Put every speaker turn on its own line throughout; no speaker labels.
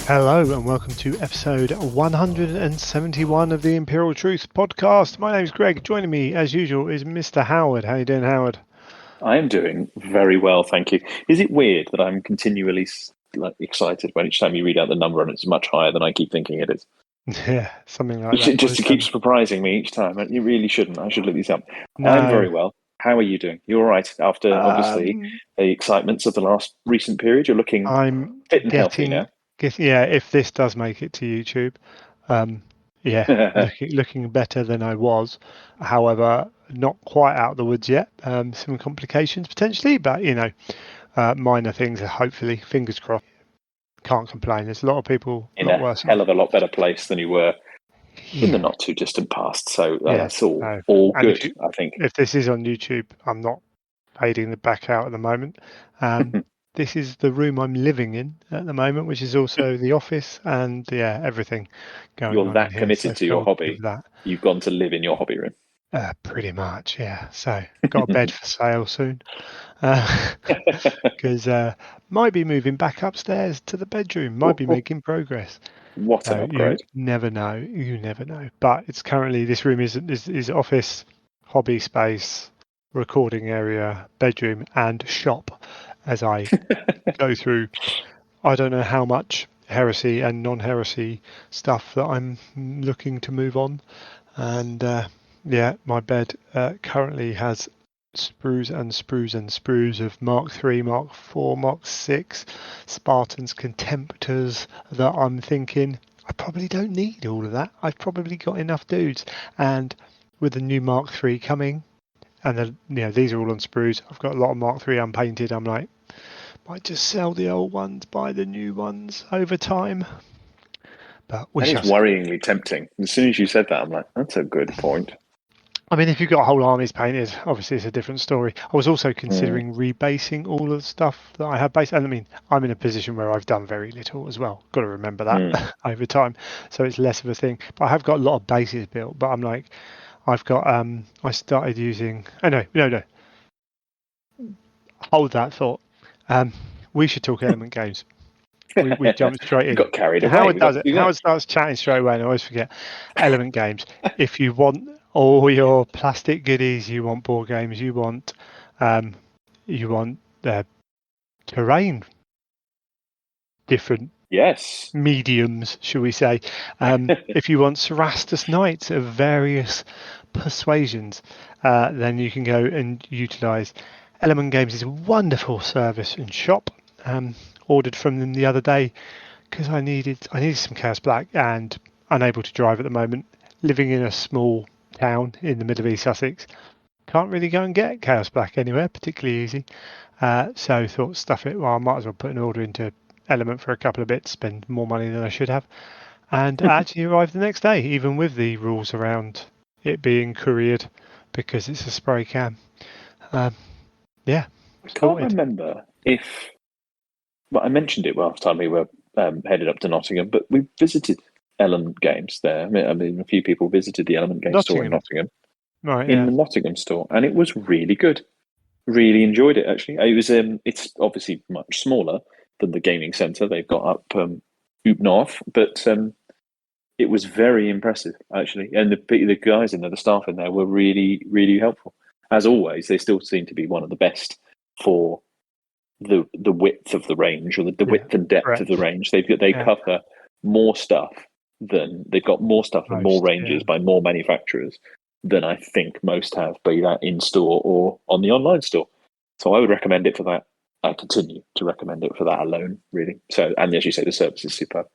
Hello and welcome to episode 171 of the Imperial Truth podcast. My name's Greg. Joining me, as usual, is Mr. Howard. How you doing, Howard?
I am doing very well, thank you. Is it weird that I'm continually excited when each time you read out the number and it's much higher than I keep thinking it is?
Yeah, something like that.
It just keeps surprising me each time. You really shouldn't. I should look these up.
No.
I'm very well. How are you doing? You're all right after, obviously, the excitements of the last recent period. You're looking fit and healthy now.
Yeah, if this does make it to YouTube, looking better than I was. However, not quite out of the woods yet. Some complications potentially, but minor things. Hopefully, fingers crossed. Can't complain. There's a lot of people
In a
worse
hell of a lot better place than you were in the not too distant past. So that's all good, I think.
If this is on YouTube, I'm not fading the back out at the moment. This is the room I'm living in at the moment, which is also the office and everything going on.
You're that committed to your hobby. You've gone to live in your hobby room.
Pretty much, yeah. So got a bed for sale soon, because might be moving back upstairs to the bedroom. Might be making progress.
What an upgrade!
You never know. You never know. But it's currently, this room is office, hobby space, recording area, bedroom, and shop. As I go through, I don't know how much heresy and non-heresy stuff that I'm looking to move on, and my bed currently has sprues and sprues and sprues of Mark III, Mark IV, Mark VI, Spartans, Contemptors that I'm thinking I probably don't need all of that. I've probably got enough dudes, and with the new Mark III coming, and these are all on sprues. I've got a lot of Mark III unpainted. I'm like, might just sell the old ones, buy the new ones over time. But
that is worryingly tempting. As soon as you said that, I'm like, that's a good point.
I mean, if you've got whole armies painted, obviously it's a different story. I was also considering rebasing all of the stuff that I have based. And I mean, I'm in a position where I've done very little as well. Got to remember that over time. So it's less of a thing. But I have got a lot of bases built. But I'm like, I've got, I started using, no. Hold that thought. We should talk element games. We jumped straight in.
Got carried away.
Howard does it. Howard starts chatting straight away, and I always forget. Element games. If you want all your plastic goodies, you want board games, you want terrain, different mediums, shall we say? If you want Cerastus Knights of various persuasions, then you can go and utilise Element Games. Is a wonderful service and shop. Ordered from them the other day because I needed some Chaos Black and unable to drive at the moment. Living in a small town in the middle of East Sussex, can't really go and get Chaos Black anywhere particularly easy. So thought, stuff it. Well, I might as well put an order into Element for a couple of bits, spend more money than I should have, and actually arrived the next day, even with the rules around it being couriered because it's a spray can.
I can't remember if. Well, I mentioned it last time we were headed up to Nottingham, but we visited Element Games there. I mean, a few people visited the Element Games store in Nottingham,
right?
In the Nottingham store, and it was really good. Really enjoyed it actually. It was. It's obviously much smaller than the gaming centre they've got up north, but it was very impressive actually. And the guys in there, the staff in there, were really, really helpful. As always, they still seem to be one of the best for the width of the range, or the width and depth of the range. They cover more stuff than they've got more stuff and more ranges by more manufacturers than I think most have, be that in store or on the online store. So I would recommend it for that. I continue to recommend it for that alone, really. So, and as you say, the service is superb.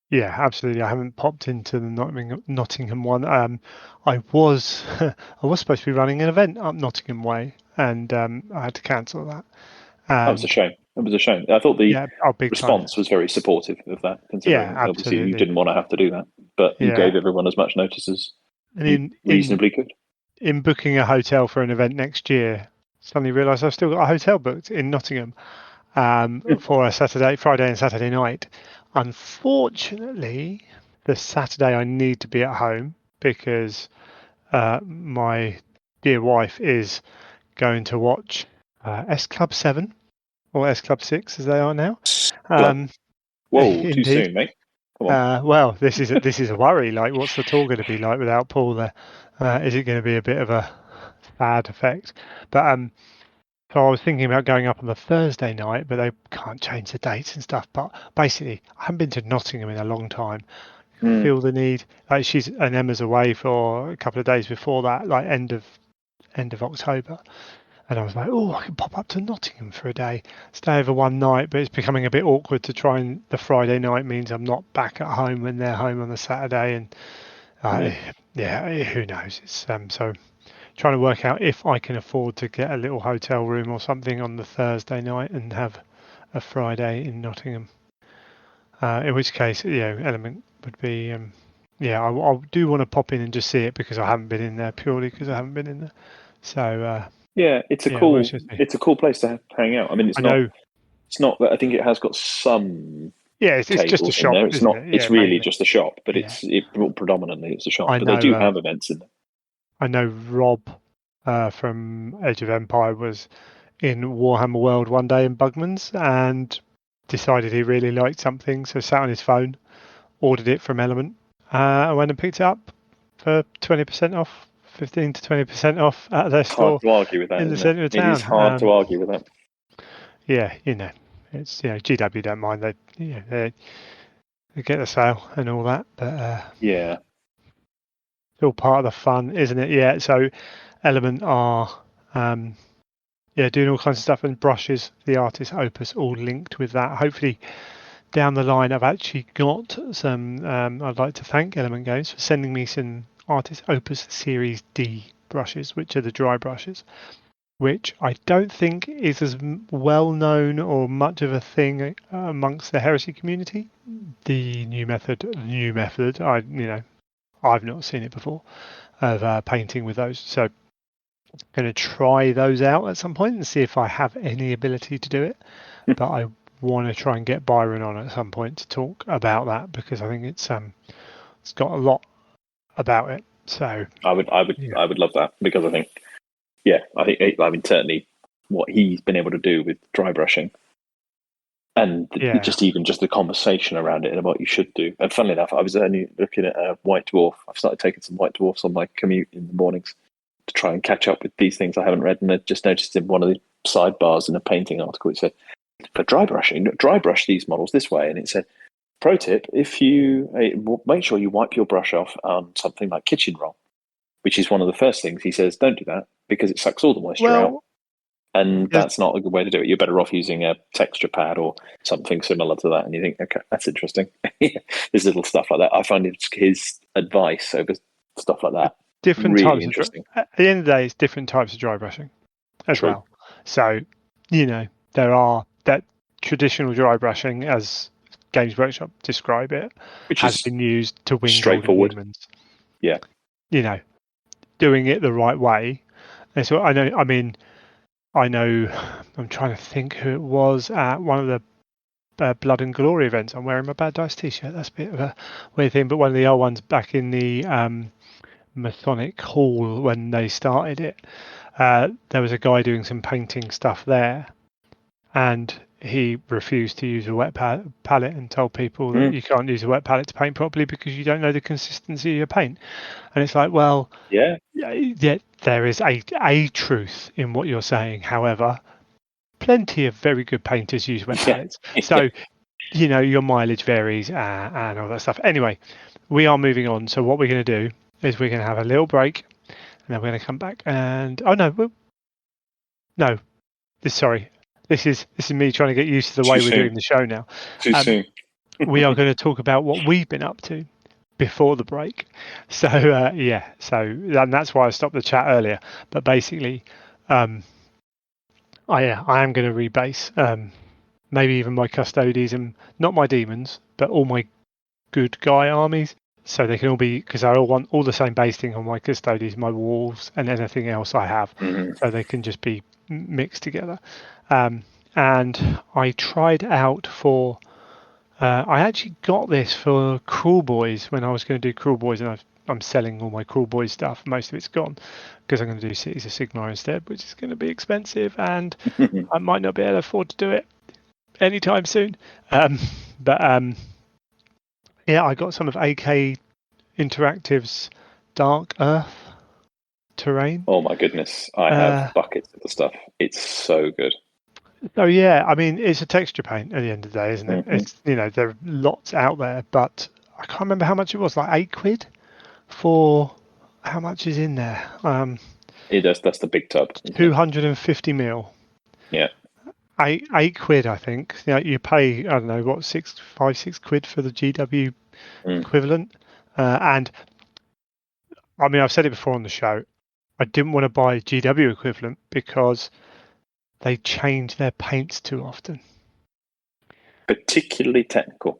Yeah, absolutely. I haven't popped into the Nottingham one. I was supposed to be running an event up Nottingham Way, and I had to cancel that.
That was a shame. I thought the response was very supportive of that, considering obviously you didn't want to have to do that, but you gave everyone as much notice as you reasonably could.
In booking a hotel for an event next year, suddenly realised I've still got a hotel booked in Nottingham for a Friday and Saturday night. Unfortunately, the Saturday I need to be at home because my dear wife is going to watch S Club 7 or S Club 6 as they are now.
Whoa, too
Indeed.
soon, mate. Come on.
Well, this is a worry. Like, what's the tour going to be like without Paul there? Is it going to be a bit of a bad effect? But so I was thinking about going up on the Thursday night, but they can't change the dates and stuff. But basically, I haven't been to Nottingham in a long time.
Mm.
Feel the need. Like, Emma's away for a couple of days before that, like end of October. And I was like, oh, I could pop up to Nottingham for a day, stay over one night, but it's becoming a bit awkward to try, and the Friday night means I'm not back at home when they're home on the Saturday, and who knows? It's so trying to work out if I can afford to get a little hotel room or something on the Thursday night and have a Friday in Nottingham. In which case, Element would be, I do want to pop in and just see it because I haven't been in there, purely because I haven't been in there. So
it's a
we'll
cool
just see.
it's a cool place to hang out. I mean,
I know.
it's not that I think it has got some
Yeah, it's just a
tables in
shop,
there. It's
isn't
not.
it?
It's
Yeah,
really
mainly.
just a shop, but
Yeah.
predominantly it's a shop.
I
But they do
know.
have events in there.
I know Rob from Age of Empire was in Warhammer World one day in Bugman's and decided he really liked something, so sat on his phone, ordered it from Element, and went and picked it up for 20% off, 15 to 20% off at their
It's hard
store
to argue with that,
in the
isn't it?
centre of
It is
town.
hard to argue with that.
Yeah, it's GW don't mind, they get the sale and all that, but
Yeah.
it's all part of the fun, isn't it? Yeah. So Element are doing all kinds of stuff, and brushes, the artist opus, all linked with that. Hopefully down the line I've actually got some I'd like to thank Element Games for sending me some artist opus series D brushes, which are the dry brushes, which I don't think is as well known or much of a thing amongst the Heresy community. The new method, I've not seen it before, of painting with those. So I'm going to try those out at some point and see if I have any ability to do it. But I want to try and get Byron on at some point to talk about that, because I think it's got a lot about it. So
I would love that, because I think certainly what he's been able to do with dry brushing, and just the conversation around it and what you should do. And funnily enough, I was only looking at a white dwarf. I've started taking some white dwarfs on my commute in the mornings to try and catch up with these things I haven't read. And I just noticed in one of the sidebars in a painting article, it said, for dry brushing, dry brush these models this way. And it said, pro tip, if you make sure you wipe your brush off on something like kitchen roll, which is one of the first things he says, don't do that because it sucks all the moisture out. And that's not a good way to do it. You're better off using a texture pad or something similar to that. And you think, okay, that's interesting. There's little stuff like that. I find his advice over stuff like that
different
really
types
interesting.
At the end of the day, it's different types of dry brushing as
True.
well. So, there are that traditional dry brushing, as Games Workshop describe it,
Which
has
is
been used to win
straightforward.
golden demons.
Yeah.
Doing it the right way. And so I know, I'm trying to think who it was at one of the Blood and Glory events. I'm wearing my Bad Dice t-shirt. That's a bit of a weird thing, but one of the old ones back in the Masonic Hall when they started it, there was a guy doing some painting stuff there, and he refused to use a wet palette and told people that you can't use a wet palette to paint properly because you don't know the consistency of your paint. And it's like, well, yeah, there is a truth in what you're saying. However, plenty of very good painters use wet palettes. So, your mileage varies and all that stuff. Anyway, we are moving on. So what we're going to do is we're going to have a little break, and then we're going to come back and this is me trying to get used to the way we're doing the show now.
Too soon.
We are going to talk about what we've been up to before the break. So and that's why I stopped the chat earlier. But basically, I am going to rebase maybe even my custodies, and not my demons, but all my good guy armies. So they can all be, because I all want all the same basting on my custodies, my wolves, and anything else I have. So they can just be mixed together. And I tried out for, I actually got this for Cruel Boys when I was going to do Cruel Boys, and I'm selling all my Cruel Boys stuff. Most of it's gone because I'm going to do Cities of Sigmar instead, which is going to be expensive, and I might not be able to afford to do it. anytime soon. But yeah, I got some of AK Interactive's Dark Earth terrain.
Oh my goodness, I have buckets of the stuff. It's so good.
So yeah, I mean, it's a texture paint at the end of the day, isn't it?
Mm-hmm.
It's there are lots out there, but I can't remember how much it was, like £8 for how much is in there?
That's the big tub.
250 ml.
Yeah.
£8, I think. You pay, I don't know, what, 6 quid for the GW equivalent. And I mean, I've said it before on the show. I didn't want to buy GW equivalent because they change their paints too often.
Particularly technical.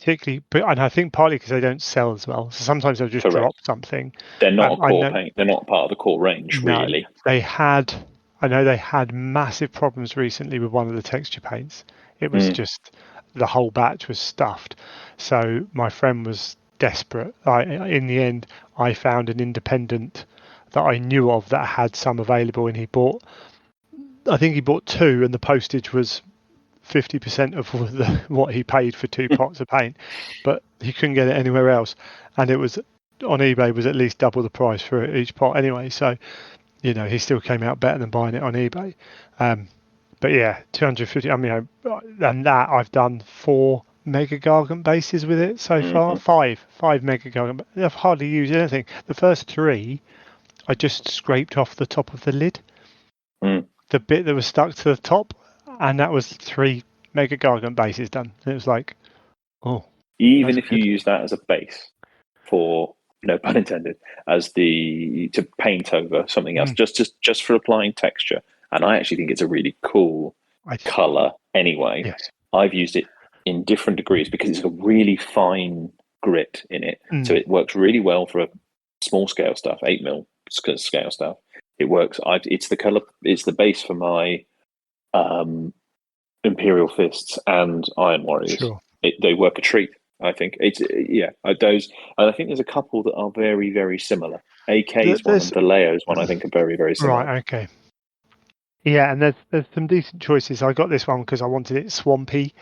And I think partly because they don't sell as well. So sometimes they'll just drop something.
They're not a core paint. They're not part of the core range, really.
I know they had massive problems recently with one of the texture paints. It was just the whole batch was stuffed. So my friend was desperate. In the end, I found an independent that I knew of that had some available, and I think he bought two, and the postage was 50% of what he paid for 2 pots of paint, but he couldn't get it anywhere else, and it was on eBay was at least double the price for each pot anyway. So he still came out better than buying it on eBay. But yeah, 250. I mean, and that I've done 4 Mega Gargant bases with it so far. Five Mega Gargant. I've hardly used anything. The first 3, I just scraped off the top of the lid, the bit that was stuck to the top, and that was 3 Mega Gargant bases done. And it was like, oh.
Even if you use that as a base for, no pun intended, to paint over something else, just for applying texture. And I actually think it's a really cool color anyway.
Yes.
I've used it in different degrees because it's a really fine grit in it. So it works really well for a small scale stuff, 8mm scale stuff. It works. It's the color. It's the base for my Imperial Fists and Iron Warriors.
Sure.
They work a treat. I think those. And I think there's a couple that are very, very similar. AK's one and Valeo's one, I think, are very, very similar.
Right. Okay. Yeah, and there's some decent choices. I got this one because I wanted it swampy,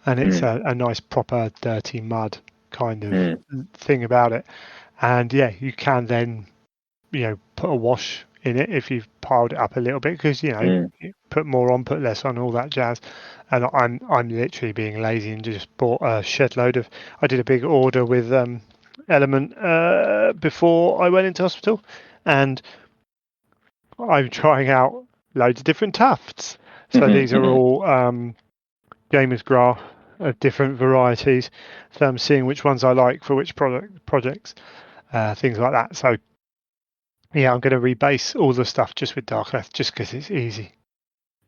and it's a nice proper dirty mud kind of thing about it. And yeah, you can then put a wash in it if you've piled it up a little bit, because you put more on, put less on, all that jazz. And I'm literally being lazy and just bought a shed load of. I did a big order with Element before I went into hospital, and I'm trying out loads of different tufts. So these are all Gamer's Graph of different varieties. So I'm seeing which ones I like for which projects, things like that. So yeah, I'm going to rebase all the stuff just with Dark Earth, just because it's easy,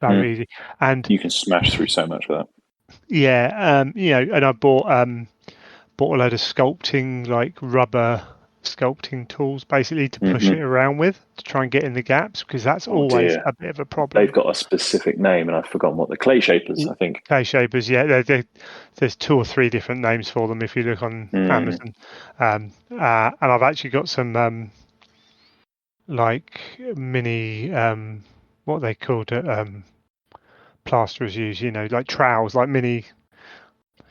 so easy, and
you can smash through so much with that.
Yeah, and I bought a load of sculpting, like rubber sculpting tools, basically to push it around with to try and get in the gaps, because that's always a bit of a problem.
They've got a specific name, and I've forgotten what the clay shapers. I think
clay shapers. Yeah, there's 2 or 3 different names for them if you look on Amazon, and I've actually got some like mini what are they called plasterers use, like trowels, like mini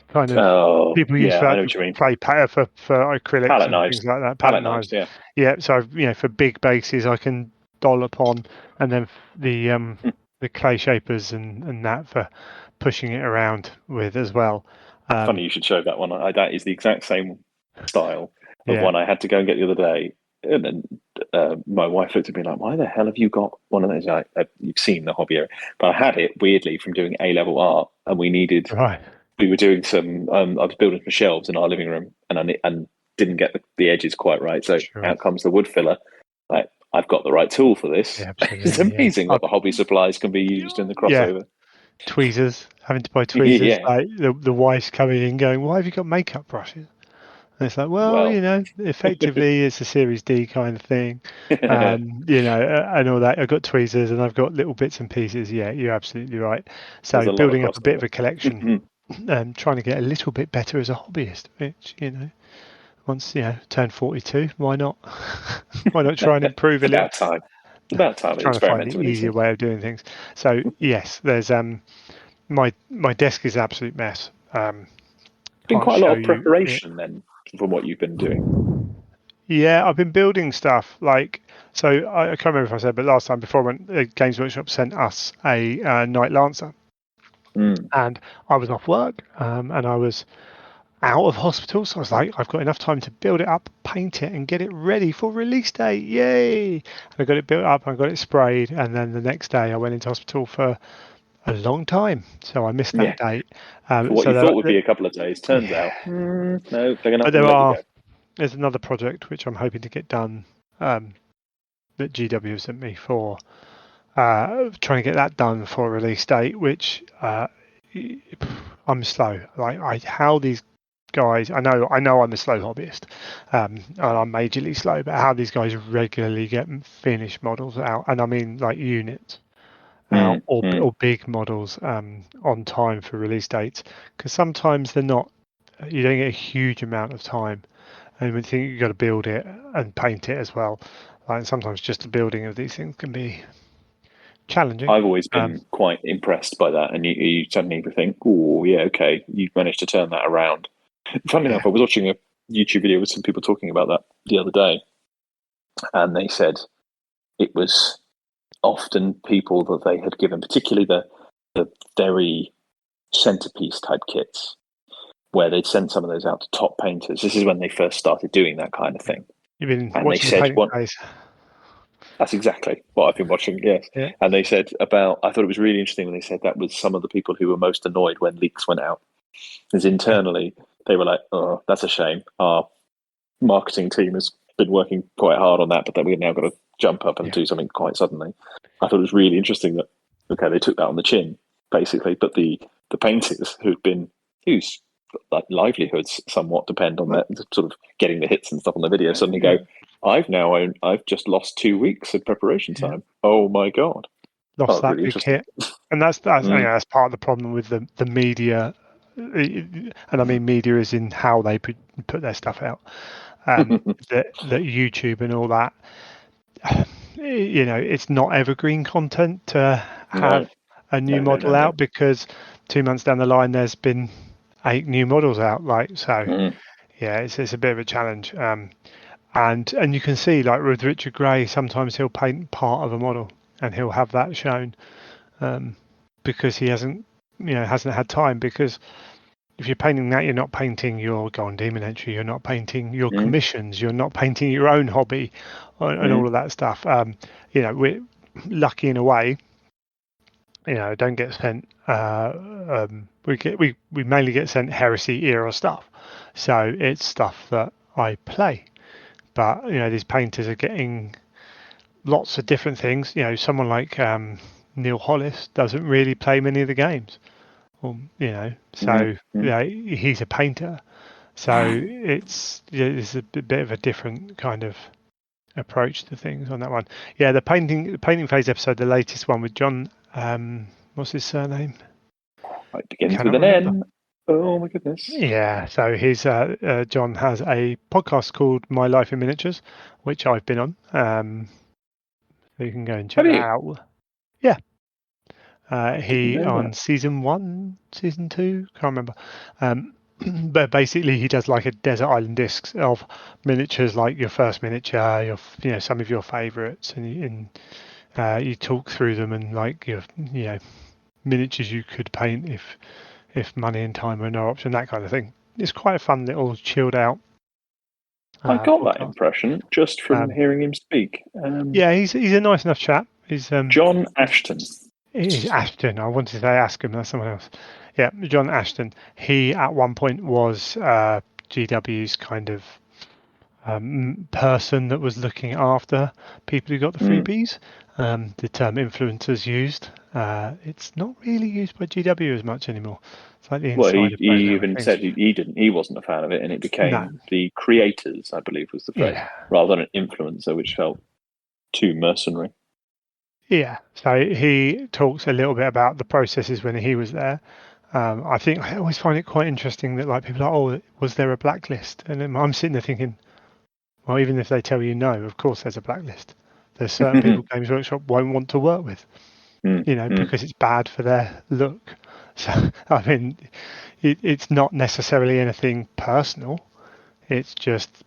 kind of people use for clay pattern for acrylics
palette
and
knives.
things like that.
Palette knives,
yeah. So for big bases, I can dollop on, and then the clay shapers and that for pushing it around with as well.
Funny you should show that one. That is the exact same style of one I had to go and get the other day. And then my wife looked at me like, "Why the hell have you got one of those?" You've seen the hobby area, but I had it weirdly from doing A-level art, and we needed.
Right.
We were doing some. I was building some shelves in our living room, and didn't get the edges quite right. So out comes the wood filler. Like, I've got the right tool for this.
Yeah,
it's amazing what the hobby supplies can be used in the crossover.
Tweezers, having to buy tweezers. Like the wife's coming in going, "Why have you got makeup brushes?" And it's like, well, effectively it's a Series D kind of thing, and all that. I've got tweezers and I've got little bits and pieces. Yeah, you're absolutely right. So building up a bit of a collection, and trying to get a little bit better as a hobbyist, which once turn 42, why not? Why not try and improve a little?
It's about time.
Trying to find the easier way of doing things. So yes, there's my desk is an absolute mess.
It's been
Can't
quite a lot
show
of
you it.
preparation then from what you've been doing.
Yeah, I've been building stuff like so. I can't remember if I said, but last time before when Games Workshop sent us a Night Lancer, and I was off work, and I was out of hospital, so I was like, I've got enough time to build it up, paint it, and get it ready for release date. Yay! And I got it built up, and I got it sprayed, and then the next day I went into hospital for a long time, so I missed that
Yeah.
date.
For what
So
you thought would be a couple of days, turns out,
yeah,
no, they're going to
but
have to let you go.
there's another project which I'm hoping to get done that GW sent me for trying to get that done for a release date, which I'm slow. Like how these guys, I know I'm a slow hobbyist, and I'm majorly slow, but how these guys regularly get finished models out, and I mean like units out or big models on time for release dates, because sometimes they're not. You don't get a huge amount of time, and when you think you've got to build it and paint it as well, like sometimes just the building of these things can be challenging.
I've always been quite impressed by that, and you suddenly think, "Oh, yeah, okay, you've managed to turn that around." Funnily enough, I was watching a YouTube video with some people talking about that the other day, and they said it was often people that they had given, particularly the very centerpiece type kits, where they'd sent some of those out to top painters. This is when they first started doing that kind of thing.
You've been
And they
watching the
said,
painting phase.
that's exactly what I've been watching, yes.
Yeah.
And they said I thought it was really interesting when they said that was some of the people who were most annoyed when leaks went out. Because internally, they were like, oh, that's a shame. Our marketing team has been working quite hard on that, but then we've now got to jump up and do something quite suddenly. I thought it was really interesting that, okay, they took that on the chin, basically, but the painters whose livelihoods somewhat depend on that sort of getting the hits and stuff on the video suddenly go, I've just lost 2 weeks of preparation time. Oh my god,
Lost that
really
big hit, and that's part of the problem with the media, and I mean media is in how they put their stuff out. That YouTube and all that, it's not evergreen content to have a new model out because 2 months down the line there's been 8 new models out. Like so, yeah, it's a bit of a challenge. And you can see like with Richard Gray, sometimes he'll paint part of a model and he'll have that shown because he hasn't had time. Because if you're painting that, you're not painting your Golden Demon entry, you're not painting your commissions, you're not painting your own hobby, and all of that stuff. We're lucky in a way. Don't get sent. We mainly get sent Heresy era stuff, so it's stuff that I play. But these painters are getting lots of different things. Someone like Neil Hollis doesn't really play many of the games. So he's a painter. So it's a bit of a different kind of approach to things on that one. Yeah, the painting phase episode, the latest one with John. What's his surname?
It begins with an N. Oh my goodness.
Yeah, so he's John has a podcast called My Life in Miniatures, which I've been on. So you can go and check that out. Yeah. He on season 1, season 2, can't remember. But basically he does like a desert island discs of miniatures, like your first miniature, some of your favourites, and you talk through them and like your miniatures you could paint if money and time are no option, that kind of thing. It's quite a fun little chilled out.
I got that impression just from hearing him speak.
Yeah, he's a nice enough chap. He's
John Ashton.
He's Ashton. I wanted to say Askham. That's someone else. Yeah, John Ashton. He at one point was GW's kind of person that was looking after people who got the freebies. The term influencers used. It's not really used by GW as much anymore. It's like the insider.
Well, he even said he wasn't a fan of it, and it became the creators, I believe, was the phrase, rather than an influencer, which felt too mercenary.
Yeah, so he talks a little bit about the processes when he was there. I think I always find it quite interesting that like people are, oh, was there a blacklist? And then I'm sitting there thinking, well, even if they tell you no, of course there's a blacklist. There's certain people Games Workshop won't want to work with, because it's bad for their look. So, I mean, it's not necessarily anything personal. It's just,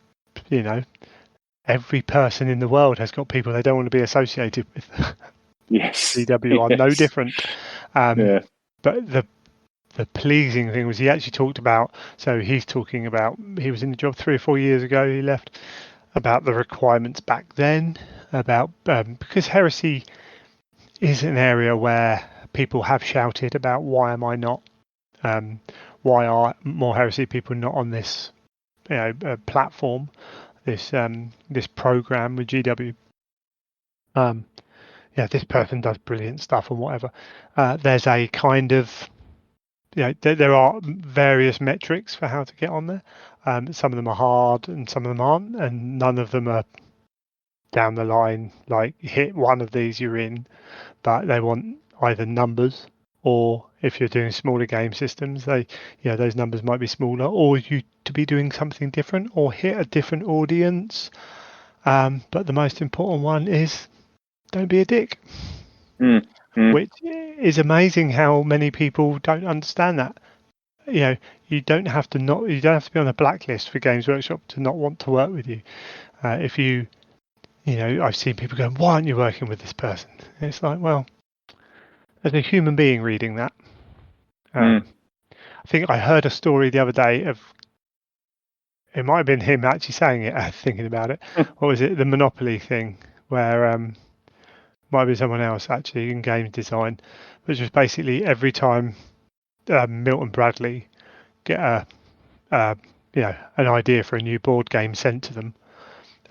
every person in the world has got people they don't want to be associated with.
Yes.
GW are no different.
Yeah.
But the pleasing thing was he actually talked about, so he's talking about, he was in the job 3 or 4 years ago, he left, about the requirements back then, about because Heresy is an area where people have shouted about why am I not, why are more Heresy people not on this platform, this program with GW. This person does brilliant stuff and whatever. There's a kind of, there are various metrics for how to get on there. Some of them are hard and some of them aren't, and none of them are down the line, like hit one of these you're in, but they want either numbers, or if you're doing smaller game systems, those numbers might be smaller, or you to be doing something different or hit a different audience. But the most important one is don't be a dick. Which is amazing how many people don't understand that. You don't have to be on a blacklist for Games Workshop to not want to work with you. If you, I've seen people going, "Why aren't you working with this person?" And it's like, well, as a human being reading that, I think I heard a story the other day of, it might have been him actually saying it, thinking about it. What was it? The Monopoly thing, where might be someone else actually in games design, which was basically every time Milton Bradley get an idea for a new board game sent to them,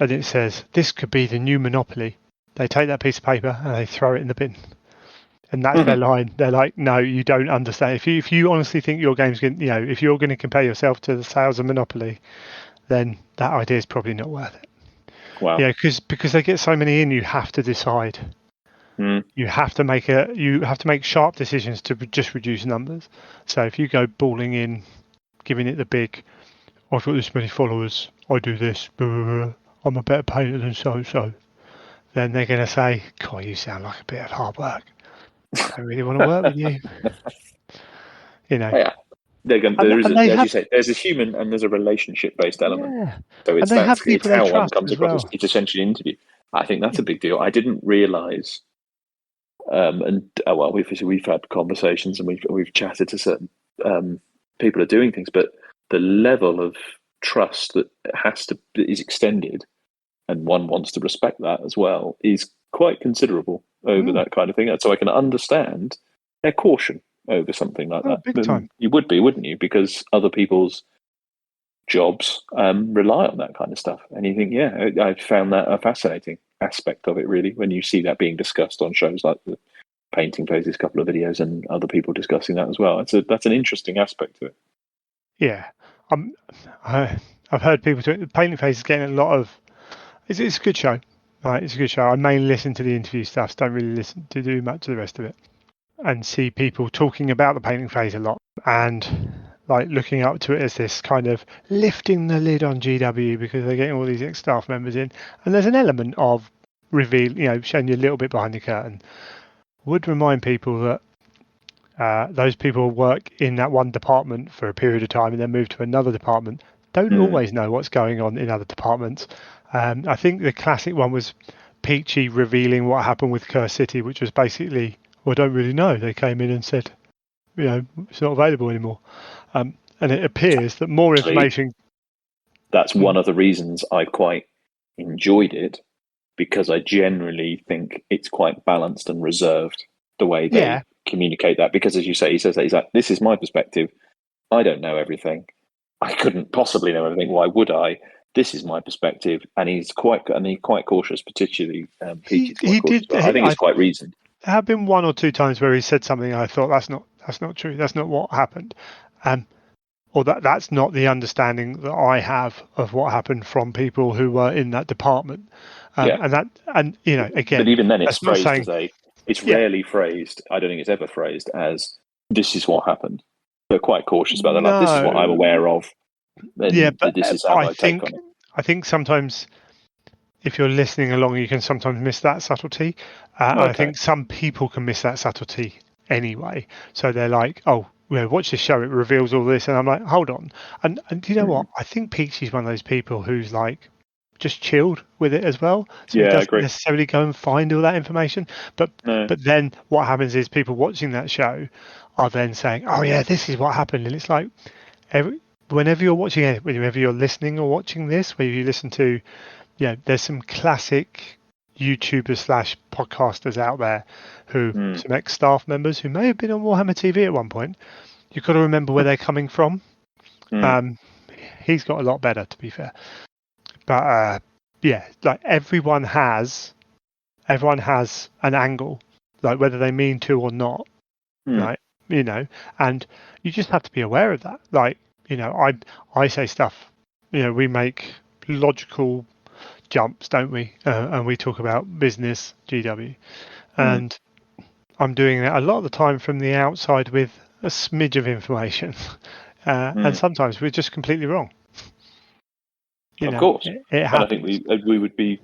and it says this could be the new Monopoly. They take that piece of paper and they throw it in the bin, and that's their line. They're like, no, you don't understand. If you honestly think your game's going, if you're going to compare yourself to the sales of Monopoly, then that idea is probably not worth it.
Wow.
Because they get so many in, you have to decide. You have to make sharp decisions to just reduce numbers. So if you go balling in, giving it the big, I've got this many followers, I do this, blah, blah, blah, I'm a better painter than so, then they're going to say, God, you sound like a bit of hard work. I don't really want to work with you.
Yeah. As you say, there's a human and there's a relationship-based element.
Yeah.
So it's
how
one comes across.
well.
It's essentially an interview. I think that's a big deal. I didn't realise, we've had conversations and we've chatted to certain people are doing things, but the level of trust that is extended, and one wants to respect that as well, is quite considerable over that kind of thing. So I can understand their caution over something like that.
Big time.
You would be, wouldn't you? Because other people's jobs rely on that kind of stuff. And you think, I found that a fascinating aspect of it, really, when you see that being discussed on shows like the Painting Phases couple of videos and other people discussing that as well. That's an interesting aspect to it.
Yeah. I've heard people talk, Painting Phases getting a lot of, it's a good show. Right, it's a good show. I mainly listen to the interview stuff, so don't really listen to do much of the rest of it. And see people talking about the painting phase a lot and like looking up to it as this kind of lifting the lid on GW because they're getting all these ex-staff members in. And there's an element of reveal, showing you a little bit behind the curtain. Would remind people that those people work in that one department for a period of time and then move to another department. Don't always know what's going on in other departments. I think the classic one was Peachy revealing what happened with Curse City, which was basically, well, I don't really know. They came in and said, it's not available anymore. And it appears that more information...
That's one of the reasons I quite enjoyed it, because I generally think it's quite balanced and reserved the way they communicate that. Because as you say, he says that he's like, this is my perspective. I don't know everything. I couldn't possibly know everything. Why would I? This is my perspective, and he's quite cautious, particularly Peachy's quite cautious. I think it's quite reasoned.
There have been one or two times where he said something and I thought that's not true. That's not what happened, or that's not the understanding that I have of what happened from people who were in that department. Again,
but even then, it's phrased as it's rarely phrased. I don't think it's ever phrased as this is what happened. They're quite cautious about it. Like, this is what I'm aware of. But this is how I take on it.
I think sometimes if you're listening along, you can sometimes miss that subtlety. I think some people can miss that subtlety anyway. So they're like, oh, watch this show. It reveals all this, and I'm like, hold on. And you know what? I think Peachy's one of those people who's like just chilled with it as well. So he
I
doesn't
agree.
necessarily go and find all that information. But then what happens is people watching that show are then saying, oh yeah, this is what happened, and it's like whenever you're watching it, whenever you're listening or watching this, where you listen to, there's some classic YouTubers / podcasters out there who, some ex-staff members who may have been on Warhammer TV at one point. You've got to remember where they're coming from. He's got a lot better, to be fair. But like everyone has an angle, like whether they mean to or not, like, and you just have to be aware of that. Like, I say stuff, we make logical jumps, don't we? And we talk about business, GW, and I'm doing that a lot of the time from the outside with a smidge of information, and sometimes we're just completely wrong.
Of course,
it
and I think we would be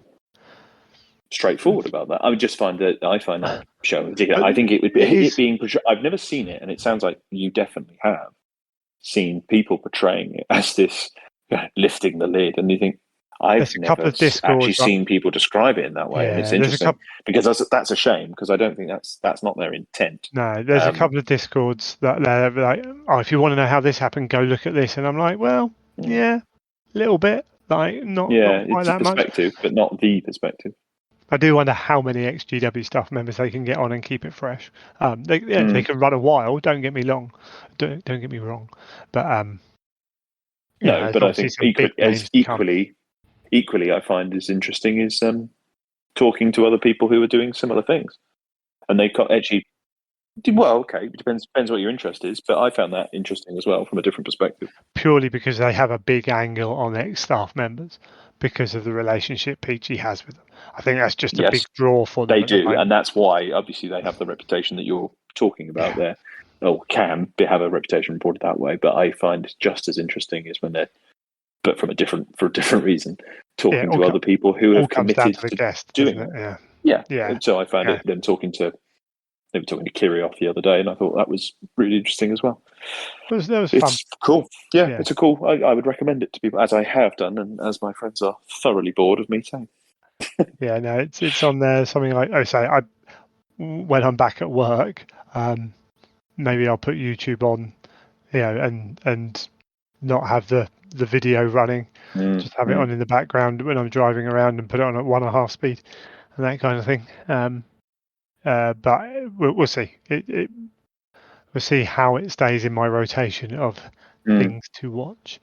straightforward about that. I would just find that show ridiculous. I think it would be it being portrayed. I've never seen it, and it sounds like you definitely have seen people portraying it as this lifting the lid, and you think I've never actually seen people describe it in that way, and it's interesting because that's a shame because I don't think that's not their intent.
No, there's a couple of Discords that they're like, oh, if you want to know how this happened, go look at this, and I'm like, well, a little bit. Like, not
it's
that
a perspective,
much.
But not the perspective.
I do wonder how many ex-GW staff members they can get on and keep it fresh. They can run a while. Don't get me wrong. Don't get me wrong. But
no, but I think equally, I find is interesting is talking to other people who are doing similar things, and they actually. Well, okay, it depends what your interest is, but I found that interesting as well from a different perspective.
Purely because they have a big angle on ex-staff members because of the relationship Peachy has with them. I think that's just a big draw for them.
They do, and that's why obviously they have the reputation that you're talking about there, or can have a reputation reported that way. But I find just as interesting is when they're, but for a different reason, talking to other people who have committed to doing it. Yeah. So I found them talking to. They were talking to Kirioth the other day, and I thought that was really interesting as well.
That was
fun.
It's
cool. Yeah, it's a cool. I would recommend it to people, as I have done, and as my friends are thoroughly bored of me saying.
Yeah, no, it's on there. Something like when I'm back at work, maybe I'll put YouTube on, and not have the video running. Just have it on in the background when I'm driving around, and put it on at 1.5 speed, and that kind of thing. But we'll see. We'll see how it stays in my rotation of things to watch.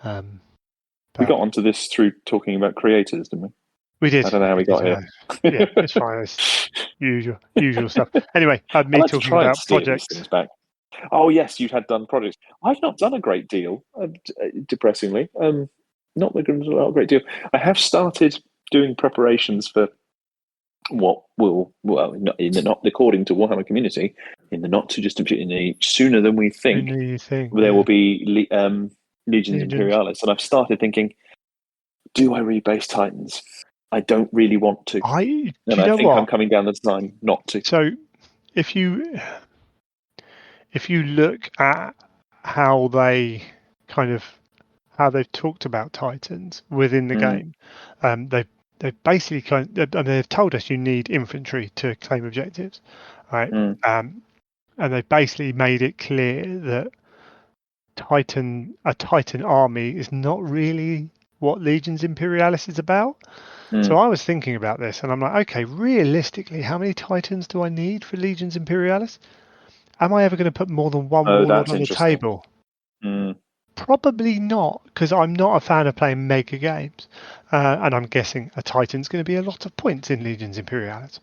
We got onto this through talking about creators, didn't we?
We did.
I don't know how we got here.
Yeah, it's fine. It's usual stuff. Anyway, me talking about projects.
Back. Oh yes, you had done projects. I've not done a great deal, depressingly. Not a great deal. I have started doing preparations for what will, according to Warhammer Community, in the not too distant future, sooner than we think, there will be Legions Imperialis, and I've started thinking, do I rebase Titans? I don't really want to, I think I'm coming down the line not to.
So, if you look at how they've talked about Titans within the game, they've basically they've told us you need infantry to claim objectives, right? And they've basically made it clear that a Titan army is not really what Legions Imperialis is about. So I was thinking about this, and I'm like, okay, realistically, how many Titans do I need for Legions Imperialis? Am I ever going to put more than one warlord on the table? Probably not, because I'm not a fan of playing mega games. And I'm guessing a Titan's going to be a lot of points in Legions Imperialis.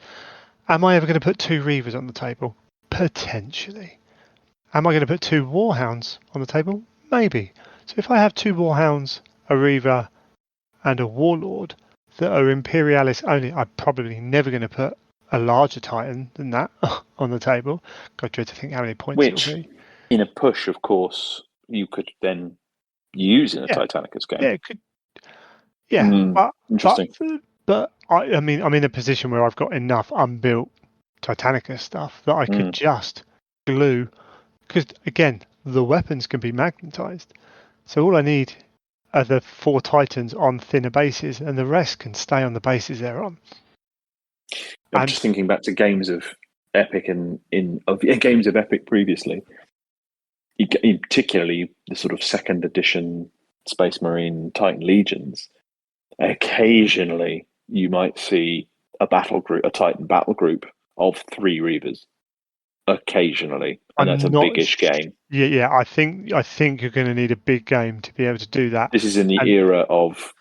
Am I ever going to put 2 Reavers on the table? Potentially. Am I going to put 2 Warhounds on the table? Maybe. So if I have 2 Warhounds, a Reaver, and a Warlord that are Imperialis only, I'm probably never going to put a larger Titan than that on the table. I dread to think how many points it'll be.
In a push, of course, you could then use in a Titanicus game.
Yeah, it could. Yeah,
interesting.
But I mean, I'm in a position where I've got enough unbuilt Titanicus stuff that I could just glue, because again, the weapons can be magnetized. So all I need are the 4 Titans on thinner bases, and the rest can stay on the bases they're on.
I'm just thinking back to games of Epic games of Epic previously, particularly the sort of second edition Space Marine Titan Legions. Occasionally, you might see a Titan battle group of 3 Reavers. Occasionally, and that's a big-ish game.
Yeah. I think you're going to need a big game to be able to do that.
This is in the era of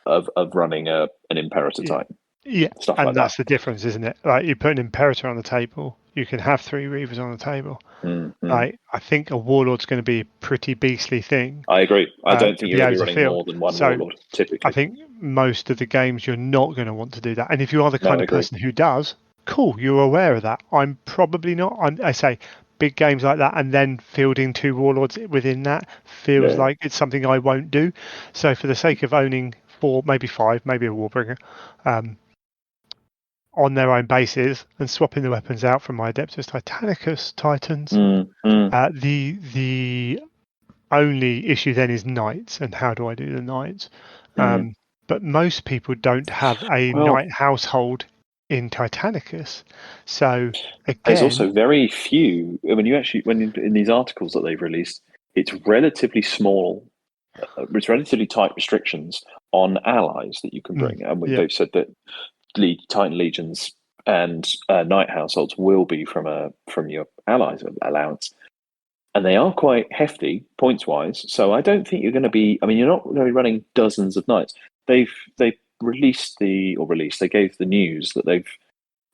running an Imperator Titan.
Yeah,
stuff
and
like
that's
that.
the difference, isn't it? Like you put an Imperator on the table, you can have 3 Reavers on the table.
Mm-hmm.
Like I think a Warlord's going to be a pretty beastly thing.
I agree. I don't think you're going to be running more than one Warlord, typically.
I think most of the games you're not going to want to do that. And if you are the kind of person who does, cool, you're aware of that. I'm probably not. I say big games like that and then fielding 2 Warlords within that feels like it's something I won't do. So for the sake of owning 4, maybe 5, maybe a Warbringer, on their own bases and swapping the weapons out from my Adeptus Titanicus Titans. The only issue then is knights, and how do I do the knights? But most people don't have a knight household in Titanicus, so again,
there's also very few. When in these articles that they've released, it's relatively small. It's relatively tight restrictions on allies that you can bring, and they've said that Titan Legions and Knight households will be from your allies allowance, and they are quite hefty points wise. So I don't think you're going to be. I mean, you're not going to be running dozens of knights. They gave the news that they've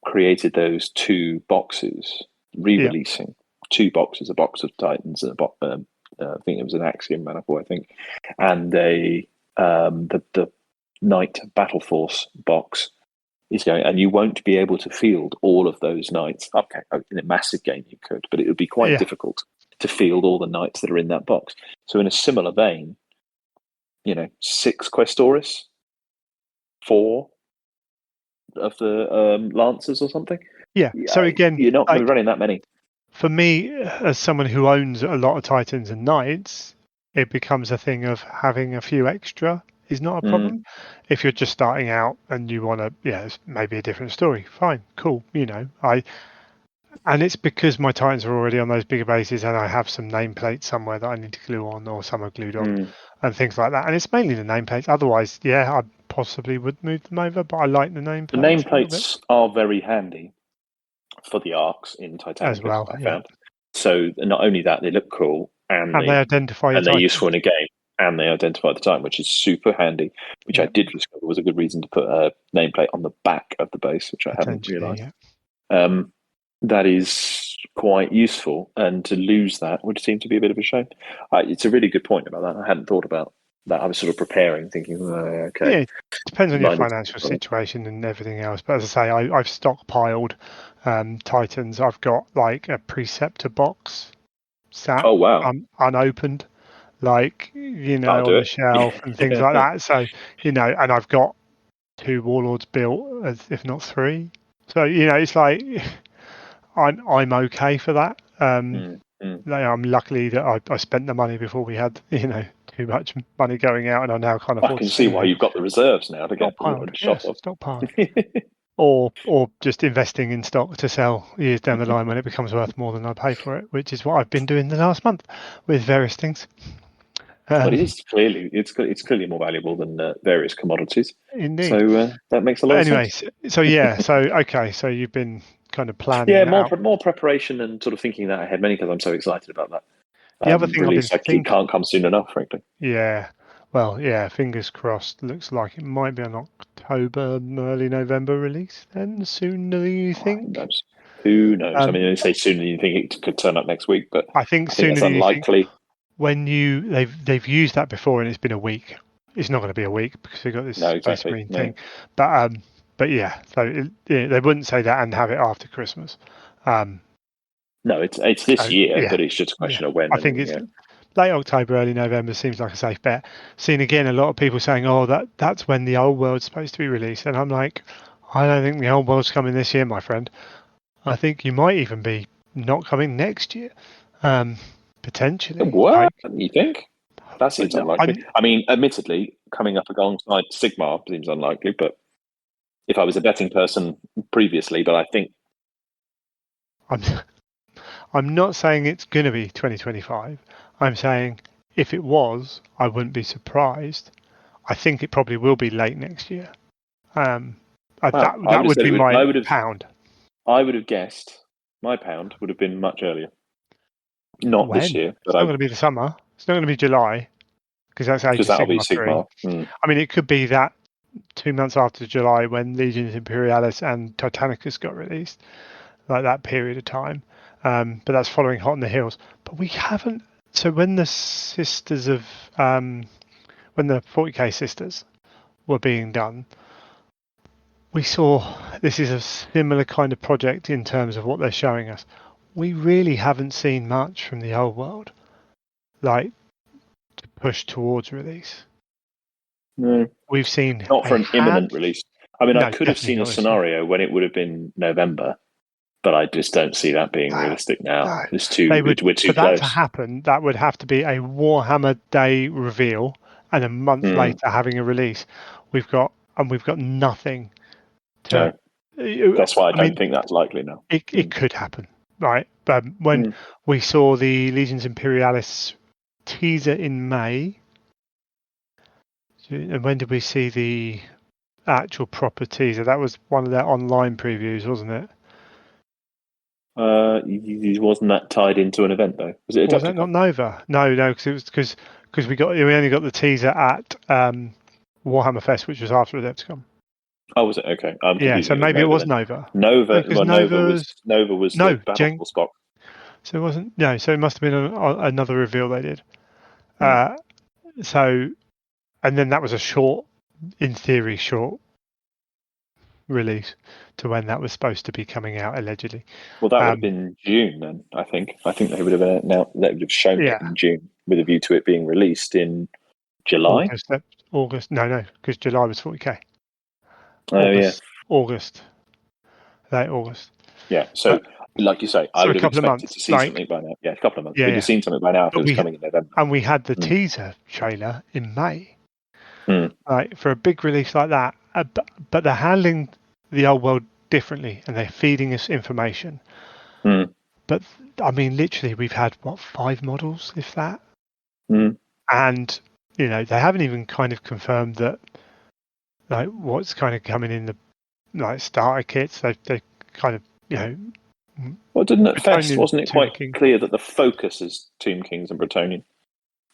created those 2 boxes, re-releasing 2 boxes, a box of Titans and I think it was an Axiom Manifold, I think, and the Knight Battle Force box is going, and you won't be able to field all of those knights. Okay, in a massive game you could, but it would be quite difficult to field all the knights that are in that box. So in a similar vein, 6 Questoris, 4 of the Lancers or something.
Yeah. So again,
you're not going to be running that many.
For me, as someone who owns a lot of Titans and Knights, it becomes a thing of having a few extra is not a problem. If you're just starting out and you want to, it's maybe a different story. Fine, cool. And it's because my Titans are already on those bigger bases and I have some nameplates somewhere that I need to glue on, or some are glued on and things like that. And it's mainly the nameplates. Otherwise, I possibly would move them over, but I like the nameplates.
The nameplates are very handy for the arcs in Titanicus,
as well,
I found. So not only that, they look cool and they
identify
and they're useful in a game, and they identify the Titan, which is super handy, which I did discover was a good reason to put a nameplate on the back of the base, which I hadn't realised. That is quite useful, and to lose that would seem to be a bit of a shame. It's a really good point about that. I hadn't thought about that. I was sort of preparing, thinking, okay.
Yeah, it depends on your financial situation and everything else. But as I say, I've stockpiled Titans. I've got like a Preceptor box sat unopened, like, on the shelf and things like that. So, and I've got 2 Warlords built, if not 3. So, it's like I'm okay for that. I'm lucky that I spent the money before we had, too much money going out, and I now can't afford.
I can see why you've got the reserves now to get
stockpiled. or just investing in stock to sell years down the line when it becomes worth more than I pay for it, which is what I've been doing the last month with various things.
But it's clearly more valuable than various commodities.
Indeed.
So that makes a lot of sense.
So you've been kind of planning.
Yeah, more preparation and sort of thinking that ahead, mainly because I'm so excited about that.
The other thing
release it can't come soon enough, frankly.
Yeah. Well, fingers crossed. Looks like it might be an October, early November release then, sooner than you think.
Who knows? I mean, they say sooner than you think. It could turn up next week, but
I think sooner
that's unlikely.
When they've used that before and it's been a week. It's not going to be a week because they've got this Space Marine thing. But so they wouldn't say that and have it after Christmas.
No, it's this year, but it's just a question of when.
I think it's late October, early November seems like a safe bet. Seen again a lot of people saying, that's when the old world's supposed to be released. And I'm like, I don't think the old world's coming this year, my friend. I think you might even be not coming next year. Potentially.
What? You think? That
But
seems unlikely. I mean, admittedly, coming up alongside Sigmar seems unlikely, but if I was a betting person previously, but I think
I'm not saying it's going to be 2025. I'm saying if it was, I wouldn't be surprised. I think it probably will be late next year.
wow, I
That
would have
would
said
be
it would.
my pound.
I would have guessed my pound would have been much earlier. Not this
When?
year,
It's not going to be the summer. It's not going to be July because that's Age
because
of
that'll be
Sigmar 3.
Sigmar. Mm.
I mean, it could be that 2 months after July when Legions Imperialis and Titanicus got released, like that period of time. But that's following Hot in the Hills. But we haven't. So when the sisters of when the 40k sisters were being done, we saw this is a similar kind of project in terms of what they're showing us. We really haven't seen much from the old world, like to push towards release.
No,
We've seen
not
a
for an imminent release. I mean, I
no,
could have
definitely
seen a
not this year.
scenario when it would have been November, but I just don't see that being
No,
realistic now.
no.
It's too.
They would
We're too
for that to
close.
happen. That would have to be a Warhammer Day reveal, and a month
Mm.
later having a release. We've got nothing to.
No, that's why I
I
don't
mean,
think that's likely now.
it could happen, right? When
Mm.
we saw the Legions Imperialis teaser in May, and when did we see the actual proper teaser? That was one of their online previews, wasn't it?
Wasn't that tied into an event though? Was it
Or was that
Adepticon?
not Nova? No, because it was because we only got the teaser at Warhammer Fest, which was after Adepticon.
Oh, was it? Okay, I'm
Yeah,
confusing
so
it with
maybe it
Nova
was
then.
Nova.
Nova,
Because
well,
Nova's
Nova was the
no,
Battle
Jen.
Force box.
So it wasn't. No, so it must have been another reveal they did.
Hmm.
So, and then that was a short, in theory, short release to when that was supposed to be coming out allegedly.
Well, that would have been June then. I think they would have shown it
Yeah,
in June with a view to it being released in July.
August. No, because July was 40k.
Oh yeah,
August, late August.
yeah. So,
But
like you say, I
so a
would have
couple of
expected
months,
to see something by now. Yeah, a couple of months. We'd have
yeah.
seen something by now if it
But
was coming in November.
we had the
Mm.
teaser trailer in May,
Mm.
right, for a big release like that. But they're handling the old world differently, and they're feeding us information.
Mm.
But I mean, literally, we've had 5 models, if that,
Mm.
and they haven't even kind of confirmed that, like, what's kind of coming in the starter kits. They kind of
Well, didn't at Fest,
Bretonnian
wasn't it
Tomb
quite
King.
clear that the focus is Tomb Kings and Bretonnian?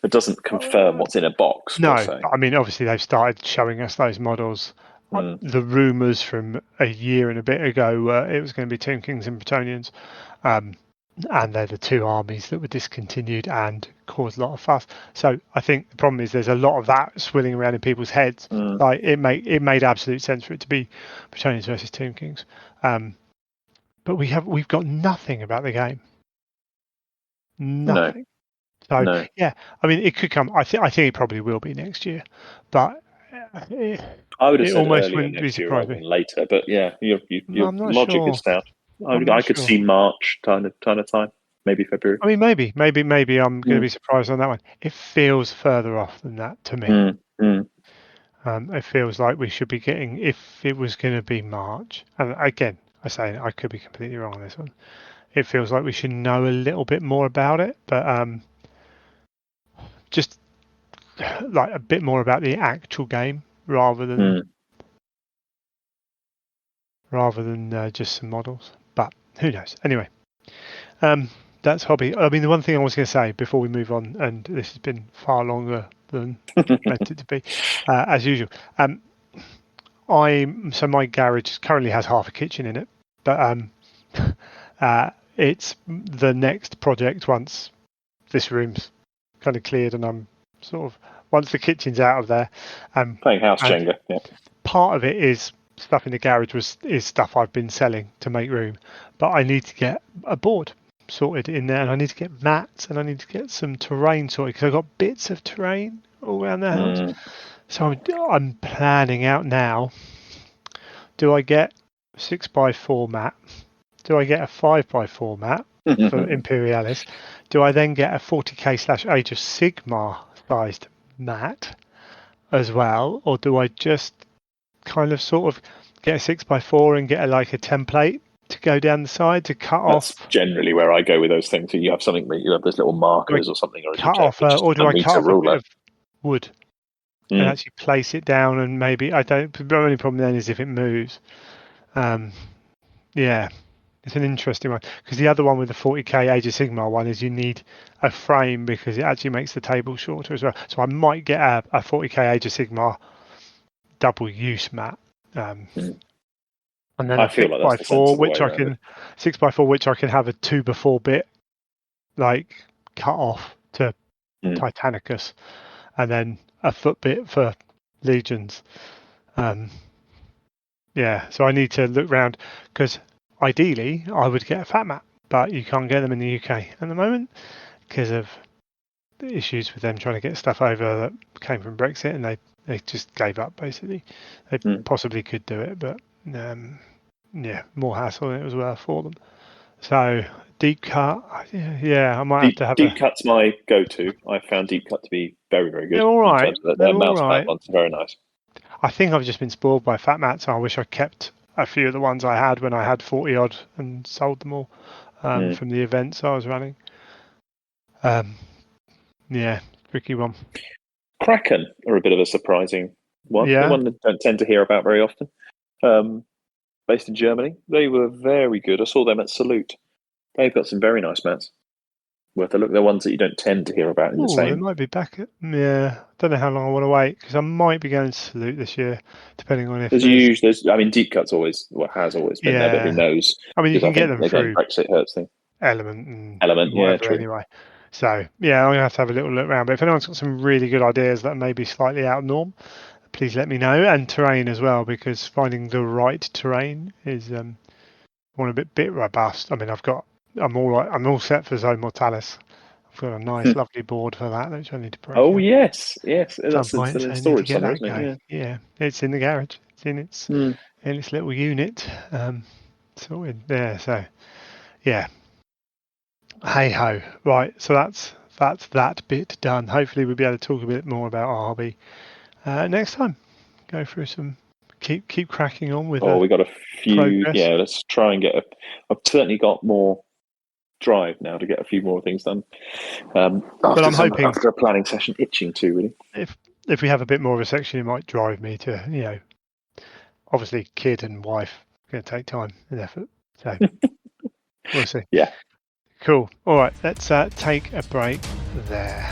It doesn't confirm what's in a box per
No,
se.
I mean, obviously they've started showing us those models.
Mm.
The rumours from a year and a bit ago were it was going to be Tomb Kings and Bretonnians, and they're the 2 armies that were discontinued and caused a lot of fuss. So I think the problem is there's a lot of that swirling around in people's heads.
Mm.
Like it made absolute sense for it to be Bretonnians versus Tomb Kings, but we've got nothing about the game. Nothing. So
No.
yeah, I mean, it could come. I think it probably will be next year, but
I would have
it
said
almost
earlier
wouldn't be
next year
surprised
rather
me.
than later. But yeah, your
I'm not
logic is
sure.
sound.
I'm
I
not
could
sure.
see March kind of time, maybe February.
I mean, maybe I'm going to
Mm.
be surprised on that one. It feels further off than that to me.
Mm. Mm.
It feels like we should be getting, if it was going to be March, and again, I could be completely wrong on this one. It feels like we should know a little bit more about it, but just like a bit more about the actual game rather than just some models. But who knows? Anyway, that's hobby. I mean, the one thing I was going to say before we move on, and this has been far longer than meant it to be, as usual. So my garage currently has half a kitchen in it, but it's the next project once this room's kind of cleared and I'm sort of once the kitchen's out of there.
Playing house
And
Jenga. Yeah.
part of it is stuff in the garage is stuff I've been selling to make room, but I need to get a board sorted in there, and I need to get mats, and I need to get some terrain sorted because I've got bits of terrain all around the house. So I'm planning out now. Do I get 6x4 mat? Do I get a 5x4 mat? for Imperialis, do I then get a 40k/Age of Sigmar sized mat as well, or do I just kind of sort of get a 6x4 and get like a template to go down the side to cut
That's
off?
generally where I go with those things. So you have something where you have those little markers or something, or is it just
Or do
a
I cut
meter
off a bit
ruler?
of wood and actually place it down? And maybe I don't. The only problem then is if it moves. Yeah, it's an interesting one because the other one with the 40k Age of Sigmar one is you need a frame because it actually makes the table shorter as well. So I might get a 40k Age of Sigmar double use mat. And then
I
a
feel
six
like
by
that's the
four,
sensible way
which I
around it.
can 6x4, which I can have a 2x4 bit like cut off to Titanicus, and then a foot bit for legions. Yeah, so I need to look round because ideally I would get a fat mat, but you can't get them in the UK at the moment because of the issues with them trying to get stuff over that came from Brexit, and they just gave up basically. They possibly could do it, but yeah, more hassle than it was worth for them. So deep cut, yeah, I might have to have
Deep cut's my go-to. I found deep cut to be very, very good
They're all
in
right.
terms of
They're
their
all
mouse pad
right.
ones. Are very nice.
I think I've just been spoiled by fat mats. I wish I kept a few of the ones I had when I had 40 odd and sold them all from the events I was running. Yeah, tricky one.
Kraken are a bit of a surprising one.
Yeah.
The one that don't tend to hear about very often. Based in Germany, they were very good. I saw them at Salute. They've got some very nice mats. Worth a look. They're ones that you don't tend to hear about in the
Oh, they
same.
might be back at. Yeah, don't know how long I want to wait because I might be going to Salute this year, depending on if there's.
I mean, deep cuts has always been there, but who
Yeah,
knows?
I mean you
Because
can
I
get
think
them
again,
through
Brexit hurts things.
Element and
Element, yeah,
whatever
true.
anyway. So yeah, I'm gonna have to have a little look around. But if anyone's got some really good ideas that may be slightly out of norm, please let me know. And terrain as well, because finding the right terrain is one a bit robust. I mean, I'm all set for Zone Mortalis. I've got a nice, lovely board for that, which I need to break
Oh
out
yes,
at some
that's
point.
still
So
in
I need to
storage
get
somewhere,
that
isn't it?
going. Yeah, it's in the garage. It's in its little unit. Sorted there. So yeah. Hey ho. Right. So that's that bit done. Hopefully we'll be able to talk a bit more about our hobby next time. Go through some. Keep cracking on with
Oh,
the
we got a few.
progress.
Yeah, let's try and I've certainly got more drive now to get a few more things done.
But I'm hoping
After a planning session, itching to really.
if we have a bit more of a section, it might drive me to obviously kid and wife going to take time and effort. So we'll see.
Yeah.
Cool. All right. Let's take a break there.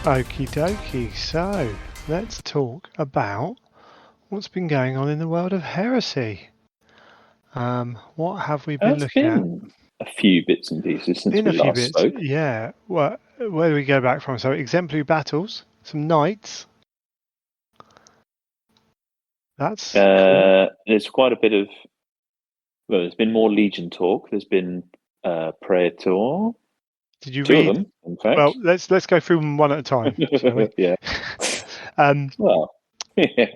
Okie dokie. So let's talk about what's been going on in the world of Heresy. What have we been looking at?
A few bits and pieces since
Been
we
a few
last
bits.
spoke.
Yeah. Where do we go back from? So exemplary battles, some knights. That's cool.
There's quite a bit of. Well, there's been more Legion talk. There's been Praetor.
Did you
Two
read?
of them, in fact.
Well, let's go through them one at a time, shall we?
Yeah. Well, yeah.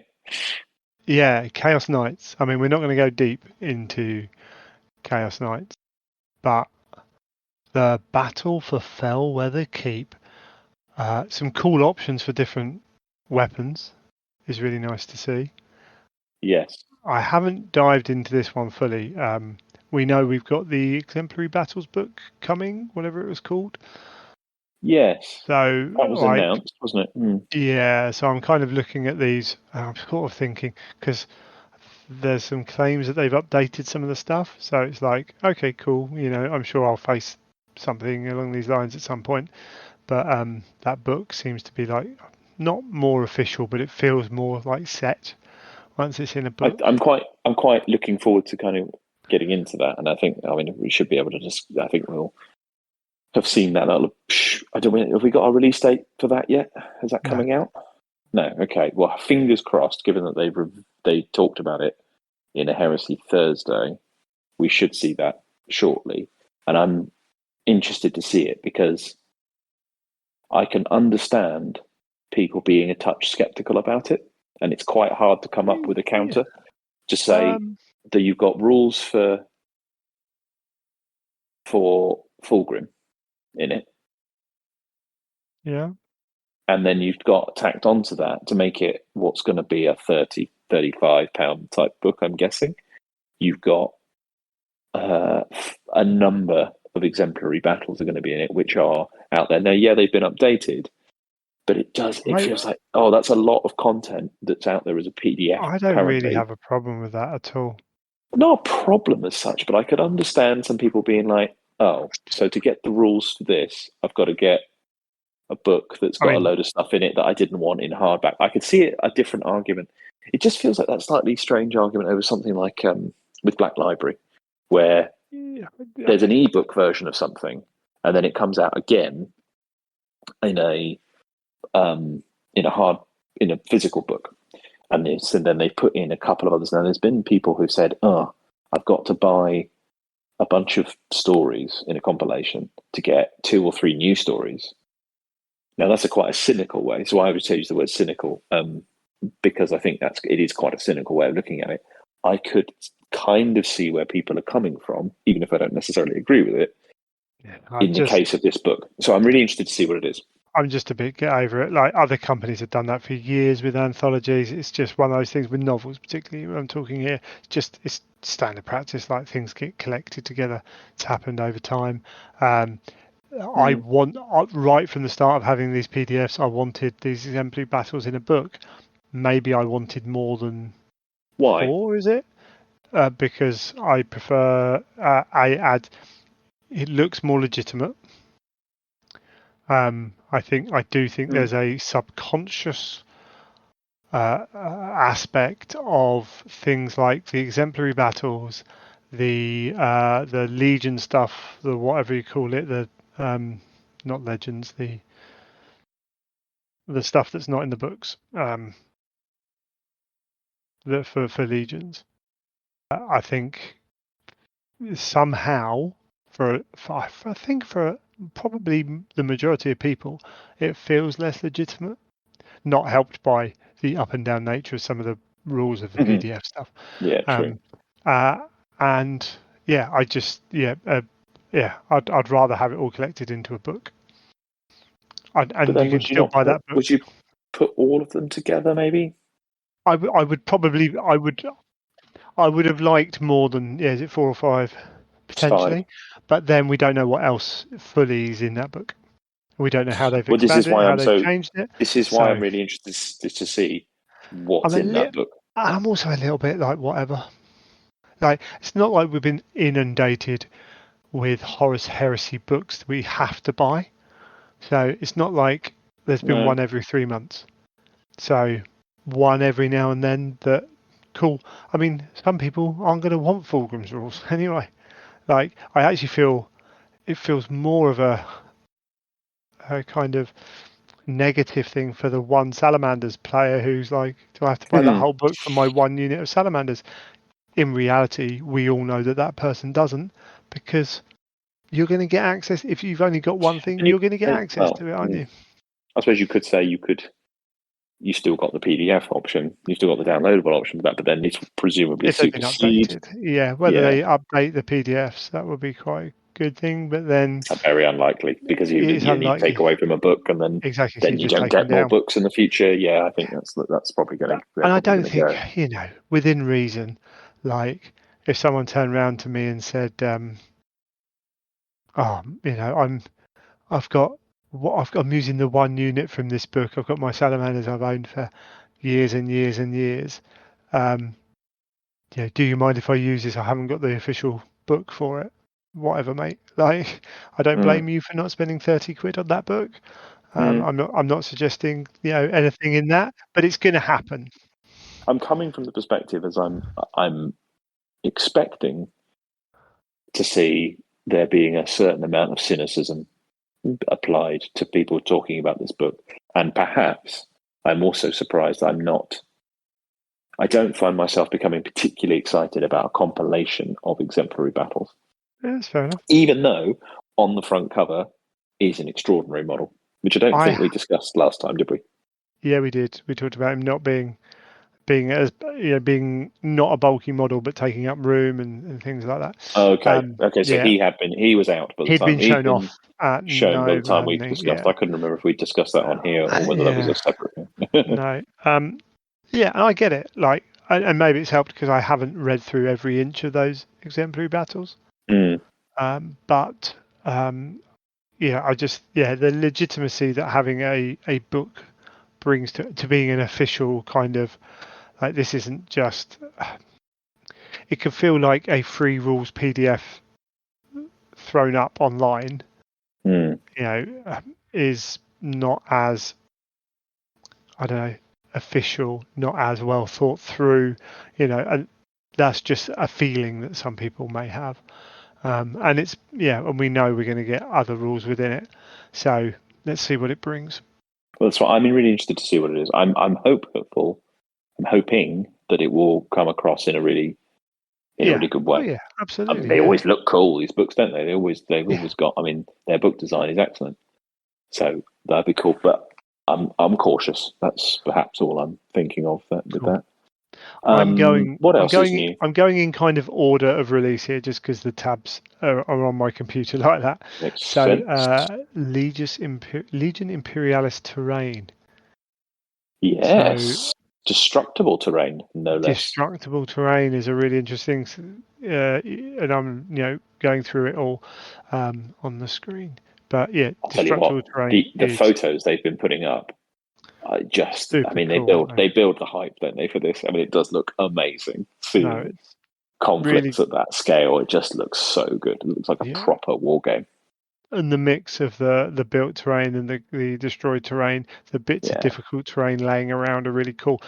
Yeah, Chaos Knights. I mean, we're not going to go deep into Chaos Knights, but the battle for Fellweather Keep, some cool options for different weapons is really nice to see.
Yes.
I haven't dived into this one fully. We know we've got the Exemplary Battles book coming, whatever it was called.
Yes.
So
That was announced, wasn't it?
Yeah, so I'm kind of looking at these. I'm sort of thinking because there's some claims that they've updated some of the stuff. So it's like, okay, cool. I'm sure I'll face something along these lines at some point. But that book seems to be like not more official, but it feels more like set once it's in a book.
I'm quite looking forward to kind of getting into that, and I mean, we should be able to I think we'll have seen that. I don't know. Have we got our release date for that yet? Is that coming out? No. Okay. Well, fingers crossed. Given that they talked about it in a Heresy Thursday, we should see that shortly. And I'm interested to see it because I can understand people being a touch skeptical about it. And it's quite hard to come up with a counter to say that you've got rules for Fulgrim in it.
Yeah.
And then you've got tacked onto that to make it what's going to be a 30, 35 pound type book, I'm guessing. You've got a number of exemplary battles are going to be in it, which are out there. Now, yeah, they've been updated, but it feels like, that's a lot of content that's out there as a PDF.
I don't
currently.
really have a problem with that at all.
Not a problem as such, but I could understand some people being like, oh, so to get the rules for this, I've got to get a book that's got a load of stuff in it that I didn't want in hardback. I could see a different argument. It just feels like that slightly strange argument over something like with Black Library, where there's an ebook version of something, and then it comes out again in a physical book, and then they put in a couple of others. Now, there's been people who've said, I've got to buy a bunch of stories in a compilation to get 2 or 3 new stories. Now, that's quite a cynical way. So I would use the word cynical because I think it is quite a cynical way of looking at it. I could kind of see where people are coming from, even if I don't necessarily agree with it, the case of this book. So I'm really interested to see what it is.
I'm just a bit get over it. Like other companies have done that for years with anthologies. It's just one of those things with novels, particularly when I'm talking here. It's standard practice. Like things get collected together. It's happened over time. I want right from the start of having these PDFs. I wanted these exemplary battles in a book. Maybe I wanted more than 4. Is it? Because I prefer it looks more legitimate. I do think there's a subconscious aspect of things like the exemplary battles, the Legion stuff, the whatever you call it, the not legends, the stuff that's not in the books, for legions. I think somehow for probably the majority of people, it feels less legitimate. Not helped by the up and down nature of some of the rules of the PDF stuff.
Yeah, true.
And yeah, I'd rather have it all collected into a book. And you can still buy that book.
Would you put all of them together, maybe?
I would have liked more than is it 4 or 5 potentially, but then we don't know what else fully is in that book. We don't know how they've expanded it, how they've changed it.
This is why I'm really interested to see what's in that book.
I'm also a little bit like whatever. Like it's not like we've been inundated with Horus Heresy books that we have to buy. So it's not like there's been one every 3 months. So one every now and then that cool. I mean, some people aren't going to want Fulgrim's rules anyway. Like I actually feel it feels more of a kind of negative thing for the one Salamanders player who's like, do I have to buy that whole book for my 1 unit of Salamanders? In reality, we all know that person doesn't, because you're going to get access. If you've only got one thing, you're going to get access to it, aren't you?
I suppose you could say you still got the PDF option, you still got the downloadable option for that, but then it's presumably superseded.
Yeah, whether they update the PDFs, that would be quite a good thing, but then
that's very unlikely, because you take away from a book and then then you don't get more books in the future. Yeah, I think that's probably going to. And
I don't think within reason. Like if someone turned around to me and said, I'm using the 1 unit from this book. I've got my Salamanders I've owned for years and years and years. Do you mind if I use this? I haven't got the official book for it. Whatever, mate. Like, I don't blame you for not spending 30 quid on that book. I'm not suggesting anything in that, but it's going to happen.
I'm coming from the perspective as I'm expecting to see there being a certain amount of cynicism applied to people talking about this book, and perhaps I'm also surprised I'm not I don't find myself becoming particularly excited about a compilation of exemplary battles.
Yeah, that's fair enough.
Even though on the front cover is an extraordinary model, which I don't think we discussed last time, did we?
Yeah, we did. We talked about him not being as being not a bulky model, but taking up room and things like that.
Okay. So
yeah,
he was out by the
he'd
time
been shown off at
shown by the
Nova,
time we
hadn't he?
discussed.
Yeah.
I couldn't remember if we discussed that on here or whether that was
Yeah.
a separate thing.
No. Yeah, and I get it. Like, and maybe it's helped because I haven't read through every inch of those exemplary battles.
Mm.
But I just the legitimacy that having a book brings to being an official kind of, like, this isn't just. It can feel like a free rules PDF thrown up online.
Mm.
Is not as, I don't know, official, not as well thought through, and that's just a feeling that some people may have. And it's, and we know we're going to get other rules within it. So let's see what it brings.
Well, that's why I'm really interested to see what it is. I'm hopeful. I'm hoping that it will come across in a really good way.
Oh, yeah, absolutely.
I mean, they always look cool, these books, don't they? They've always got. I mean, their book design is excellent, so that'd be cool. But I'm cautious. That's perhaps all I'm thinking of with that. What else is new?
I'm going in kind of order of release here, just because the tabs are on my computer like that.
Makes
so,
sense.
Legion Imperialis terrain.
Yes, so, destructible terrain, no less.
Destructible terrain is a really interesting, and I'm going through it all on the screen. But yeah, destructible terrain.
The photos they've been putting up. They build the hype, don't they, for this? I mean, it does look amazing. Seeing conflicts really, at that scale, it just looks so good. It looks like a proper war game.
And the mix of the built terrain and the destroyed terrain, the bits of difficult terrain laying around are really cool.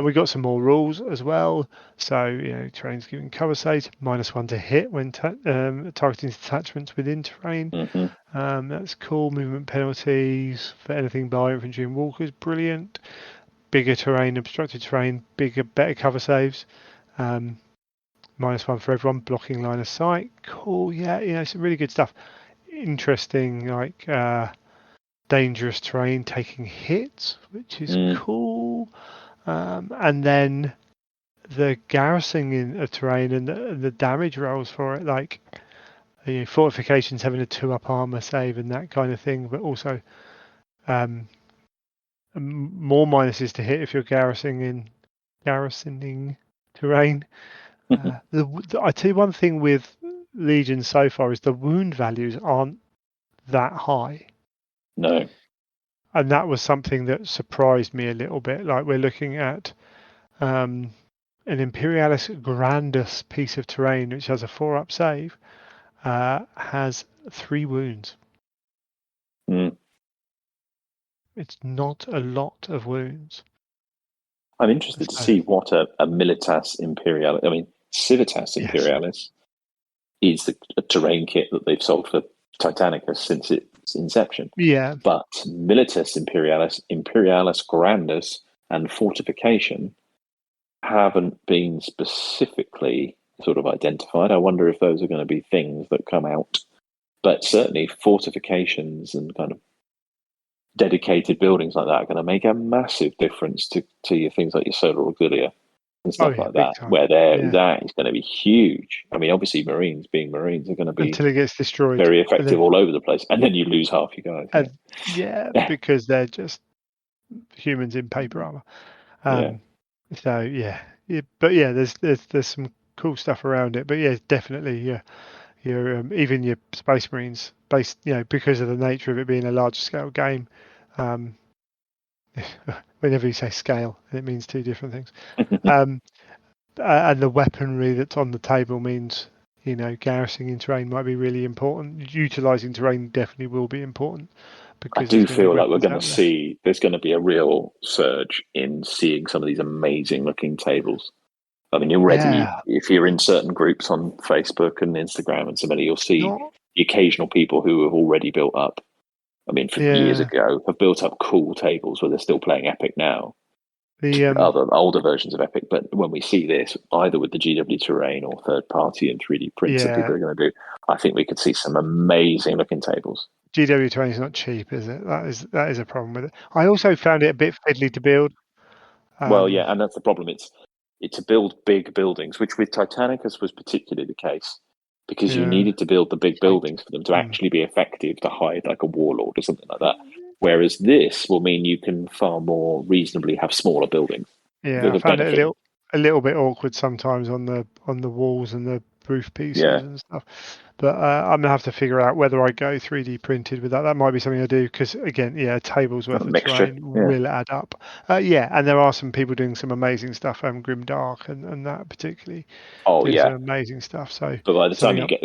We got some more rules as well. So, terrain's giving cover saves, -1 to hit when targeting detachments within terrain.
Mm-hmm.
That's cool. Movement penalties for anything by infantry and walkers, brilliant. Bigger terrain, obstructed terrain, better cover saves. -1 for everyone, blocking line of sight. Cool. Yeah, some really good stuff. Interesting, like dangerous terrain taking hits, which is cool. And then the garrisoning of terrain and the damage rolls for it, like fortifications having a 2-up armor save and that kind of thing, but also more minuses to hit if you're garrisoning terrain. I tell you one thing with Legion so far is the wound values aren't that high.
No.
And that was something that surprised me a little bit. Like, we're looking at an Imperialis Grandus piece of terrain, which has a 4-up save, has 3 wounds. It's not a lot of wounds.
I'm interested to see what a Militas Imperialis, Civitas Imperialis is a terrain kit that they've sold for Titanicus since its inception.
Yeah.
But Militas Imperialis, Imperialis Grandus, and Fortification haven't been specifically sort of identified. I wonder if those are going to be things that come out. But certainly fortifications and kind of dedicated buildings like that are going to make a massive difference to your things like your solar auxilia and stuff like that, where that is going to be huge. I mean, obviously Marines being Marines are going to be
until it gets destroyed,
very effective all over the place, and then you lose half your guys.
Because they're just humans in paper armor. There's some cool stuff around it, but definitely your even your Space Marines based, because of the nature of it being a large scale game. Whenever you say scale, it means 2 different things. And the weaponry that's on the table means, garrisoning terrain might be really important. Utilizing terrain definitely will be important.
I do feel like we're going to see, there's going to be a real surge in seeing some of these amazing looking tables. I mean, already, if you're in certain groups on Facebook and Instagram and somebody, you'll see the occasional people who have already built up. I mean, years ago, have built up cool tables where they're still playing Epic now.
The
other older versions of Epic. But when we see this, either with the GW terrain or third party and 3D prints that people are going to do, I think we could see some amazing looking tables.
GW terrain is not cheap, is it? That is a problem with it. I also found it a bit fiddly to build.
Well, yeah, and that's the problem. It's to build big buildings, which with Titanicus was particularly the case, because you needed to build the big buildings for them to actually be effective to hide like a warlord or something like that. Whereas this will mean you can far more reasonably have smaller buildings.
Yeah, I found it a little bit awkward sometimes on the walls and the roof pieces and stuff. But I'm gonna have to figure out whether I go 3D printed with that. That might be something I do because again, a table's worth of terrain will add up. And there are some people doing some amazing stuff. Grimdark and that particularly. Doing some amazing stuff. So,
but by the time you get,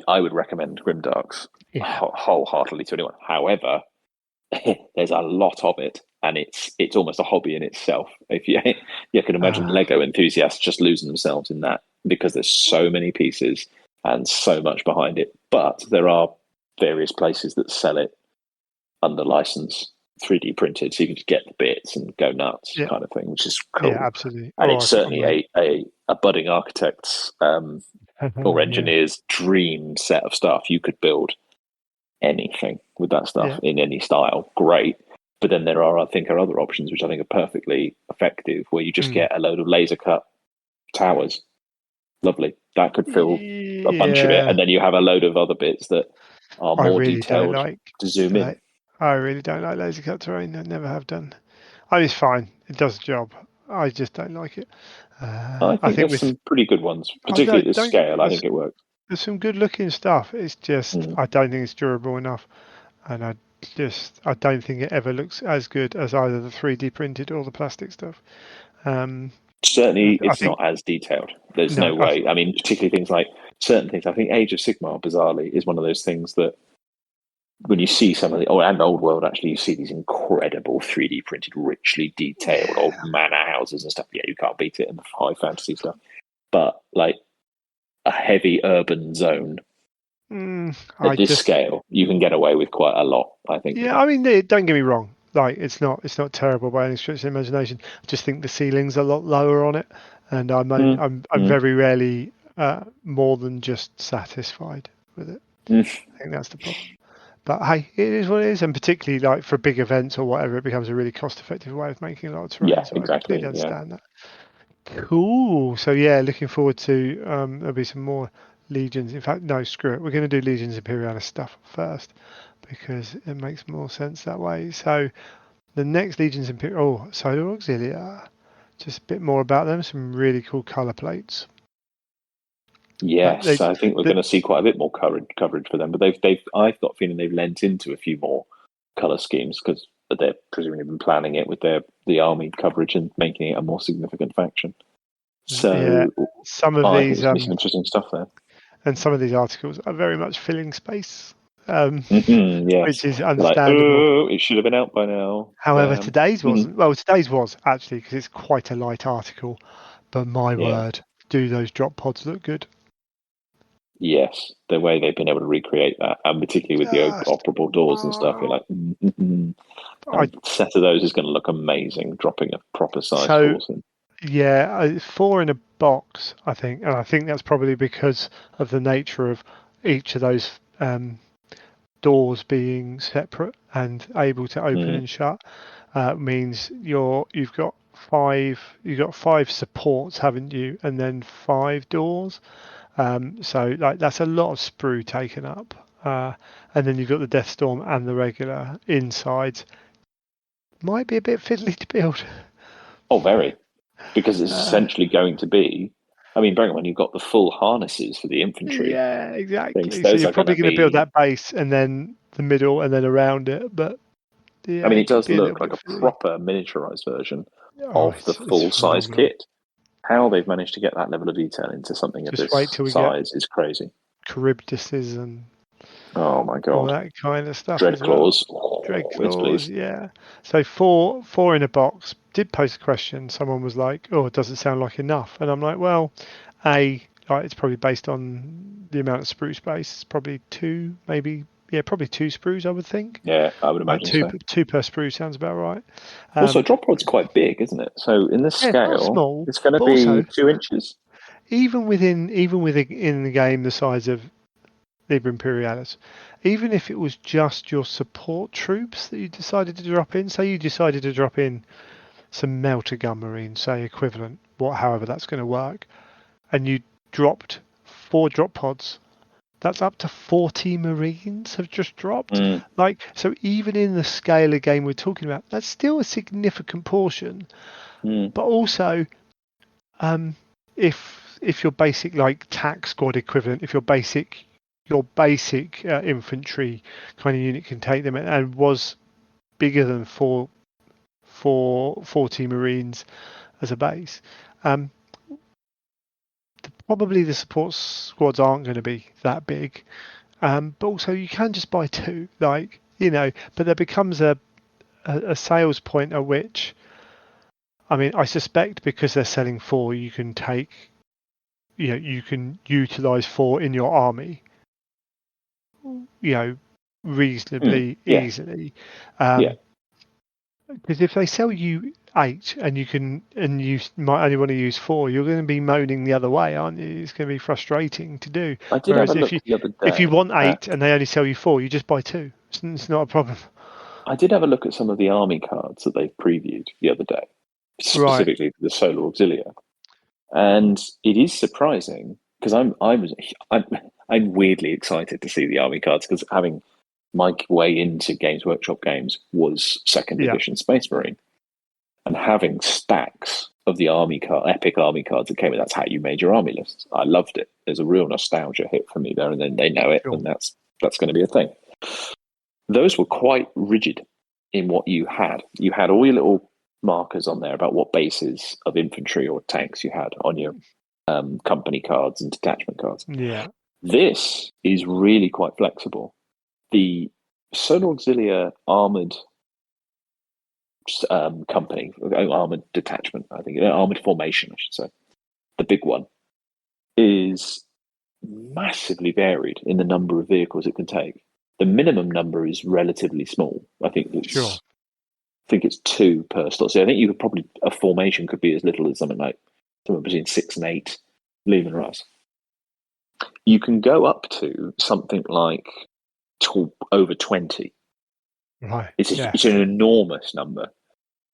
I would recommend Grimdarks wholeheartedly to anyone. However, there's a lot of it, and it's almost a hobby in itself. If you can imagine Lego enthusiasts just losing themselves in that because there's so many pieces and so much behind it. But there are various places that sell it under license, 3D printed, so you can just get the bits and go nuts, kind of thing, which is cool.
Yeah, absolutely.
And it's certainly a budding architect's or engineer's dream set of stuff. You could build anything with that stuff in any style. Great. But then there are, I think, other options which I think are perfectly effective, where you just get a load of laser cut towers. Lovely. That could fill a bunch of it, and then you have a load of other bits that are more detailed to zoom in.
I really don't like laser cut terrain. I never have done. It's fine. It does the job. I just don't like it.
I think there's some pretty good ones, particularly at this scale. I think it works.
There's some good looking stuff. It's just I don't think it's durable enough, and I don't think it ever looks as good as either the 3D printed or the plastic stuff.
Certainly, it's not as detailed. There's no way. I mean, particularly things like certain things. I think Age of Sigmar, bizarrely, is one of those things that when you see some of the and Old World, actually, you see these incredible 3D printed, richly detailed old manor houses and stuff. Yeah, you can't beat it in the high fantasy stuff. But like a heavy urban zone at this scale, you can get away with quite a lot, I think.
Yeah, I mean, don't get me wrong. Like, it's not terrible by any stretch of the imagination. I just think the ceiling's a lot lower on it, and I'm very rarely more than just satisfied with it. I think that's the problem. But hey, it is what it is, and particularly like for big events or whatever, it becomes a really cost-effective way of making a lot of terrain.
Yeah, so exactly.
I completely understand that. Cool. So yeah, looking forward to there'll be some more Legions. In fact, no, screw it. We're going to do Legions Imperialis stuff first because it makes more sense that way. So the next Legions Imperialis, Solar Auxilia. Just a bit more about them. Some really cool color plates.
Yes, I think we're going to see quite a bit more coverage for them. But I've got a feeling they've lent into a few more color schemes because they're presumably been planning it with the army coverage and making it a more significant faction. So
some of these
some interesting stuff there.
And some of these articles are very much filling space,
yes.
which is understandable.
It should have been out by now.
However, today's wasn't. Well, today's was actually because it's quite a light article. But my word, do those drop pods look good?
Yes, the way they've been able to recreate that, and particularly with the operable doors and stuff, you're like, a set of those is going to look amazing, dropping a proper size force in.
Yeah, 4 in a box, I think, and I think that's probably because of the nature of each of those doors being separate and able to open and shut. Means you've got 5 supports, haven't you, and then 5 doors. So like that's a lot of sprue taken up, and then you've got the Deathstorm and the regular insides. Might be a bit fiddly to build.
Oh, very. Because it's essentially going to be. I mean, bearing in mind you've got the full harnesses for the infantry.
Yeah, exactly. So you're probably going to build that base and then the middle and then around it. But
I mean, it does look like a proper miniaturized version of the full-size kit. How they've managed to get that level of detail into something of this size is crazy.
Charybdises and
oh my god,
all that kind of stuff.
Dreadclaws,
Dreadclaws, yeah. So four in a box. Did post a question. Someone was like, "Oh, it doesn't sound like enough," and I'm like, "Well, it's probably based on the amount of sprue space. It's probably 2, maybe probably 2 sprues, I would think.
Yeah, I would
Like
imagine so.
2 per sprue sounds about right.
Also, a drop pod's quite big, isn't it? So in this
It's not
scale,
small,
it's going to
but also
be 2 inches.
even within in the game the size of Liber Imperialis, even if it was just your support troops that you decided to drop in, say you decided to drop in some Melter Gun Marines, say equivalent, however that's going to work, and you dropped 4 drop pods, that's up to 40 Marines have just dropped. So even in the scale of game we're talking about, that's still a significant portion. But also, if your basic like tac squad equivalent, if your basic infantry kind of unit can take them and was bigger than 40 Marines as a base, probably the support squads aren't going to be that big. But also you can just buy 2, but there becomes a sales point at which, I mean, I suspect because they're selling 4, you can you can utilize 4 in your army, reasonably easily. Because if they sell you 8 and you might only want to use 4, you're going to be moaning the other way, aren't you? It's going to be frustrating to do.
I did
Whereas
have a look the other day.
if you want 8 and they only sell you 4, you just buy 2. It's not a problem.
I did have a look at some of the army cards that they've previewed the other day, specifically for the Solar Auxilia, and it is surprising because I'm weirdly excited to see the army cards because having my way into Games Workshop games was second edition Space Marine, and having stacks of the epic army cards that came in, that's how you made your army lists. I loved it. There's a real nostalgia hit for me there, and then they know it, and that's going to be a thing. Those were quite rigid in what you had. You had all your little markers on there about what bases of infantry or tanks you had on your company cards and detachment cards.
Yeah.
This is really quite flexible. The Solar Auxilia armored company, armored detachment, I think, armored formation, I should say, the big one, is massively varied in the number of vehicles it can take. The minimum number is relatively small. I think it's 2 per slot. So I think a formation could be as little as somewhere between 6 and 8 Leman Russ. You can go up to something like over 20.
Right.
It's an enormous number.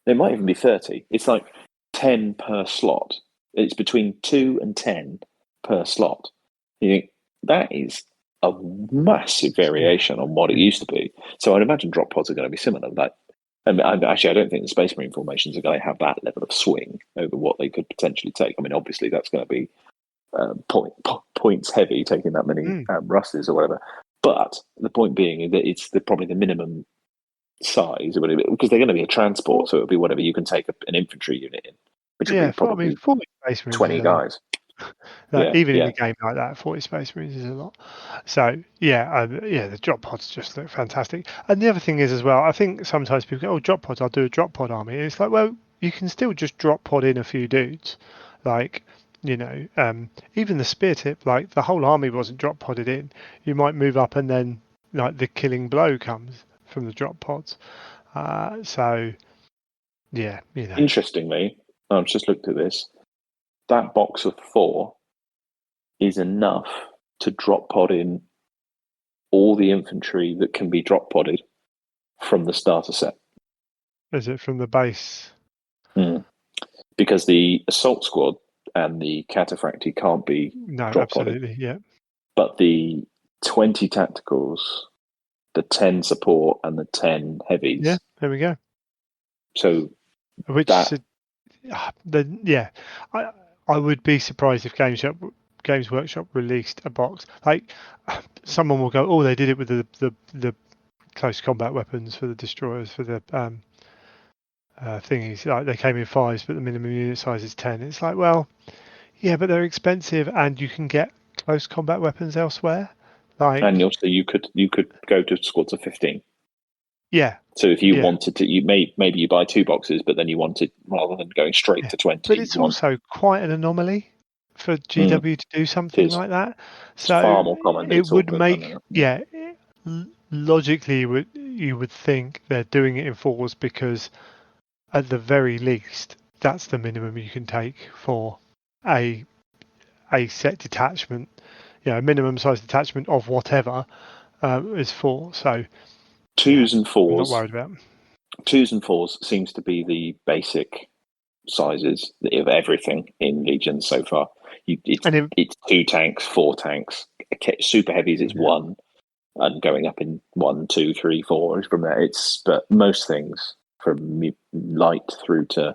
There might even be 30. It's like 10 per slot. It's between 2 and 10 per slot. You think that is a massive variation on what it used to be. So I'd imagine drop pods are going to be similar. I don't think the Space Marine formations are going to have that level of swing over what they could potentially take. I mean, obviously that's going to be points heavy, taking that many Russes or whatever. But the point being that it's probably the minimum size, because they're going to be a transport, so it'll be whatever you can take an infantry unit in, which will be probably
40 Space Marines
20 guys.
Even in a game like that, 40 Space Marines is a lot. So the drop pods just look fantastic. And the other thing is as well, I think sometimes people go, "Oh, drop pods! I'll do a drop pod army." And it's like, well, you can still just drop pod in a few dudes, like even the spear tip, like the whole army wasn't drop podded in. You might move up and then like the killing blow comes from the drop pods.
Interestingly, I've just looked at this. That box of 4 is enough to drop pod in all the infantry that can be drop podded from the starter set.
Is it from the base?
Because the assault squad and the cataphracti can't be drop podded.
Yeah.
But the 20 tacticals, the 10 support, and the 10 heavies.
Yeah, there we go.
So
I would be surprised if Games Workshop released a box. Like someone will go, "Oh, they did it with the close combat weapons for the destroyers for the thingies. Like they came in 5s, but the minimum unit size is 10." It's like, well, yeah, but they're expensive, and you can get close combat weapons elsewhere.
And also, you could go to squads of 15.
Yeah.
So if you wanted to, maybe you buy 2 boxes, but then you wanted, rather than going straight to 20.
But it's also quite an anomaly for GW to do something like that. So
it's far more common.
It would make logically you would think they're doing it in fours because at the very least that's the minimum you can take for a set detachment, a minimum size detachment of whatever is 4. So
Twos and
I'm not
fours.
worried about.
Twos and fours seems to be the basic sizes of everything in Legion so far. It's 2 tanks, 4 tanks. Super heavies is 1, and going up in 1, 2, 3, 4 from there. But most things from light through to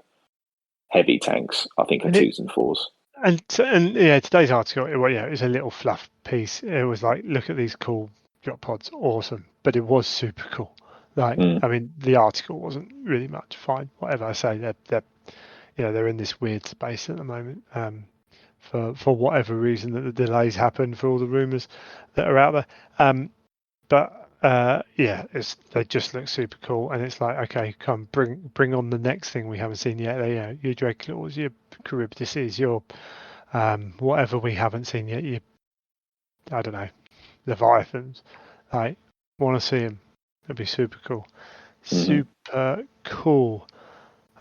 heavy tanks, I think, are twos and fours.
And yeah, today's article, it was a little fluff piece. It was like, look at these cool drop pods, awesome, but it was super cool. Like, I mean, the article wasn't really much. Fine, whatever I say, they're in this weird space at the moment. For whatever reason that the delays happen for all the rumours that are out there. But they just look super cool, and it's like, okay, come bring on the next thing we haven't seen yet. Your Draculaurs, your Charybdises, your whatever we haven't seen yet. I don't know, Leviathans. I want to see them. That'd be super cool. Super cool.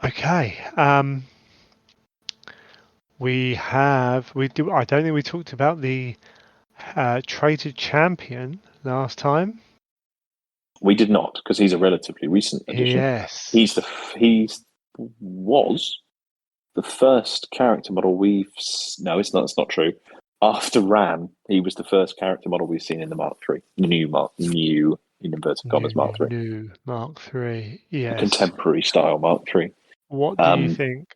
Okay. I don't think we talked about the Traitor Champion last time.
We did not, because he's a relatively recent addition.
Yes.
He was the first character model no, it's not true. After Ran, he was the first character model we've seen in the Mark III. New in inverted commas Mark III.
New Mark III, yes.
Contemporary style Mark III.
What do you think?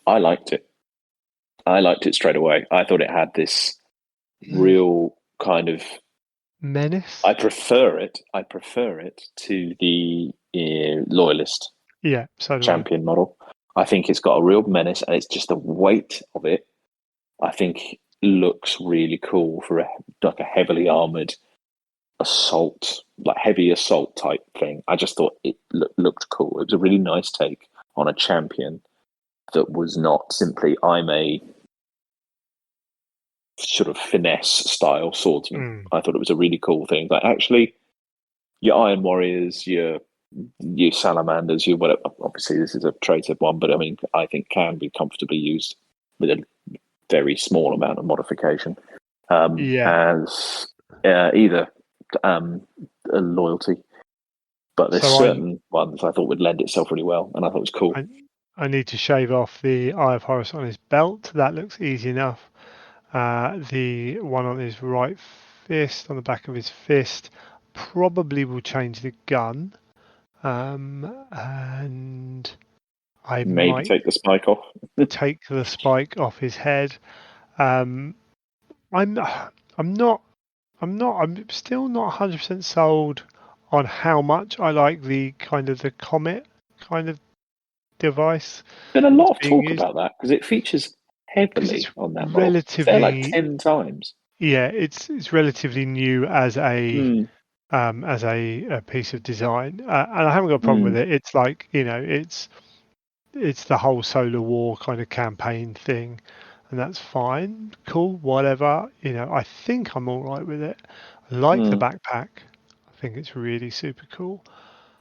I liked it. I liked it straight away. I thought it had this real kind of
menace.
I prefer it to the Loyalist champion model. I think it's got a real menace, and it's just the weight of it. I think looks really cool for a heavily armored assault, like heavy assault type thing. I just thought it looked cool. It was a really nice take on a champion that was not simply I'm a sort of finesse style swordsman. I thought it was a really cool thing. Like, actually, your Iron Warriors, your Salamanders, your whatever. Obviously, this is a traitor one, but I mean, I think can be comfortably used with a very small amount of modification as either a loyalty. But there's certain ones I thought would lend itself really well, and I thought it was cool.
I need to shave off the Eye of Horus on his belt. That looks easy enough. The one on his right fist, on the back of his fist, probably will change the gun. And I might
take the spike off.
Take the spike off his head. I'm still not 100% sold on how much I like the kind of the comet kind of device.
There's been a lot of talk about that because it features heavily on that
relatively
model. Like 10 times.
Yeah, it's relatively new as a piece of design, and I haven't got a problem with it. It's like, it's the whole solar war kind of campaign thing, and that's fine, cool, whatever. I think I'm all right with it. I like the backpack. I think it's really super cool.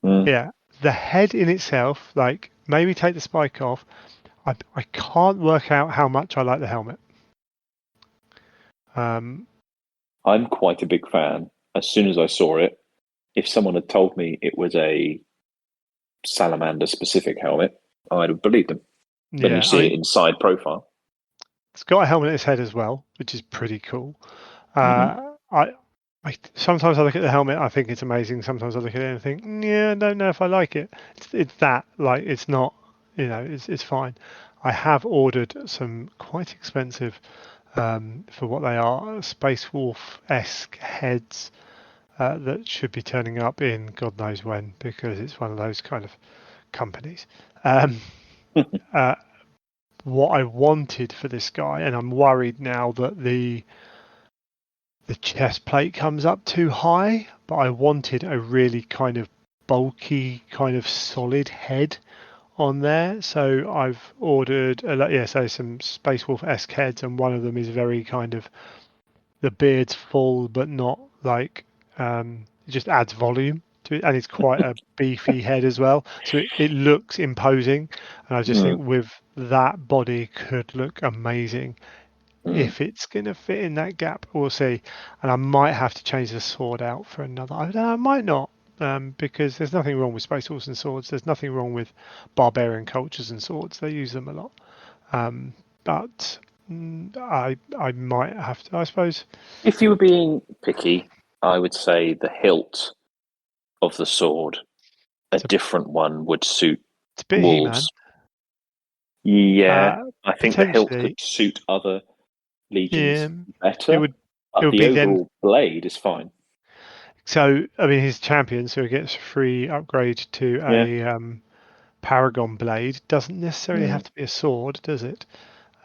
Yeah, the head in itself, like, maybe take the spike off. I can't work out how much I like the helmet.
I'm quite a big fan. As soon as I saw it, if someone had told me it was a Salamander specific helmet, I'd have believed them. When you see it in side profile.
It's got a helmet in its head as well, which is pretty cool. Sometimes I look at the helmet, I think it's amazing. Sometimes I look at it and think, I don't know if I like it. It's that, like, it's not, it's fine. I have ordered some quite expensive, for what they are, Space Wolf-esque heads that should be turning up in God knows when, because it's one of those kind of companies. What I wanted for this guy, and I'm worried now that the chest plate comes up too high, but I wanted a really kind of bulky, kind of solid head on there. So I've ordered some Space Wolf-esque heads, and one of them is very kind of, the beard's full but not like it just adds volume to it, and it's quite a beefy head as well. So it looks imposing, and I just think with that body could look amazing. If it's going to fit in that gap, we'll see. And I might have to change the sword out for another. I might not, because there's nothing wrong with Space Horse and swords. There's nothing wrong with barbarian cultures and swords. They use them a lot. But I might have to, I suppose.
If you were being picky, I would say the hilt of the sword, a different one would suit
It's a bit
wolves.
He-Man.
Yeah, I think the hilt
Potentially.
could suit other legions
Yeah,
better.
it
but
would
the
be
overall blade is fine.
So, I mean, he's champion, so he gets a free upgrade to a Paragon blade. Doesn't necessarily have to be a sword, does it?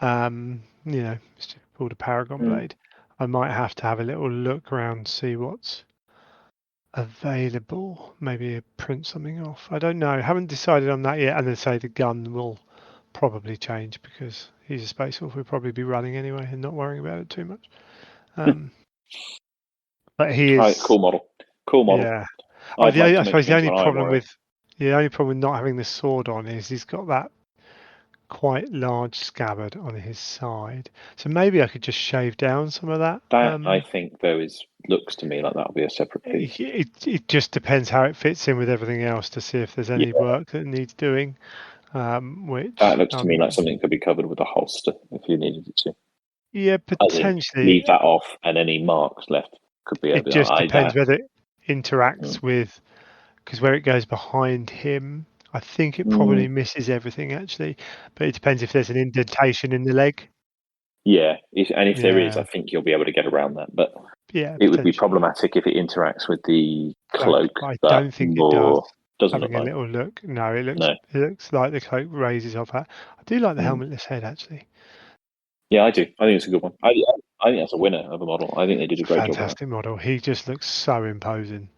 It's just called a Paragon blade. I might have to have a little look around, see what's available. Maybe print something off. I don't know. Haven't decided on that yet. And then say the gun will probably change because he's a Space Wolf. We'll probably be running anyway and not worrying about it too much. But he is
cool model.
Yeah. I suppose the only problem with not having the sword on is he's got that quite large scabbard on his side. So maybe I could just shave down some of that.
I think looks to me like that'll be a separate piece.
It just depends how it fits in with everything else to see if there's any work that needs doing. Which
that looks to me like something could be covered with a holster if you needed it to.
Yeah, potentially.
Leave that off, and any marks left could be.
It just depends whether it interacts with, because where it goes behind him, I think it probably misses everything actually, but it depends if there's an indentation in the leg.
Yeah, and if there is, I think you'll be able to get around that. But it would be problematic if it interacts with the cloak.
I don't think it does.
Doesn't
Having
look
a little look, no, it looks like the cloak raises off that. I do like the helmetless head actually.
Yeah, I do. I think it's a good one. I think that's a winner of a model. I think they did a great job.
Fantastic model. He just looks so imposing,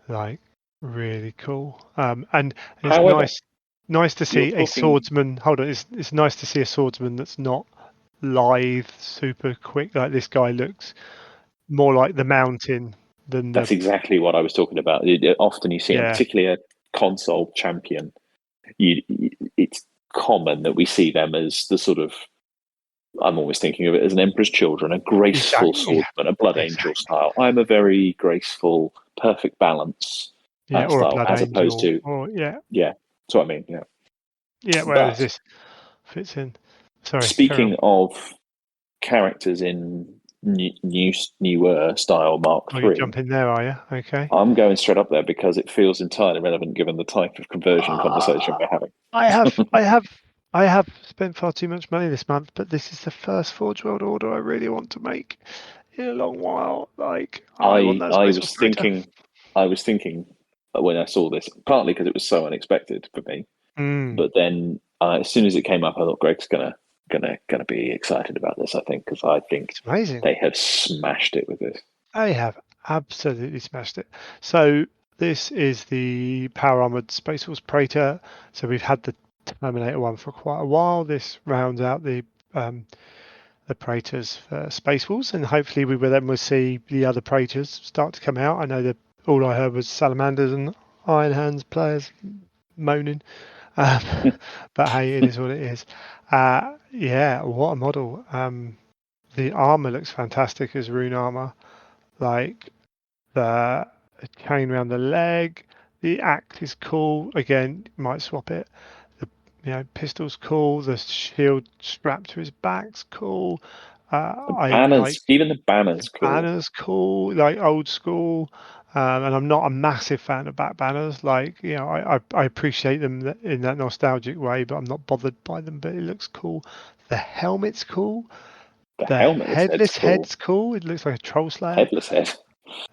like really cool. And it's nice to see a swordsman. Hold on, it's nice to see a swordsman that's not lithe, super quick. Like this guy looks more like the Mountain than.
That's exactly what I was talking about. Often you see, particularly a console champion, it's common that we see them as the sort of. I'm always thinking of it as an Emperor's Children, a graceful swordsman, a Blood Angel style. I'm a very graceful, perfect balance
or
style,
a Blood
as
Angel,
opposed to that's what I mean.
Where this fits in. Sorry.
Speaking of characters in newer style Mark III.
You jump in there, are you? Okay.
I'm going straight up there because it feels entirely relevant given the type of conversion conversation we're having.
I have spent far too much money this month, but this is the first Forge World order I really want to make in a long while. Like I was
thinking when I saw this, partly because it was so unexpected for me, but then as soon as it came up, I thought Greg's gonna be excited about this. I think because I think
it's amazing.
They have smashed it with this.
They have absolutely smashed it. So this is the Power Armored Space Force Praetor. So we've had the Terminator one for quite a while. This rounds out the Praetors for Space Wolves, and hopefully we'll see the other Praetors start to come out. I know that all I heard was Salamanders and Iron Hands players moaning, but hey, it is what it is. What a model. The armor looks fantastic as rune armor, like the chain around the leg. The axe is cool. Again, might swap it. Pistol's cool. The shield strapped to his back's cool.
Even the banner's cool.
Banner's cool, like old school. And I'm not a massive fan of back banners. Like, I appreciate them in that nostalgic way, but I'm not bothered by them. But it looks cool. The helmet's cool. The headless head's cool. It looks like a troll slayer.
Headless head.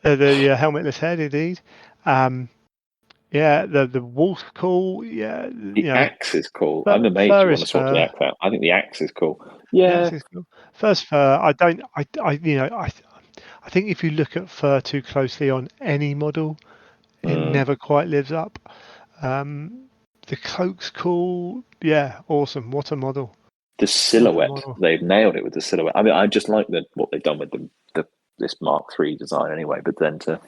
The helmetless head, indeed. The wolf's cool. Yeah,
the axe is cool. I'm amazed you want to swap the axe out. I think the axe is cool. Yeah,
is cool. First fur. I think if you look at fur too closely on any model, it never quite lives up. The cloak's cool. Yeah, awesome. What a model.
The silhouette, they've nailed it with the silhouette. I mean, I just like what they've done with this Mark III design anyway. But then to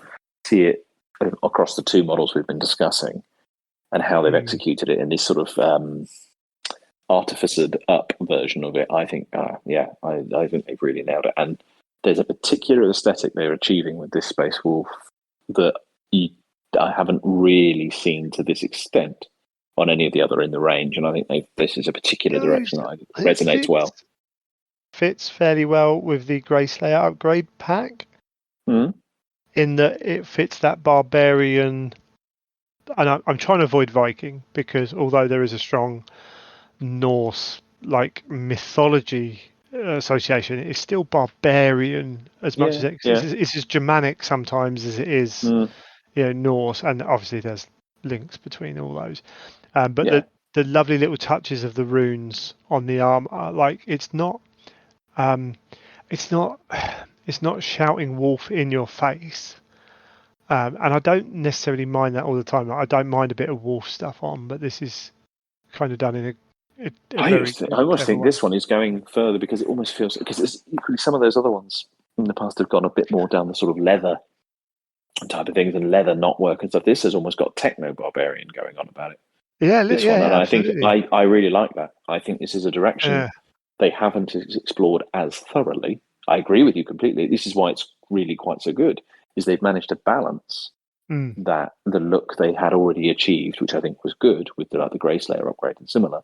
see it across the two models we've been discussing, and how they've executed it in this sort of artificered up version of it, I think, I think they've really nailed it. And there's a particular aesthetic they're achieving with this Space Wolf that I haven't really seen to this extent on any of the other in the range. And I think this is a particular direction that resonates well.
Fits fairly well with the Grey Slayer upgrade pack, in that it fits that barbarian. And I'm trying to avoid Viking, because although there is a strong Norse mythology association, it's still barbarian as much as it's as Germanic sometimes as it is Norse, and obviously there's links between all those. But the lovely little touches of the runes on the arm are it's not shouting wolf in your face. And I don't necessarily mind that all the time. I don't mind a bit of wolf stuff on, but this is kind of done in
I almost think this one is going further, because it almost feels, because it's equally, some of those other ones in the past have gone a bit more down the sort of leather type of things and leather knotwork and stuff. This has almost got techno barbarian going on about it.
And
I think I really like that. I think this is a direction they haven't explored as thoroughly. I agree with you completely. This is why it's really quite so good, is they've managed to balance that the look they had already achieved, which I think was good with the Grey Slayer upgrade and similar,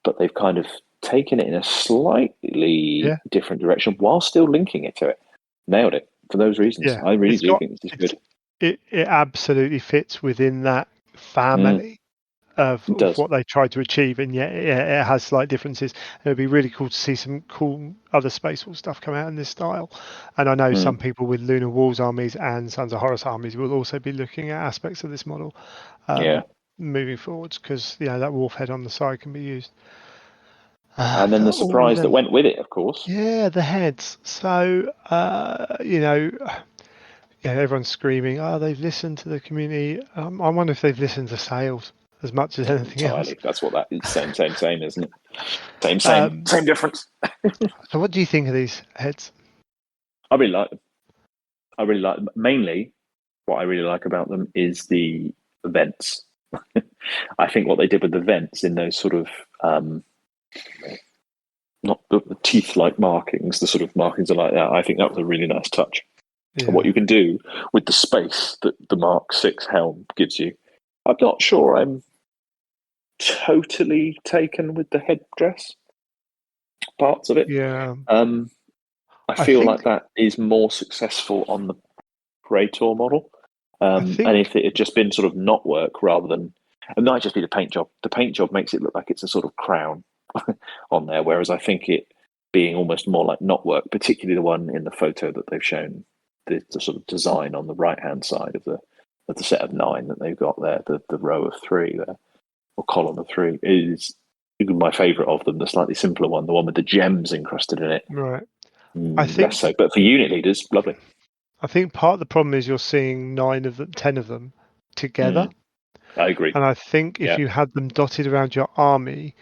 but they've kind of taken it in a slightly different direction while still linking it to it. Nailed it for those reasons. I really do think this is good.
It absolutely fits within that family of what they tried to achieve, and yet it has slight differences. It would be really cool to see some cool other Space Wolf stuff come out in this style. And I know some people with Lunar Wolves armies and Sons of Horus armies will also be looking at aspects of this model moving forwards, because that wolf head on the side can be used.
And then the surprise that went with it, of course.
Yeah, the heads. So everyone's screaming, they've listened to the community. I wonder if they've listened to sales as much as anything else.
That's what that is. Same, isn't it? Same difference.
So what do you think of these heads?
I really like them. Mainly, what I really like about them is the vents. I think what they did with the vents in those sort of not the teeth-like markings, the sort of markings are like that. I think that was a really nice touch. And what you can do with the space that the Mark VI helm gives you. I'm not sure I'm totally taken with the headdress parts of it. I feel like that is more successful on the Praetor model. And if it had just been sort of knotwork rather than, it might just be the paint job. The paint job makes it look like it's a sort of crown on there, whereas I think it being almost more like knotwork, particularly the one in the photo that they've shown, the sort of design on the right-hand side of the set of 9 that they've got there, the row of 3 there, or column of 3, is my favourite of them, the slightly simpler one, the one with the gems encrusted in it.
Right.
I think so. But for unit leaders, lovely.
I think part of the problem is you're seeing 10 of them together.
I agree.
And I think if you had them dotted around your army,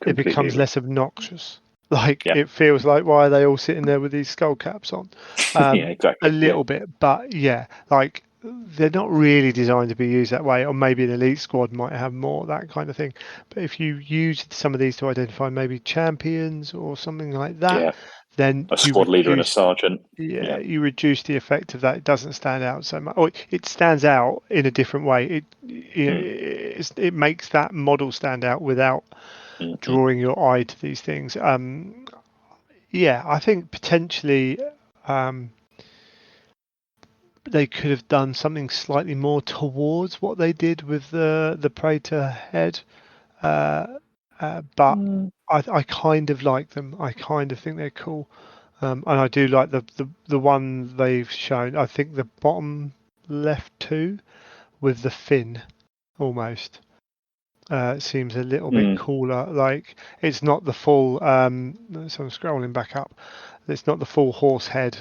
it becomes less obnoxious. It feels like, why are they all sitting there with these skull caps on?
Exactly.
A little bit, but they're not really designed to be used that way. Or maybe an elite squad might have more, that kind of thing. But if you use some of these to identify maybe champions or something like that, then
a squad leader and a sergeant.
You reduce the effect of that. It doesn't stand out so much. Or it stands out in a different way. It makes that model stand out without drawing your eye to these things. I think potentially they could have done something slightly more towards what they did with the Praetor head. But I kind of like them. I kind of think they're cool. And I do like the one they've shown. I think the bottom left 2 with the fin almost seems a little bit cooler. It's not the full. So I'm scrolling back up. It's not the full horse head,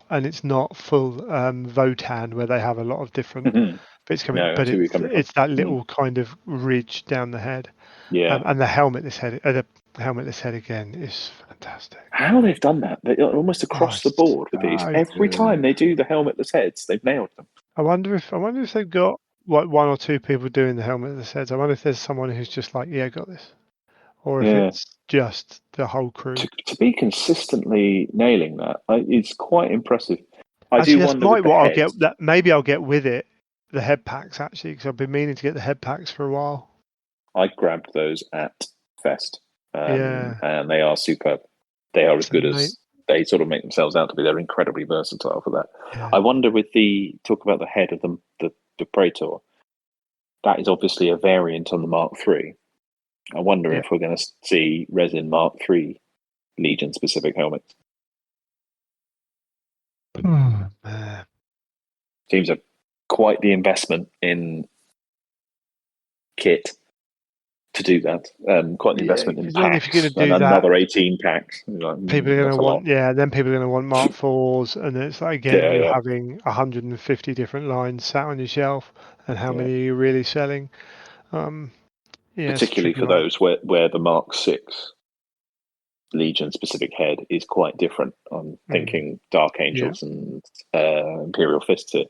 and it's not full Votan where they have a lot of different bits coming. No, but it's that little kind of ridge down the head. And the helmetless head again is fantastic.
How they've done that? They're almost across the board with these. Every time they do the helmetless heads, they've nailed them.
I wonder if they've got like one or two people doing the helmet of the heads. I wonder if there's someone who's just like, yeah, got this, or if
Yeah.
it's just the whole crew.
To be consistently nailing that, it's quite impressive. I do
Actually, that's
wonder with the
what I'll
heads.
get. That maybe I'll get with it. The head packs actually, because I've been meaning to get the head packs for a while.
I grabbed those at Fest,
Yeah,
and they are superb. They are as good
so,
as they sort of make themselves out to be. They're incredibly versatile for that.
yeah.
I wonder with the talk about the head of the Praetor, that is obviously a variant on the Mark III. I wonder
Yeah.
if we're going to see resin Mark III Legion specific helmets.
Man.
Seems a quite the investment in kit to do that. Quite the investment in
Because then if you're
packs
going to
and
do that,
another 18 packs. Like,
people are going
that's
to
a lot.
want, then people are going to want Mark IVs, and it's like, again, you're
Yeah,
having 150 different lines sat on your shelf, and how
yeah.
many are you really selling? It's a
Particularly
tricky
for
one.
those where the Mark VI Legion specific head is quite different. I'm thinking Dark Angels and Imperial Fists here.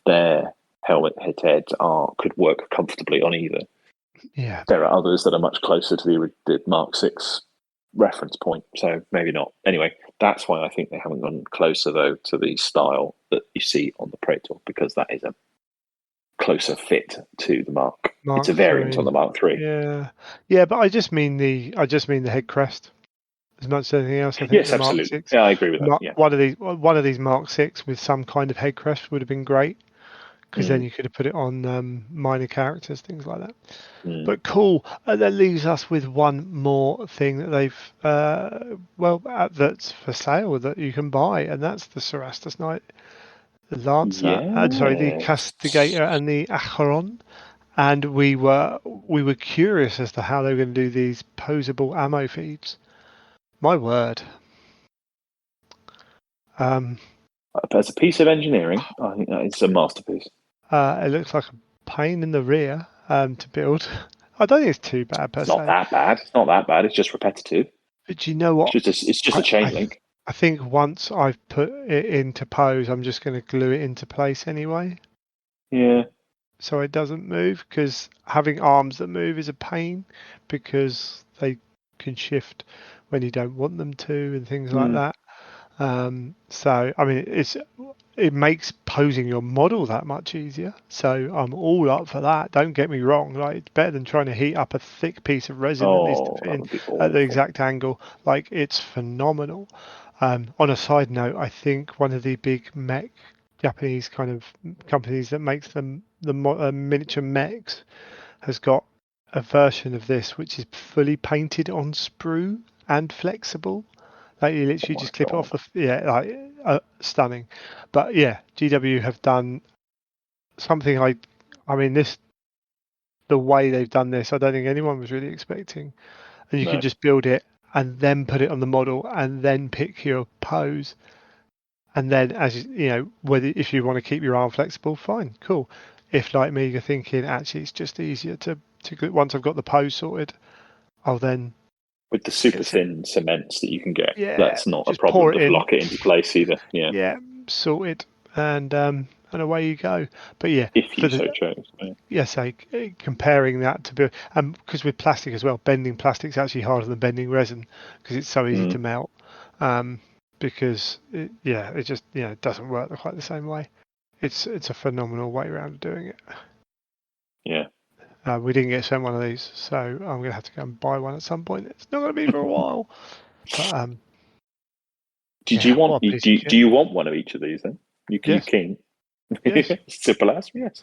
Their helmet heads could work comfortably on either.
Yeah.
There are others that are much closer to the Mark VI reference point, so maybe not. Anyway, that's why I think they haven't gone closer though to the style that you see on the Praetor, because that is a closer fit to the Mark. It's a variant on the Mark III.
Yeah, but I just mean the head crest as much as anything else. I think
Yes,
the Mark
absolutely.
Six,
Yeah, I agree with that. Yeah.
one of these Mark Six with some kind of head crest would have been great, because then you could have put it on minor characters, things like that. But cool. That leaves us with one more thing that they've that's for sale that you can buy, and that's the Cerastus Knight, the Lancer. The
Yes.
Castigator and the Acheron. And we were curious as to how they were going to do these posable ammo feeds. My word.
As a piece of engineering, I think that is a masterpiece.
It looks like a pain in the rear to build. I don't think it's too bad per
It's not
se.
that bad. It's not that bad. It's just repetitive.
But you know what?
It's just a chain link.
I think once I've put it into pose, I'm just going to glue it into place anyway.
Yeah.
So it doesn't move, because having arms that move is a pain, because they can shift when you don't want them to and things like that. So I mean, it makes posing your model that much easier. So I'm all up for that. Don't get me wrong. Like, it's better than trying to heat up a thick piece of resin that needs to fit
that
in
would be
at the
awful.
exact angle. Like, it's phenomenal. On a side note, I think one of the big mech Japanese kind of companies that makes them the miniature mechs has got a version of this which is fully painted on sprue and flexible. Like, you literally
Oh my
just clip it
God.
off stunning. But yeah, GW have done something the way they've done this, I don't think anyone was really expecting. And you can
No.
just build it and then put it on the model and then pick your pose. And then, as you know, if you want to keep your arm flexible, fine, cool. If, like me, you're thinking actually it's just easier to once I've got the pose sorted, I'll then
With the super thin cements that you can get, that's not a
just
problem
pour it
to
in.
lock it into place either. Yeah.
Yeah, sorted, and away you go. But yeah,
If
for
you
the
so chose. Yeah.
comparing that to build, and because with plastic as well, bending plastic's actually harder than bending resin, because it's so easy to melt. Because it just it doesn't work quite the same way. It's a phenomenal way around of doing it.
Yeah.
We didn't get sent one of these, so I'm gonna have to go and buy one at some point. It's not gonna be for a while, but
Did you want
what a piece of
do
kit.
you want one of each of these then? You
Yes,
keen?
yes.
Simple as yes.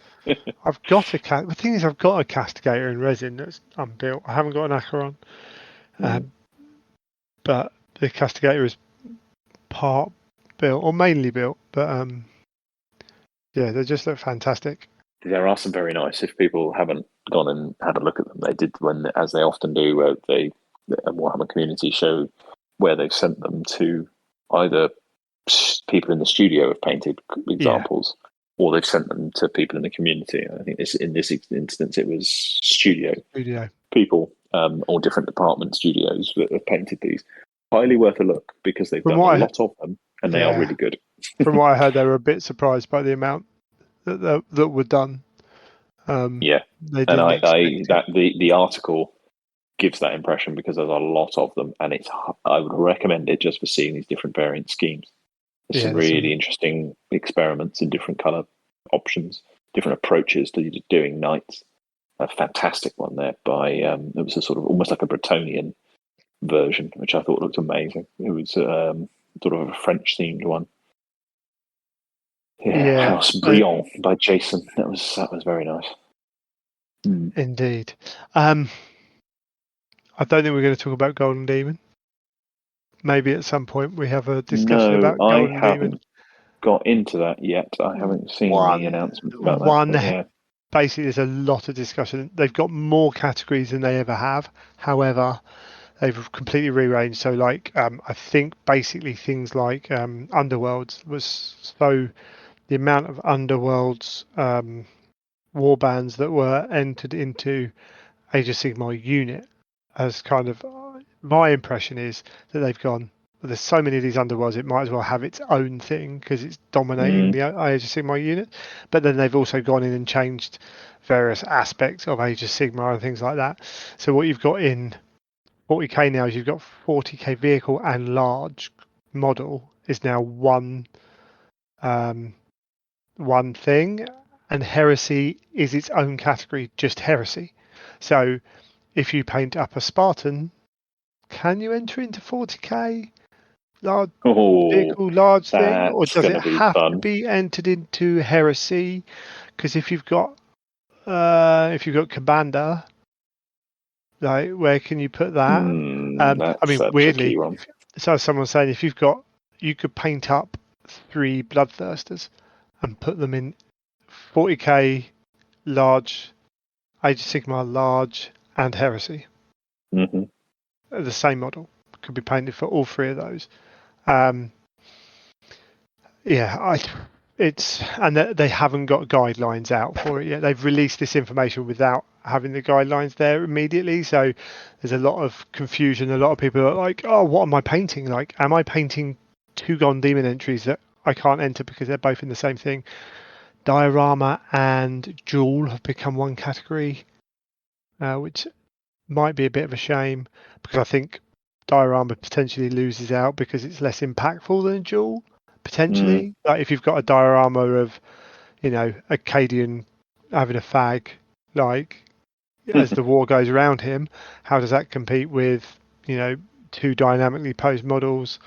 I've got the thing is, I've got a castigator in resin that's unbuilt. I haven't got an Acheron, but the castigator is part built or mainly built. But they just look fantastic.
There are some very nice. If people haven't gone and had a look at them, they did as they often do, where they Warhammer community show where they've sent them to either people in the studio have painted examples, or they've sent them to people in the community. I think in this instance it was studio people or different department studios that have painted these. Highly worth a look, because they've done a lot of them and they are really good.
From what I heard, they were a bit surprised by the amount that were done.
Yeah,
They
and
didn't expect it.
the article gives that impression because there's a lot of them, and I would recommend it just for seeing these different variant schemes. There's some really interesting experiments in different color options, different approaches to doing knights. A fantastic one there by it was a sort of almost like a Bretonian version, which I thought looked amazing. It was sort of a French themed one. Yeah, House Briand by Jason. That was very nice.
Indeed. I don't think we're going to talk about Golden Demon. Maybe at some point we have a discussion about Golden Demon.
I haven't got into that yet. I haven't seen the announcement about that. Yeah.
Basically, there's a lot of discussion. They've got more categories than they ever have. However, they've completely rearranged. So, like, I think basically things like Underworlds was so the amount of Underworlds warbands that were entered into Age of Sigmar unit as kind of my impression is that they've gone, well, there's so many of these Underworlds, it might as well have its own thing because it's dominating the Age of Sigmar unit. But then they've also gone in and changed various aspects of Age of Sigmar and things like that. So what you've got in 40k now is you've got 40k vehicle and large model is now one thing, and Heresy is its own category, just Heresy. So if you paint up a Spartan, can you enter into 40k large vehicle, large thing, or does it have to be entered into Heresy? Because if you've got Commander, like where can you put that? I mean, weirdly, so someone's saying if you could paint up 3 Bloodthirsters and put them in 40k large, Age of Sigmar large, and Heresy.
Mm-hmm.
The same model could be painted for all 3 of those. They haven't got guidelines out for it yet. They've released this information without having the guidelines there immediately. So there's a lot of confusion. A lot of people are like, "Oh, what am I painting? Like, am I painting 2 Golden Demon entries that I can't enter because they're both in the same thing?" Diorama and Jewel have become one category, which might be a bit of a shame because I think Diorama potentially loses out because it's less impactful than Jewel. Potentially, like if you've got a diorama of, Acadian having a fag, like as the war goes around him, how does that compete with, 2 dynamically posed models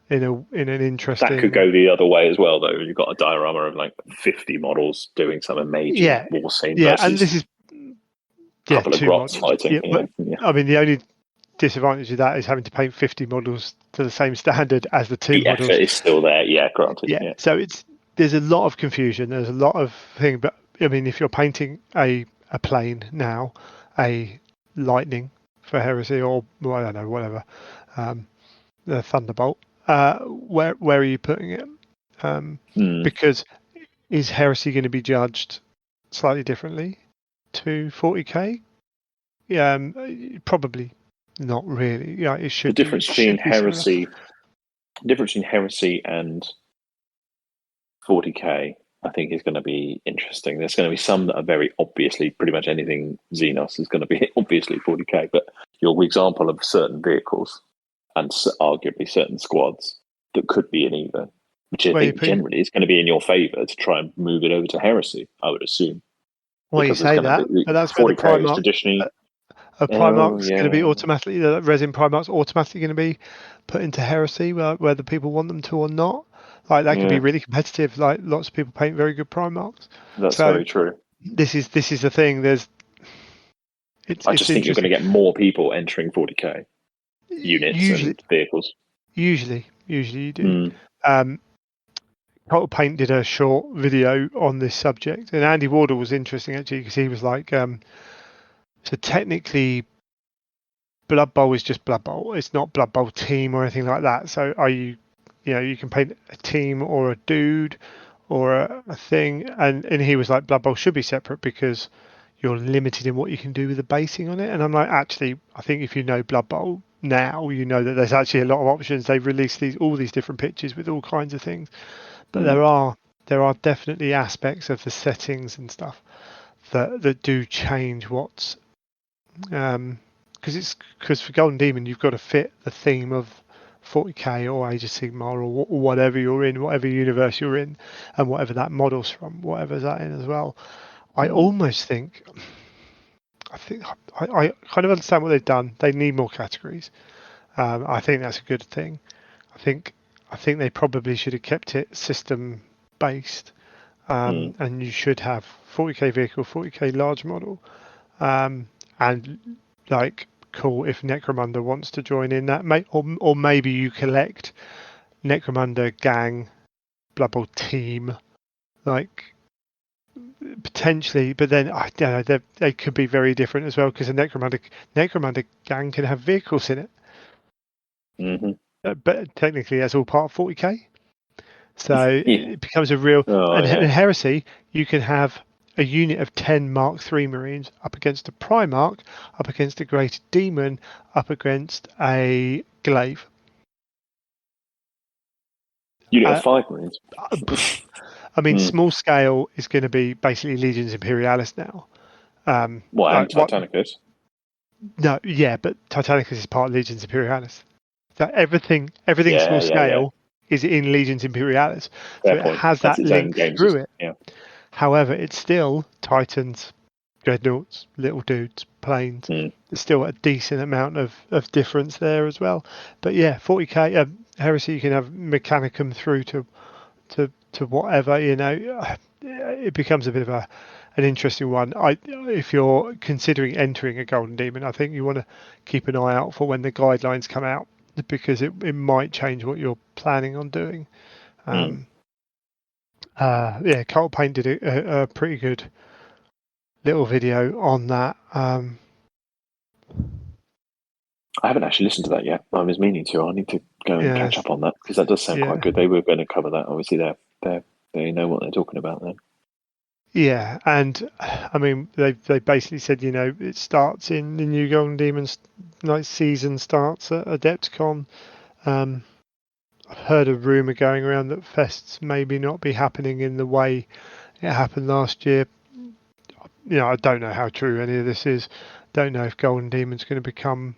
in an interesting?
That could go the other way as well, though. You've got a diorama of like 50 models doing some amazing war scene versus
and this is
a couple of grots fighting.
I mean, the only disadvantage of that is having to paint 50 models to the same standard as the 2 models.
The effort is still there, granted. Yeah.
So there's a lot of confusion. There's a lot of thing, but I mean, if you're painting a plane now, a lightning for Heresy, or well, I don't know, whatever, the Thunderbolt, where are you putting it? Because is Heresy going to be judged slightly differently to 40k? Probably not really. Yeah, it should.
The difference between Heresy and 40k, I think, is going to be interesting. There's going to be some that are very obviously, pretty much anything Xenos is going to be obviously 40k. But your example of certain vehicles and arguably certain squads that could be in either, which I think generally is going to be in your favour to try and move it over to Heresy, I would assume.
Well, you say that, but that's where the Primarch traditionally. A Primarch's going to be automatically, the resin Primarch's automatically going to be put into Heresy, whether people want them to or not. Like that could be really competitive. Like lots of people paint very good Primarchs.
That's very true.
This is the thing.
I just think you're going to get more people entering 40k units and vehicles.
Usually you do. Total Paint did a short video on this subject, and Andy Wardle was interesting actually because he was like, so technically, Blood Bowl is just Blood Bowl. It's not Blood Bowl team or anything like that. So are you, you can paint a team or a dude or a thing, and he was like, Blood Bowl should be separate because you're limited in what you can do with the basing on it. And I'm like, actually, I think if you know Blood Bowl now, you know that there's actually a lot of options. They've released all these different pictures with all kinds of things. But there are there are definitely aspects of the settings and stuff that do change what's because for Golden Demon you've got to fit the theme of 40k or Age of Sigmar or whatever you're in, whatever universe you're in, and whatever that model's from, whatever's that in as well. I almost think, I kind of understand what they've done. They need more categories. I think that's a good thing. I think they probably should have kept it system based, and you should have 40k vehicle, 40k large model, and like cool if Necromunda wants to join in that, or maybe you collect Necromunda gang, Blood Bowl team, like potentially, but then I don't know, they could be very different as well because the Necromunda gang can have vehicles in it. But technically that's all part of 40k, so it becomes a real in Heresy you can have a unit of 10 Mark III Marines up against a Primarch, up against a Great Demon, up against a Glaive.
Unit of 5 Marines.
I mean, small scale is going to be basically Legions Imperialis now.
And Titanicus?
No, yeah, but Titanicus is part of Legions Imperialis. So everything small scale is in Legions Imperialis.
Fair
so
point.
It has
That's
that
its
link
own
through it.
Yeah.
However, it's still Titans, Dreadnoughts, little dudes, planes. There's still a decent amount of difference there as well. But yeah, 40k Heresy, you can have Mechanicum through to whatever, it becomes a bit of an interesting one. If you're considering entering a Golden Demon, I think you want to keep an eye out for when the guidelines come out, because it might change what you're planning on doing. Cult Paint did a pretty good little video on that.
I haven't actually listened to that yet. I was meaning to. I need to go and catch up on that because that does sound quite good. They were going to cover that. Obviously, they know what they're talking about then.
Yeah, and I mean they basically said it starts in the new Golden Demons season starts at Adepticon. I've heard a rumor going around that fests maybe not be happening in the way it happened last year. I don't know how true any of this is. Don't know if Golden Demon's going to become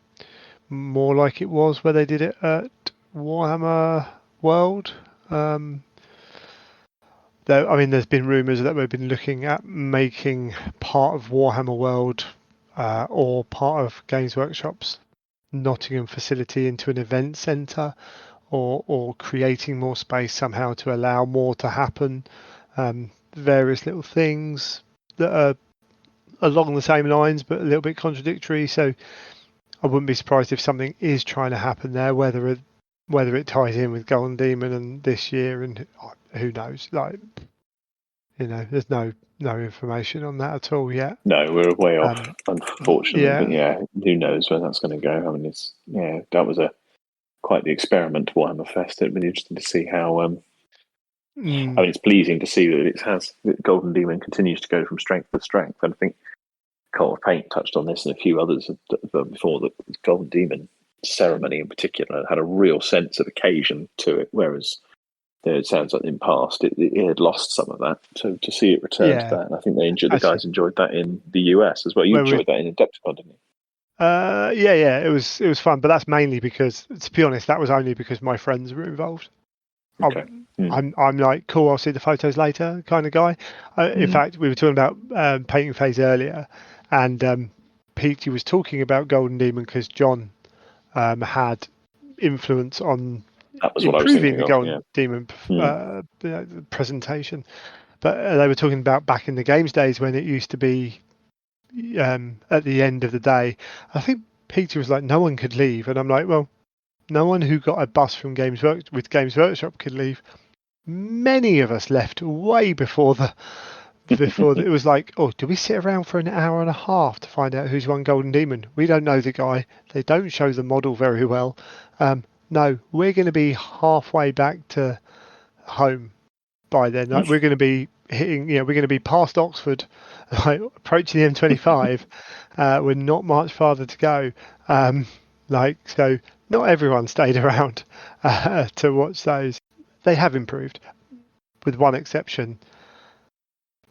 more like it was where they did it at Warhammer World. Though, I mean, there's been rumours that we've been looking at making part of Warhammer World or part of Games Workshop's Nottingham facility into an event centre, or creating more space somehow to allow more to happen. Various little things that are along the same lines but a little bit contradictory. So I wouldn't be surprised if something is trying to happen there, whether it ties in with Golden Demon and this year, and who knows. There's no information on that at all yet.
No, we're way off, unfortunately. But yeah, who knows where that's going to go? I mean, that was quite the experiment, Warhammer Fest. It'd been interesting to see how. I mean, it's pleasing to see that Golden Demon continues to go from strength to strength, and I think Cult of Paint touched on this and a few others before. The Golden Demon ceremony in particular had a real sense of occasion to it, whereas it sounds like in past it had lost some of that. So to see it return to that, and I think the guys enjoyed that in the US as well. You enjoyed that in Adepticon, didn't you?
Yeah, it was fun, but that's mainly because, to be honest, that was only because my friends were involved.
Okay.
I'm like, cool, I'll see the photos later kind of guy. In fact, we were talking about painting phase earlier, and Peachy was talking about Golden Demon because John had influence on improving the Golden Demon presentation. But they were talking about back in the games days when it used to be at the end of the day. I think Peter was like, no one could leave, and I'm like, well, no one who got a bus from Games Workshop could leave. Many of us left way before it was like, oh, do we sit around for an hour and a half to find out who's won Golden Demon? We don't know the guy. They don't show the model very well. No, we're going to be halfway back to home by then. Like, we're going to be hitting, we're going to be past Oxford, like approaching the M25. We're not much farther to go. So not everyone stayed around to watch those. They have improved. with one exception,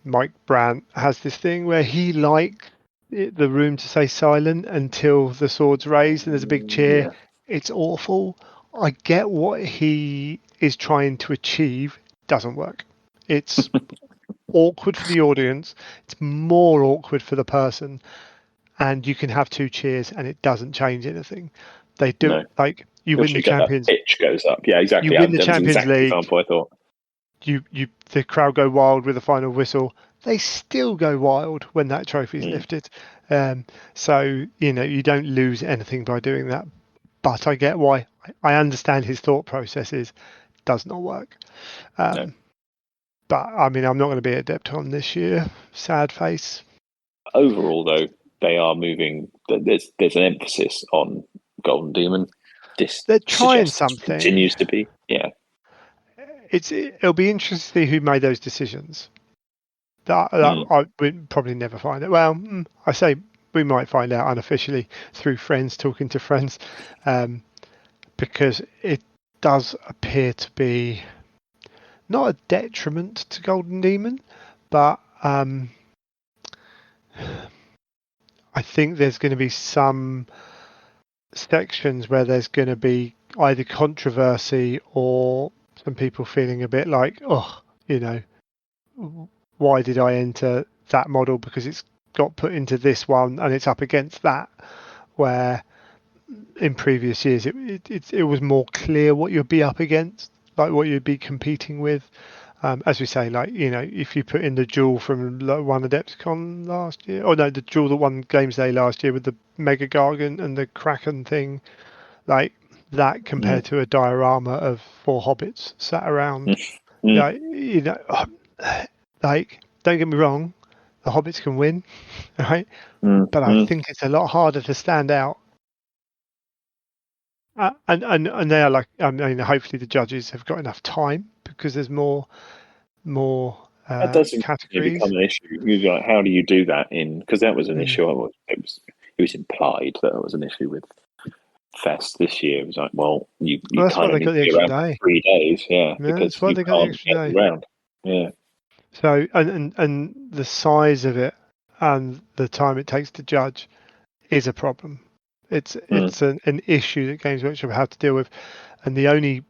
Mike Brandt has this thing where he likes the room to stay silent until the sword's raised and there's a big cheer.
Yeah.
It's awful. I get what he is trying to achieve. Doesn't work. It's awkward for the audience. It's more awkward for the person. And you can have 2 cheers and it doesn't change anything. They do
No.
like you
You
win the
actually get that
Champions.
pitch goes up. Yeah, exactly.
You win the
That was
Champions
exactly the
League.
example I thought.
The crowd go wild with the final whistle. They still go wild when that trophy is lifted. So you don't lose anything by doing that. But I get why. I understand his thought processes. Does not work.
No.
But I mean, I'm not going to be at Adepticon this year. Sad face.
Overall, though, they are moving. There's an emphasis on Golden Demon.
They're trying something.
Continues to be. Yeah.
It'll be interesting to see who made those decisions. That I would probably never find it. Well, I say we might find out unofficially through friends talking to friends, because it does appear to be not a detriment to Golden Demon, but I think there's going to be some sections where there's going to be either controversy or some people feeling a bit like, why did I enter that model, because it's got put into this one and it's up against that, where in previous years it was more clear what you'd be up against, like what you'd be competing with. As we say, like, if you put in the duel from one Adepticon last year, the duel that won Games Day last year with the Mega Gargant and the Kraken thing, like that compared to a diorama of 4 hobbits sat around, like, don't get me wrong, the hobbits can win, right? But I think it's a lot harder to stand out. And they are like, I mean, hopefully the judges have got enough time, because there's more
that doesn't
categories.
become an issue. You're like, how do you do that because that was an issue. It was implied that it was an issue with Fest this year. It was like, well, you kind of need to be around for 3 days, because
that's why
you
they got the
can't
extra
get
day.
around. Yeah.
So and the size of it and the time it takes to judge is a problem. It's an issue that Games Workshop have to deal with, and the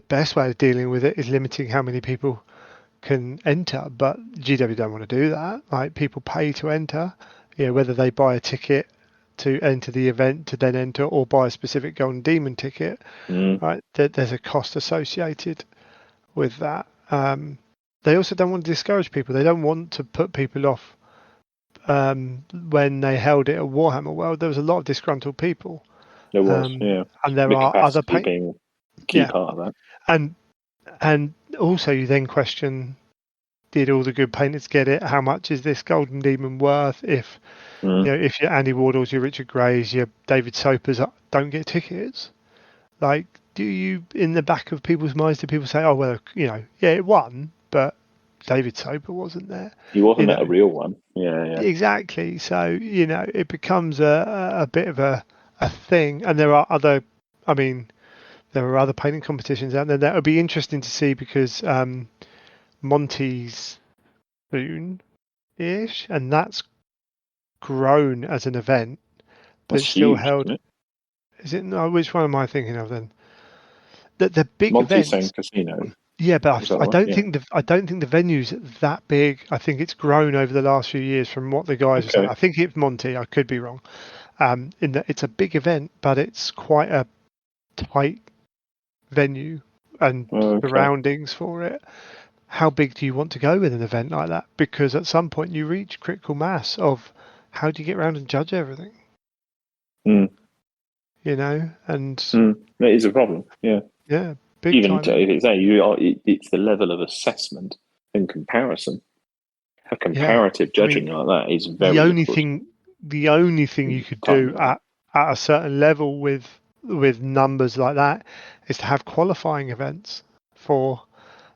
best way of dealing with it is limiting how many people can enter. But GW don't want to do that. Like, people pay to enter, whether they buy a ticket to enter the event to then enter, or buy a specific Golden Demon ticket. Right, there's a cost associated with that. They also don't want to discourage people. They don't want to put people off. When they held it at Warhammer World, there was a lot of disgruntled people.
There was,
and there are other
being a key part of that.
And also you then question: did all the good painters get it? How much is this Golden Demon worth? If if your Andy Wardles, your Richard Greys, your David Sopers don't get tickets, like, do you, in the back of people's minds, do people say, oh well, it won, but David Soper wasn't there.
He wasn't a real one. Yeah.
Exactly. So, it becomes a bit of a thing. And there are other painting competitions out there that would be interesting to see, because Monty's soon-ish, and that's grown as an event, but
That's
it's still
huge,
held.
isn't it?
Is it? No, which one am I thinking of then? The big
Monty's
events.
Casino.
Yeah, but I don't think the venue's that big. I think it's grown over the last few years from what the guys were saying. I think it's Monty. I could be wrong. In that it's a big event, but it's quite a tight venue and surroundings for it. How big do you want to go with an event like that? Because at some point you reach critical mass of how do you get around and judge everything? And
that is a problem. Yeah.
Big
even
time.
if it's the level of assessment and comparison. A comparative judging like that is very difficult.
The only thing you could do at a certain level with numbers like that is to have qualifying events for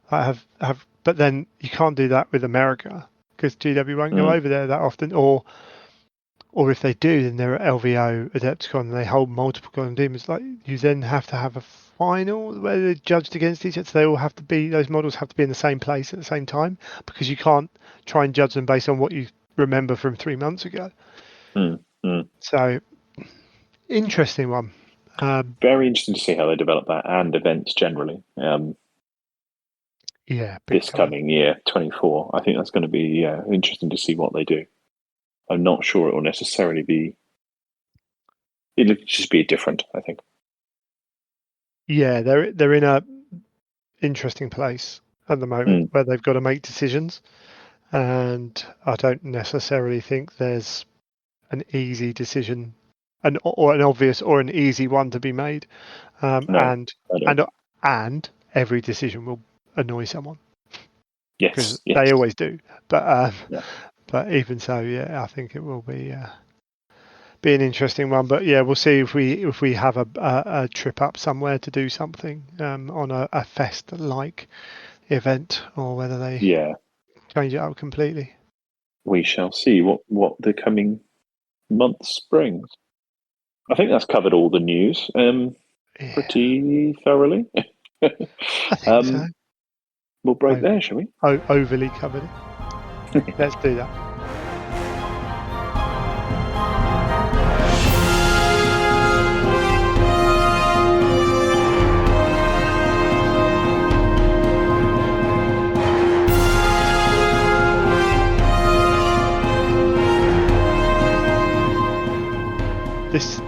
but then you can't do that with America, because GW won't go over there that often, or if they do, then they're at LVO, Adepticon, and they hold multiple Golden Demons. Like, you then have to have a final where they're judged against each other. So they all have to be, those models have to be in the same place at the same time, because you can't try and judge them based on what you remember from 3 months ago. So interesting one.
Very interesting to see how they develop that and events generally. This coming year, 24. I think that's going to be interesting to see what they do. I'm not sure it will necessarily be. It'll just be different, I think.
Yeah, they're in a interesting place at the moment where they've got to make decisions, and I don't necessarily think there's an easy decision, or an obvious or an easy one to be made. And every decision will annoy someone.
Yes,
they always do. But even so, I think it will be an interesting one. But we'll see if we have a trip up somewhere to do something on a fest like event, or whether they change it up completely.
We shall see what the coming months brings. I think that's covered all the news pretty thoroughly.
I think so.
We'll break there, shall we?
Overly covered it. Let's do that.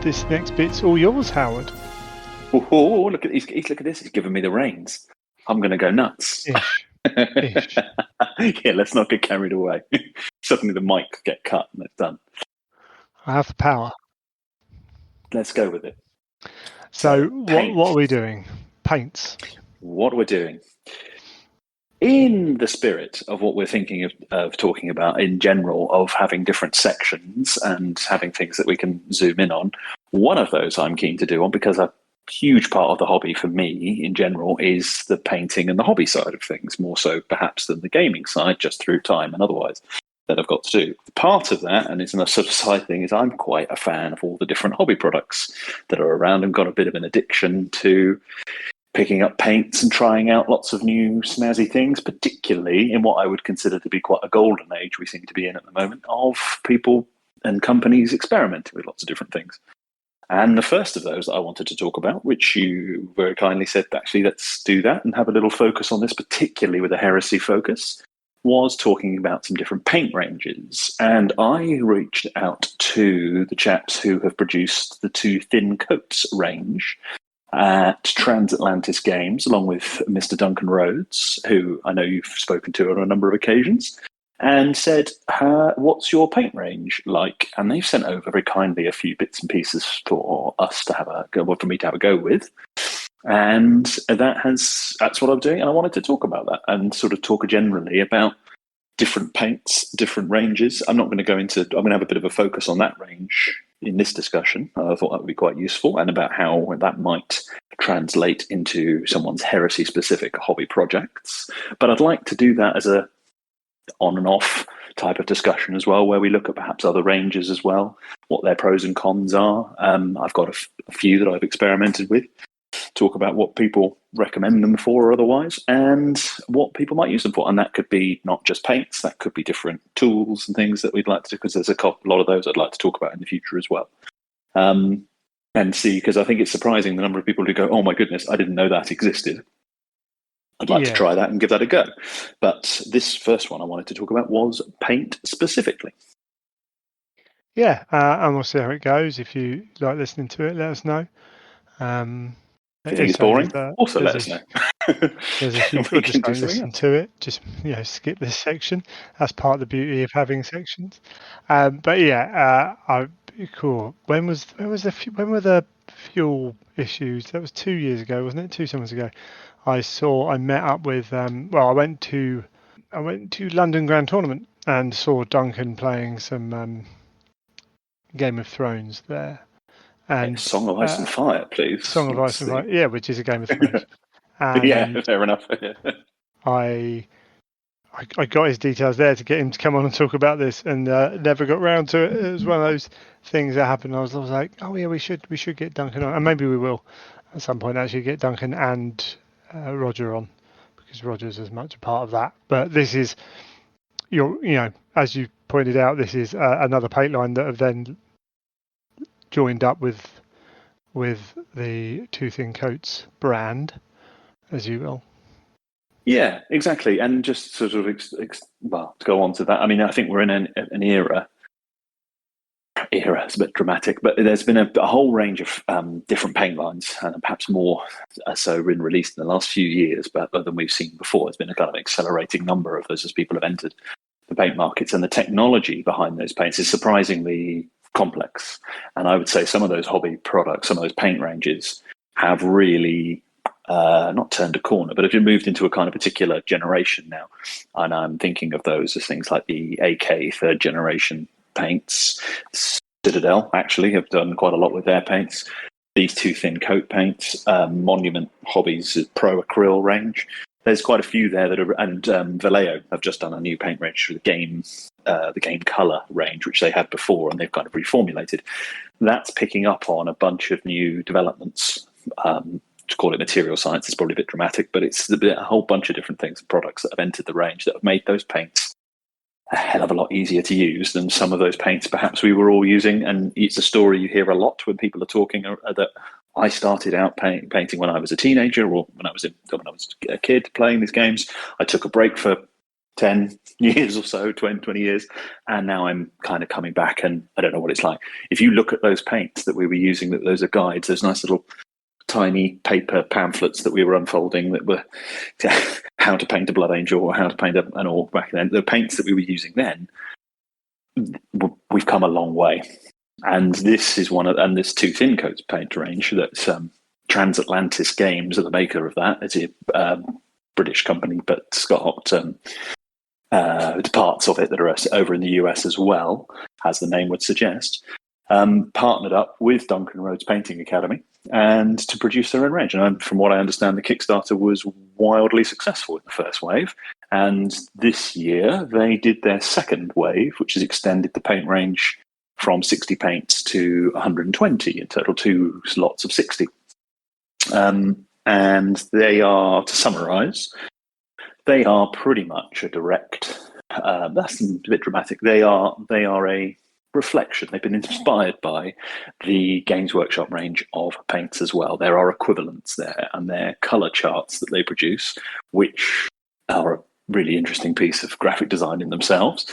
This next bit's all yours, Howard.
Oh, look at this! Look at this! He's giving me the reins. I'm going to go nuts.
Ish.
Yeah, let's not get carried away. Suddenly the mic get cut and it's done.
I have the power.
Let's go with it.
So what are we doing? Paints.
What we're doing. In the spirit of what we're thinking of talking about in general, of having different sections and having things that we can zoom in on, one of those I'm keen to do on, because a huge part of the hobby for me in general is the painting and the hobby side of things, more so perhaps than the gaming side, just through time and otherwise that I've got to do. Part of that, and it's a sort of side thing, is I'm quite a fan of all the different hobby products that are around, and got a bit of an addiction to picking up paints and trying out lots of new snazzy things, particularly in what I would consider to be quite a golden age we seem to be in at the moment, of people and companies experimenting with lots of different things. And the first of those that I wanted to talk about, which you very kindly said, actually, let's do that and have a little focus on this, particularly with a Heresy focus, was talking about some different paint ranges. And I reached out to the chaps who have produced the Two Thin Coats range at Transatlantis Games, along with Mr. Duncan Rhodes, who I know you've spoken to on a number of occasions, and said, what's your paint range like? And they've sent over very kindly a few bits and pieces for us to have for me to have a go with. And that's what I'm doing. And I wanted to talk about that and sort of talk generally about different paints, different ranges. I'm going to have a bit of a focus on that range in this discussion. I thought that would be quite useful, and about how that might translate into someone's Heresy-specific hobby projects. But I'd like to do that as a on and off type of discussion as well, where we look at perhaps other ranges as well, what their pros and cons are. I've got a few that I've experimented with, talk about what people recommend them for or otherwise, and what people might use them for. And that could be not just paints, that could be different tools and things that we'd like to do, because there's a lot of those I'd like to talk about in the future as well. And see, because I think it's surprising the number of people who go, oh my goodness, I didn't know that existed. I'd like to try that and give that a go. But this first one I wanted to talk about was paint specifically.
Yeah, and we'll see how it goes. If you like listening to it, let us know.
If you think it's boring, also let us know.
There's a few people just don't listen to it. Just skip this section. That's part of the beauty of having sections. But cool. When were the fuel issues? That was 2 years ago, wasn't it? 2 summers ago. I met up with. I went to London Grand Tournament and saw Duncan playing some Game of Thrones there. And
Song of Ice and Fire, please.
Song of Ice and Fire, yeah, which is a Game of Thrones.
Yeah, fair enough.
I got his details there to get him to come on and talk about this, and never got round to it. It was one of those things that happened. I was like, oh yeah, we should get Duncan on, and maybe we will. at some point actually get Duncan and Roger on, because Roger's as much a part of that. But this is, as you pointed out, this is another paint line that have then joined up with the Two Thin Coats brand, as you will.
Yeah, exactly. And just sort of, to go on to that, I mean, I think we're in an era, it's a bit dramatic, but there's been a whole range of different paint lines, and perhaps more so been released in the last few years, but than we've seen before. It's been a kind of accelerating number of those as people have entered the paint markets, and the technology behind those paints is surprisingly complex. And I would say some of those hobby products, some of those paint ranges have really not turned a corner, but have moved into a kind of particular generation now. And I'm thinking of those as things like the AK third generation paints. Citadel actually have done quite a lot with their paints. These Two Thin Coat paints, Monument Hobbies Pro Acryl range. There's quite a few there that are, and Vallejo have just done a new paint range for the game color range, which they had before, and they've kind of reformulated. That's picking up on a bunch of new developments. To call it material science is probably a bit dramatic, but it's a whole bunch of different things, products that have entered the range that have made those paints a hell of a lot easier to use than some of those paints perhaps we were all using. And it's a story you hear a lot when people are talking that I started out painting when I was a teenager, or when I was a kid playing these games. I took a break for 10 years or so, 20 years, and now I'm kind of coming back, and I don't know what it's like. If you look at those paints that we were using, those are guides, those nice little tiny paper pamphlets that we were unfolding that were how to paint a blood angel or how to paint an orc back then. The paints that we were using then, we've come a long way. And this is and this Two Thin Coats paint range that's Transatlantis Games are the maker of that. It's a British company, but it's got parts of it that are over in the US as well, as the name would suggest. Partnered up with Duncan Rhodes Painting Academy and to produce their own range. And from what I understand, the Kickstarter was wildly successful in the first wave. And this year they did their second wave, which has extended the paint range from 60 paints to 120, in total 2 slots of 60. And they are, to summarize, they are pretty much a direct, that's a bit dramatic, they are a reflection. They've been inspired by the Games Workshop range of paints as well. There are equivalents there, and their color charts that they produce, which are a really interesting piece of graphic design in themselves.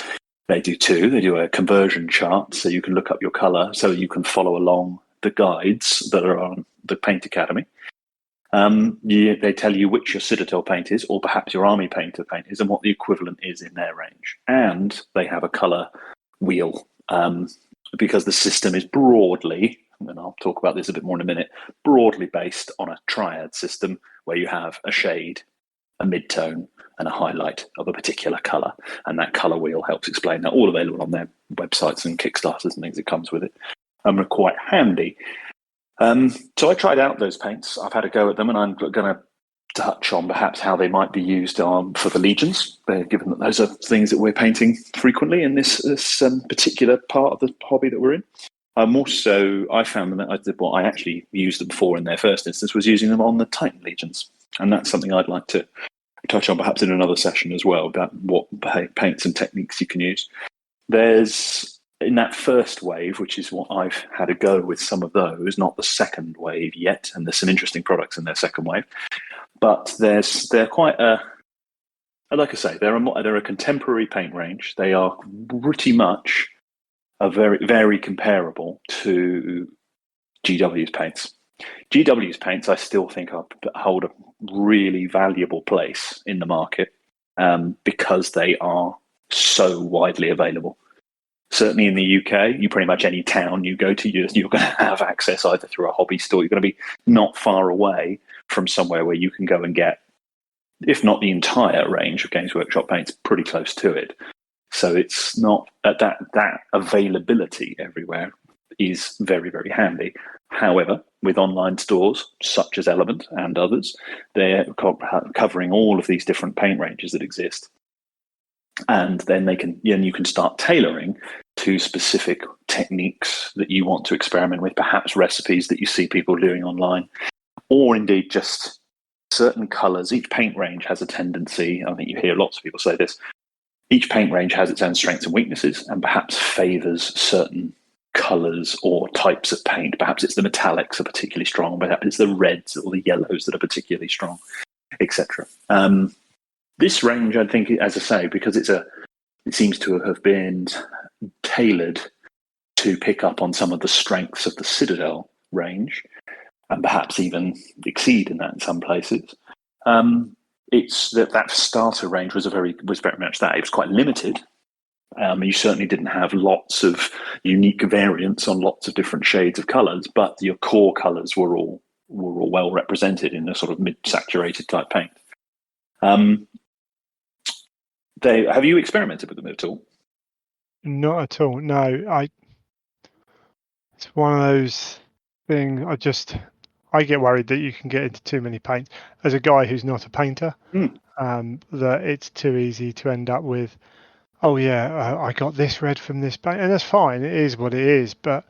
They do too. They do a conversion chart, so you can look up your color, so you can follow along the guides that are on the Paint Academy. They tell you which your Citadel paint is, or perhaps your Army Painter paint is, and what the equivalent is in their range. And they have a color wheel, because the system is broadly, and I'll talk about this a bit more in a minute, broadly based on a triad system where you have a shade, a mid-tone, and a highlight of a particular colour. And that colour wheel helps explain that, all available on their websites and Kickstarters and things that comes with it. They're quite handy. So I tried out those paints. I've had a go at them, and I'm going to touch on perhaps how they might be used for the legions, given that those are things that we're painting frequently in this particular part of the hobby that we're in. Also, I found that what I actually used them for in their first instance was using them on the Titan legions, and that's something I'd like to touch on perhaps in another session as well, about what paints and techniques you can use. There's, in that first wave, which is what I've had a go with some of those, not the second wave yet, and there's some interesting products in their second wave. But they're quite like I say, they're a contemporary paint range. They are pretty much very, very comparable to GW's paints. GW's paints, I still think, hold a really valuable place in the market because they are so widely available. Certainly in the UK, pretty much any town you go to, you're going to have access either through a hobby store. You're going to be not far away from somewhere where you can go and get, if not the entire range of Games Workshop paints, pretty close to it. So it's not that availability everywhere is very, very handy. However, with online stores such as Element and others, they're covering all of these different paint ranges that exist. And then you can start tailoring to specific techniques that you want to experiment with, perhaps recipes that you see people doing online, or indeed just certain colours. Each paint range has a tendency, I think you hear lots of people say this, each paint range has its own strengths and weaknesses and perhaps favours certain colours or types of paint. Perhaps it's the metallics are particularly strong, perhaps it's the reds or the yellows that are particularly strong, etc. This range, I think, as I say, because it seems to have been tailored to pick up on some of the strengths of the Citadel range, and perhaps even exceed in that in some places. It's that starter range was very much that. It was quite limited. You certainly didn't have lots of unique variants on lots of different shades of colours, but your core colours were all well represented in a sort of mid-saturated type paint. Have you experimented with them at all?
Not at all. No, it's one of those things. I get worried that you can get into too many paints. As a guy who's not a painter, that it's too easy to end up with, oh yeah, I got this red from this paint, and that's fine. It is what it is. But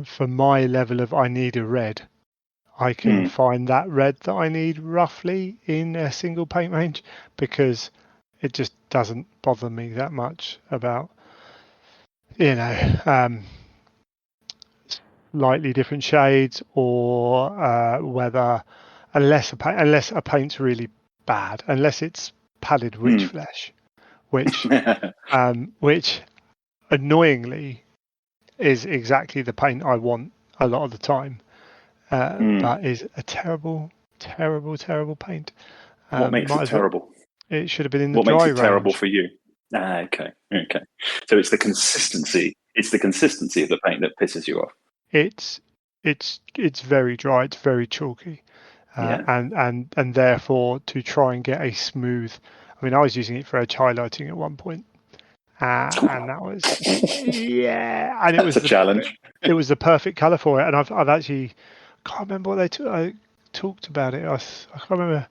for my level of I need a red, I can find that red that I need roughly in a single paint range, because it just doesn't bother me that much about, slightly different shades, or whether, unless a paint's really bad, unless it's pallid witch flesh, which annoyingly is exactly the paint I want a lot of the time, but is a terrible paint.
What makes it terrible?
It should have been in the
what
dry
makes it
range.
terrible for you? Okay. So it's the consistency. It's the consistency of the paint that pisses you off.
It's very dry. It's very chalky, and therefore to try and get a smooth. I mean, I was using it for edge highlighting at one point, and that was and it was
a challenge.
It was the perfect colour for it, and I've actually can't remember what I talked about it. I can't remember.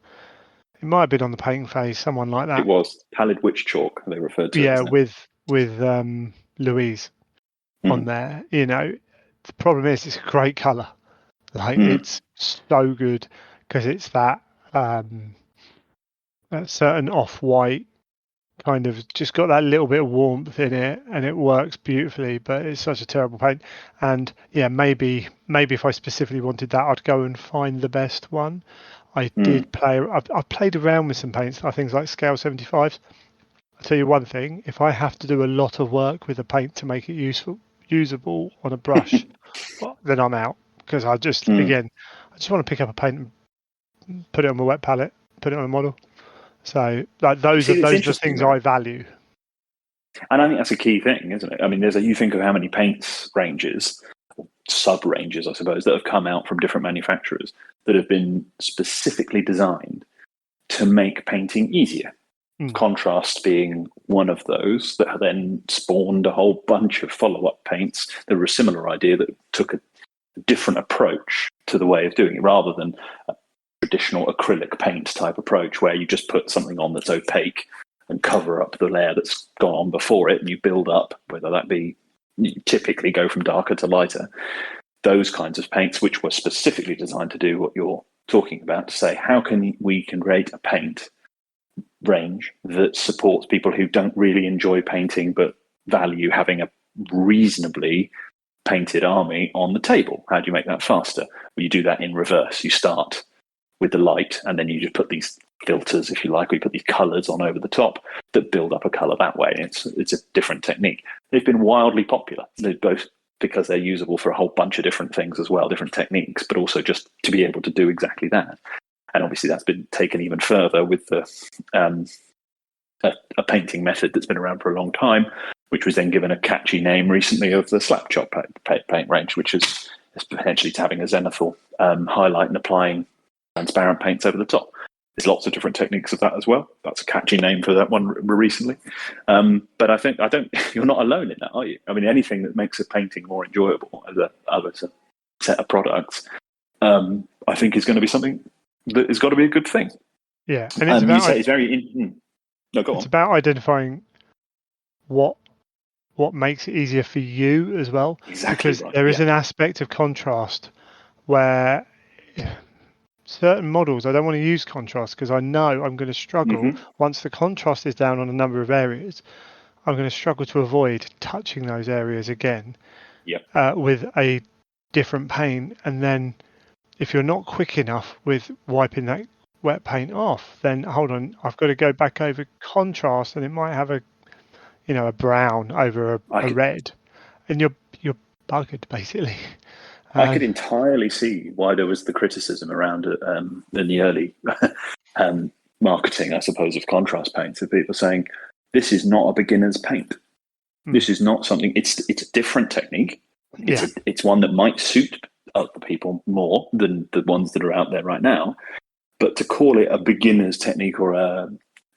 It might have been on the painting phase, someone like that.
It was pallid witch chalk, they referred to it.
Yeah, with Louise on there. The problem is it's a great colour. Like it's so good because it's that certain off-white kind of, just got that little bit of warmth in it, and it works beautifully. But it's such a terrible paint. And yeah, maybe if I specifically wanted that, I'd go and find the best one. I did play. I've played around with some paints, things like Scale 75s. I'll tell you one thing: if I have to do a lot of work with a paint to make it usable on a brush, well, then I'm out, because I just want to pick up a paint and put it on my wet palette, put it on a model. So those are the things I value.
And I think that's a key thing, isn't it? I mean, you think of how many paints ranges, sub-ranges, I suppose, that have come out from different manufacturers that have been specifically designed to make painting easier. Contrast being one of those that then spawned a whole bunch of follow-up paints that were a similar idea, that took a different approach to the way of doing it, rather than a traditional acrylic paint type approach where you just put something on that's opaque and cover up the layer that's gone on before it, and you build up, whether that be, you typically go from darker to lighter. Those kinds of paints, which were specifically designed to do what you're talking about, to say, how can we create a paint range that supports people who don't really enjoy painting but value having a reasonably painted army on the table? How do you make that faster? Well, you do that in reverse. You start with the light, and then you just put these filters, if you like, or you put these colours on over the top that build up a colour that way. It's a different technique. They've been wildly popular. They're both because they're usable for a whole bunch of different things as well, different techniques, but also just to be able to do exactly that. And obviously that's been taken even further with the a painting method that's been around for a long time, which was then given a catchy name recently of the slap chop paint range, which is potentially having a zenithal highlight and applying transparent paints over the top. There's lots of different techniques of that as well. That's a catchy name for that one recently. But I think you're not alone in that, are you? I mean, anything that makes a painting more enjoyable as a set of products, I think is going to be something that has got to be a good thing.
Yeah, and it's about,
you say it's very. No, go on.
It's about identifying what makes it easier for you as well.
Exactly,
because there is an aspect of contrast where certain models I don't want to use contrast because I know I'm going to struggle
Mm-hmm.
once the contrast is down on a number of areas. I'm going to struggle to avoid touching those areas again
Yep.
with a different paint. And then if you're not quick enough with wiping that wet paint off, then hold on, I've got to go back over contrast, and it might have a brown over
I
a
could
red, and you're buggered basically.
I could entirely see why there was the criticism around it in the early marketing, I suppose, of contrast paints, of people saying this is not a beginner's paint. This is not something. It's a different technique. It's one that might suit other people more than the ones that are out there right now. But to call it a beginner's technique or a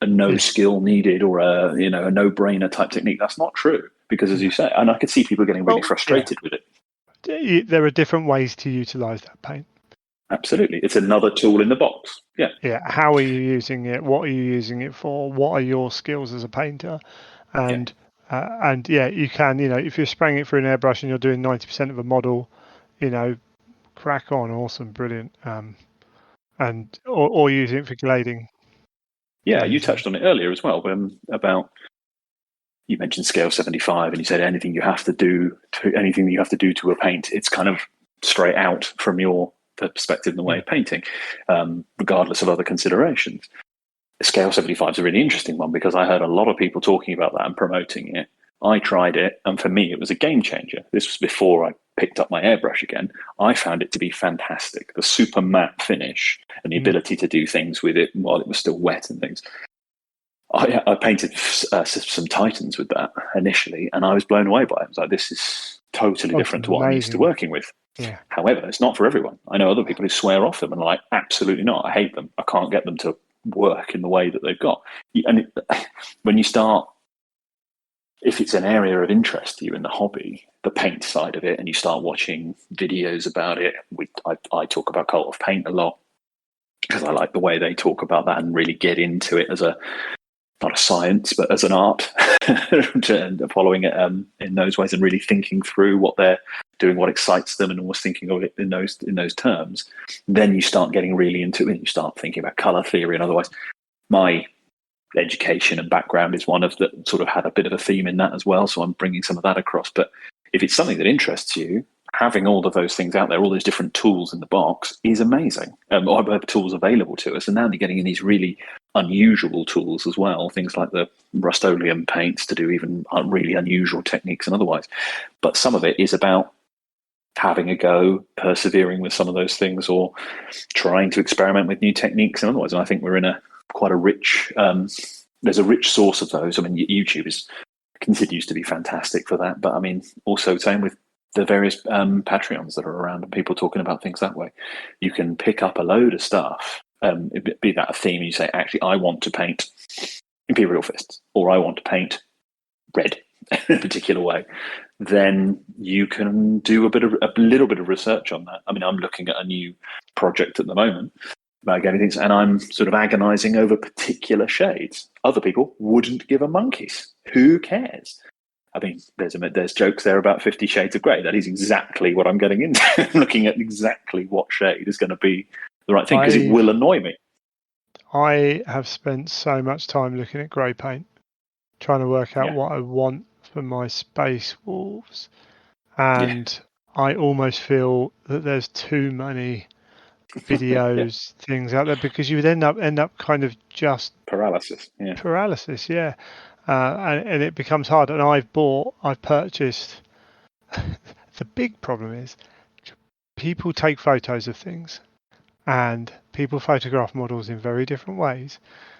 no skill needed or a no brainer type technique, that's not true. Because as you say, and I could see people getting really frustrated with it.
There are different ways to utilize that paint.
Absolutely. It's another tool in the box. Yeah.
Yeah. How are you using it? What are you using it for? What are your skills as a painter? And you can, if you're spraying it through an airbrush and you're doing 90% of a model, crack on, awesome, brilliant. And or using it for grading.
Yeah, you touched on it earlier as well, about you mentioned scale 75 and you said anything you have to do to a paint, it's kind of straight out from your perspective in the way of painting, regardless of other considerations. Scale 75 is a really interesting one because I heard a lot of people talking about that and promoting it. I tried it, and for me, it was a game changer. This was before I picked up my airbrush again. I found it to be fantastic. The super matte finish and the ability to do things with it while it was still wet and things. I painted some Titans with that initially, and I was blown away by it. I was like, this is totally different to what I'm used to working with.
Yeah.
However, it's not for everyone. I know other people who swear off them and are like, absolutely not. I hate them. I can't get them to work in the way that they've got. And when you start, if it's an area of interest to you in the hobby, the paint side of it, and you start watching videos about it, I talk about Cult of Paint a lot because I like the way they talk about that and really get into it as not a science, but as an art, following it in those ways and really thinking through what they're doing, what excites them, and almost thinking of it in those terms. Then you start getting really into it, and you start thinking about color theory and otherwise. My education and background is one of that sort of had a bit of a theme in that as well, so I'm bringing some of that across. But if it's something that interests you, having all of those things out there, all those different tools in the box is amazing. Or tools available to us, and now they're getting in these really unusual tools as well, things like the Rust-Oleum paints to do even really unusual techniques and otherwise. But some of it is about having a go, persevering with some of those things, or trying to experiment with new techniques and otherwise. And I think we're in quite a rich, there's a rich source of those. I mean, YouTube continues to be fantastic for that, but I mean, also same with the various Patreons that are around and people talking about things that way. You can pick up a load of stuff, be that a theme, and you say, actually, I want to paint Imperial Fists, or I want to paint red in a particular way. Then you can do a little bit of research on that. I mean, I'm looking at a new project at the moment about getting things, and I'm sort of agonizing over particular shades. Other people wouldn't give a monkeys. Who cares? I mean, there's jokes there about 50 Shades of Grey. That is exactly what I'm getting into. I'm looking at exactly what shade is going to be the right thing, because it will annoy me.
I have spent so much time looking at grey paint, trying to work out what I want for my Space Wolves. And I almost feel that there's too many videos, things out there, because you would end up kind of just
paralysis.
And it becomes hard. And I've purchased. The big problem is people take photos of things, and people photograph models in very different ways.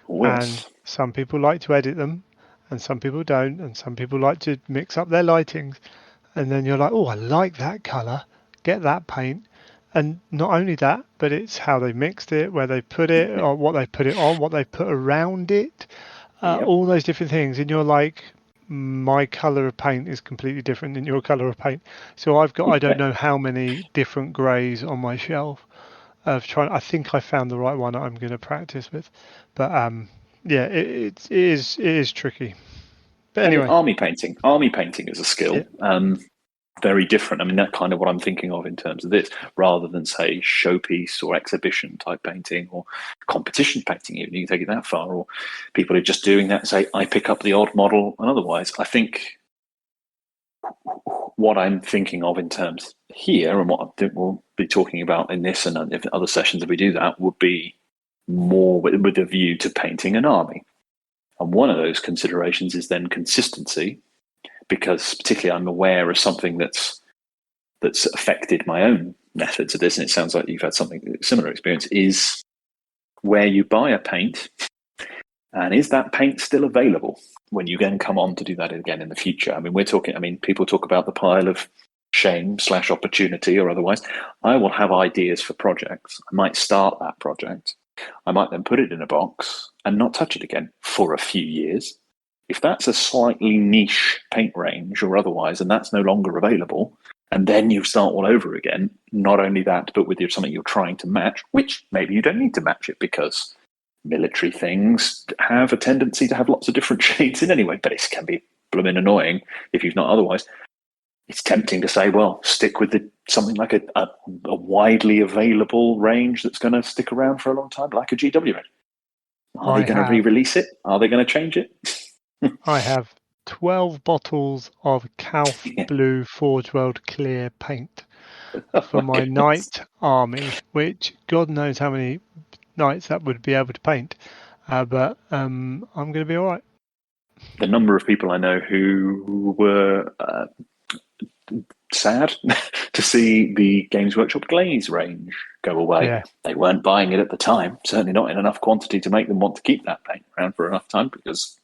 And some people like to edit them, and some people don't, and some people like to mix up their lightings. And then you're like, oh, I like that color, get that paint. And not only that, but it's how they mixed it, where they put it, or what they put it on, what they put around it, all those different things. And you're like, my color of paint is completely different than your color of paint. So I've got, I don't know how many different grays on my shelf of trying. I think I found the right one I'm going to practice with. But it is tricky. But anyway,
army painting is a skill. very different. I mean, that's kind of what I'm thinking of in terms of this, rather than say showpiece or exhibition type painting or competition painting. Even you can take it that far, or people are just doing that. Say, I pick up the odd model, and otherwise, I think what I'm thinking of in terms here, and what I think we'll be talking about in this and if other sessions if we do that, would be more with a view to painting an army. And one of those considerations is then consistency, because particularly I'm aware of something that's affected my own methods of this, and it sounds like you've had something similar experience, is where you buy a paint, and is that paint still available when you then come on to do that again in the future? I mean, people talk about the pile of shame / opportunity or otherwise. I will have ideas for projects. I might start that project. I might then put it in a box and not touch it again for a few years. If that's a slightly niche paint range or otherwise, and that's no longer available, and then you start all over again, not only that, but with something you're trying to match, which maybe you don't need to match it because military things have a tendency to have lots of different shades in anyway, but it can be blooming annoying if you've not otherwise. It's tempting to say, well, stick with something like a widely available range that's going to stick around for a long time, like a GW range. Are they going to re-release it? Are they going to change it?
I have 12 bottles of Calf Blue Forge World Clear paint for my knight army, which God knows how many knights that would be able to paint. But I'm going to be all right.
The number of people I know who were sad to see the Games Workshop Glaze range go away.
Yeah.
They weren't buying it at the time, certainly not in enough quantity to make them want to keep that paint around for enough time, because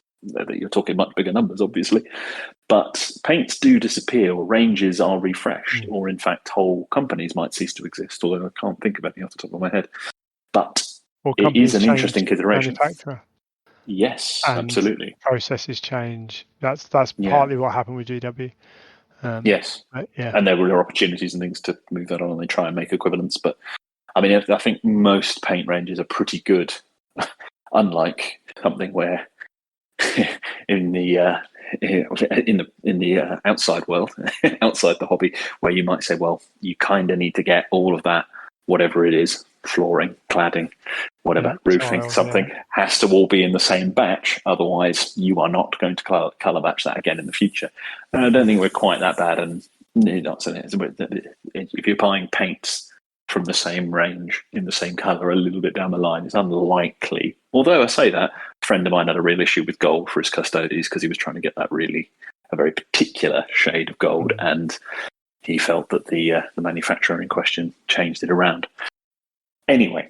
you're talking much bigger numbers, obviously. But paints do disappear, or ranges are refreshed, or in fact whole companies might cease to exist, although I can't think of anything off the top of my head. But it is an interesting consideration.
Manufacturer.
Yes,
and
absolutely.
Processes change. That's partly what happened with GW.
Yes.
Yeah.
And there were opportunities and things to move that on, and they try and make equivalents. But I mean, I think most paint ranges are pretty good, unlike something where in the outside world, outside the hobby, where you might say, well, you kind of need to get all of that, whatever it is, flooring, cladding, whatever, roofing, something has to all be in the same batch. Otherwise, you are not going to color batch that again in the future. And I don't think we're quite that bad. And if you're buying paints from the same range in the same color a little bit down the line, it's unlikely. Although I say that, a friend of mine had a real issue with gold for his custodies because he was trying to get that a very particular shade of gold, and he felt that the manufacturer in question changed it around. Anyway,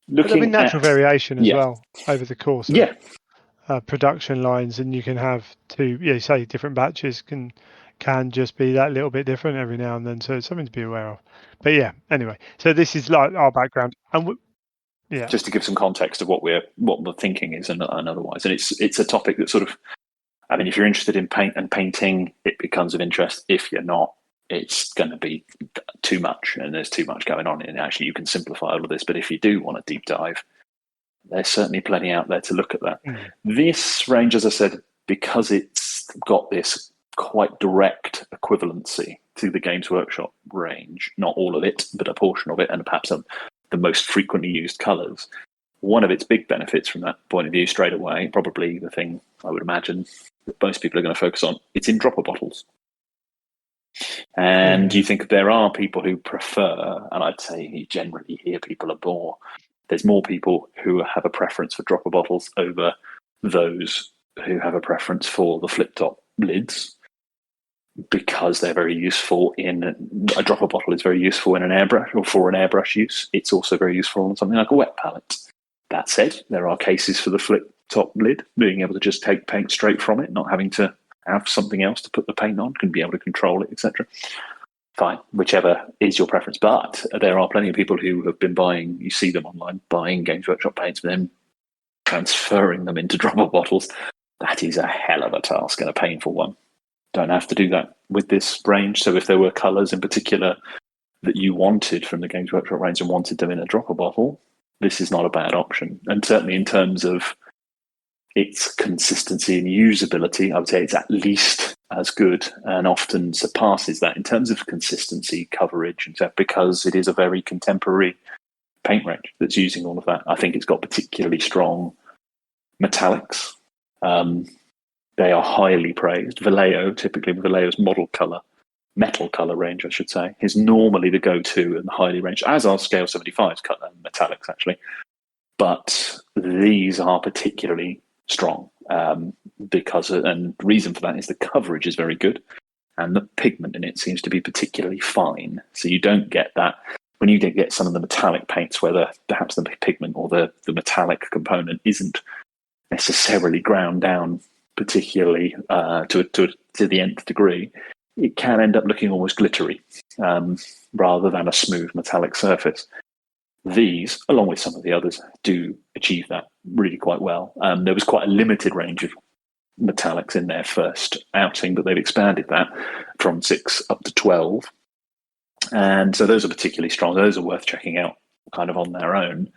looking at natural variation as well over the course of production lines, and you can have say different batches can just be that little bit different every now and then, so it's something to be aware of. But anyway, so this is like our background, and
just to give some context of what the thinking is and otherwise, and it's a topic that sort of, I mean, if you're interested in paint and painting, it becomes of interest. If you're not, it's going to be too much, and there's too much going on. And actually, you can simplify all of this. But if you do want a deep dive, there's certainly plenty out there to look at that. This range, as I said, because it's got this quite direct equivalency to the Games Workshop range, not all of it, but a portion of it, and perhaps the most frequently used colours. One of its big benefits from that point of view, straight away, probably the thing I would imagine that most people are going to focus on, it's in dropper bottles. And you think there are people who prefer, and I'd say you generally hear there's more people who have a preference for dropper bottles over those who have a preference for the flip top lids, because they're very useful a dropper bottle is very useful in an airbrush, or for an airbrush use. It's also very useful on something like a wet palette. That said, there are cases for the flip top lid, being able to just take paint straight from it, not having to have something else to put the paint on, can be able to control it, etc. Fine, whichever is your preference. But there are plenty of people who have been buying, you see them online, buying Games Workshop paints, but then transferring them into dropper bottles. That is a hell of a task and a painful one. Don't have to do that with this range. So if there were colours in particular that you wanted from the Games Workshop range and wanted them in a dropper bottle, this is not a bad option. And certainly in terms of its consistency and usability, I would say it's at least as good and often surpasses that in terms of consistency, coverage, and stuff, because it is a very contemporary paint range that's using all of that. I think it's got particularly strong metallics. They are highly praised. Vallejo's metal color range, I should say, is normally the go-to and highly ranged, as are Scale 75's metallics, actually. But these are particularly strong and the reason for that is the coverage is very good and the pigment in it seems to be particularly fine. So you don't get that when you get some of the metallic paints where perhaps the pigment or the metallic component isn't necessarily ground down particularly to the nth degree. It can end up looking almost glittery rather than a smooth metallic surface. These, along with some of the others, do achieve that really quite well. There was quite a limited range of metallics in their first outing, but they've expanded that from 6 up to 12. And so those are particularly strong. Those are worth checking out kind of on their own.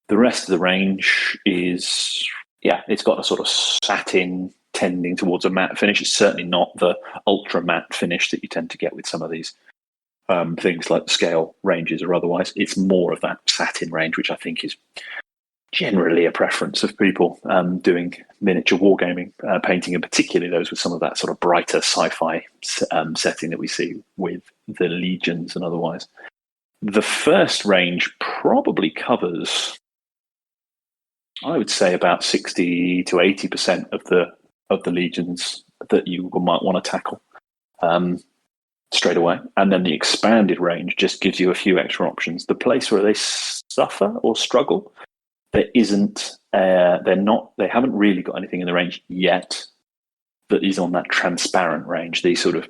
The rest of the range is, it's got a sort of satin tending towards a matte finish. It's certainly not the ultra matte finish that you tend to get with some of these things like the scale ranges or otherwise. It's more of that satin range, which I think is generally a preference of people doing miniature wargaming painting, and particularly those with some of that sort of brighter sci-fi setting that we see with the legions and otherwise. The first range probably covers, I would say, about 60 to 80% of the legions that you might want to tackle straight away. And then the expanded range just gives you a few extra options. The place where they suffer or struggle, they haven't really got anything in the range yet that is on that transparent range. These sort of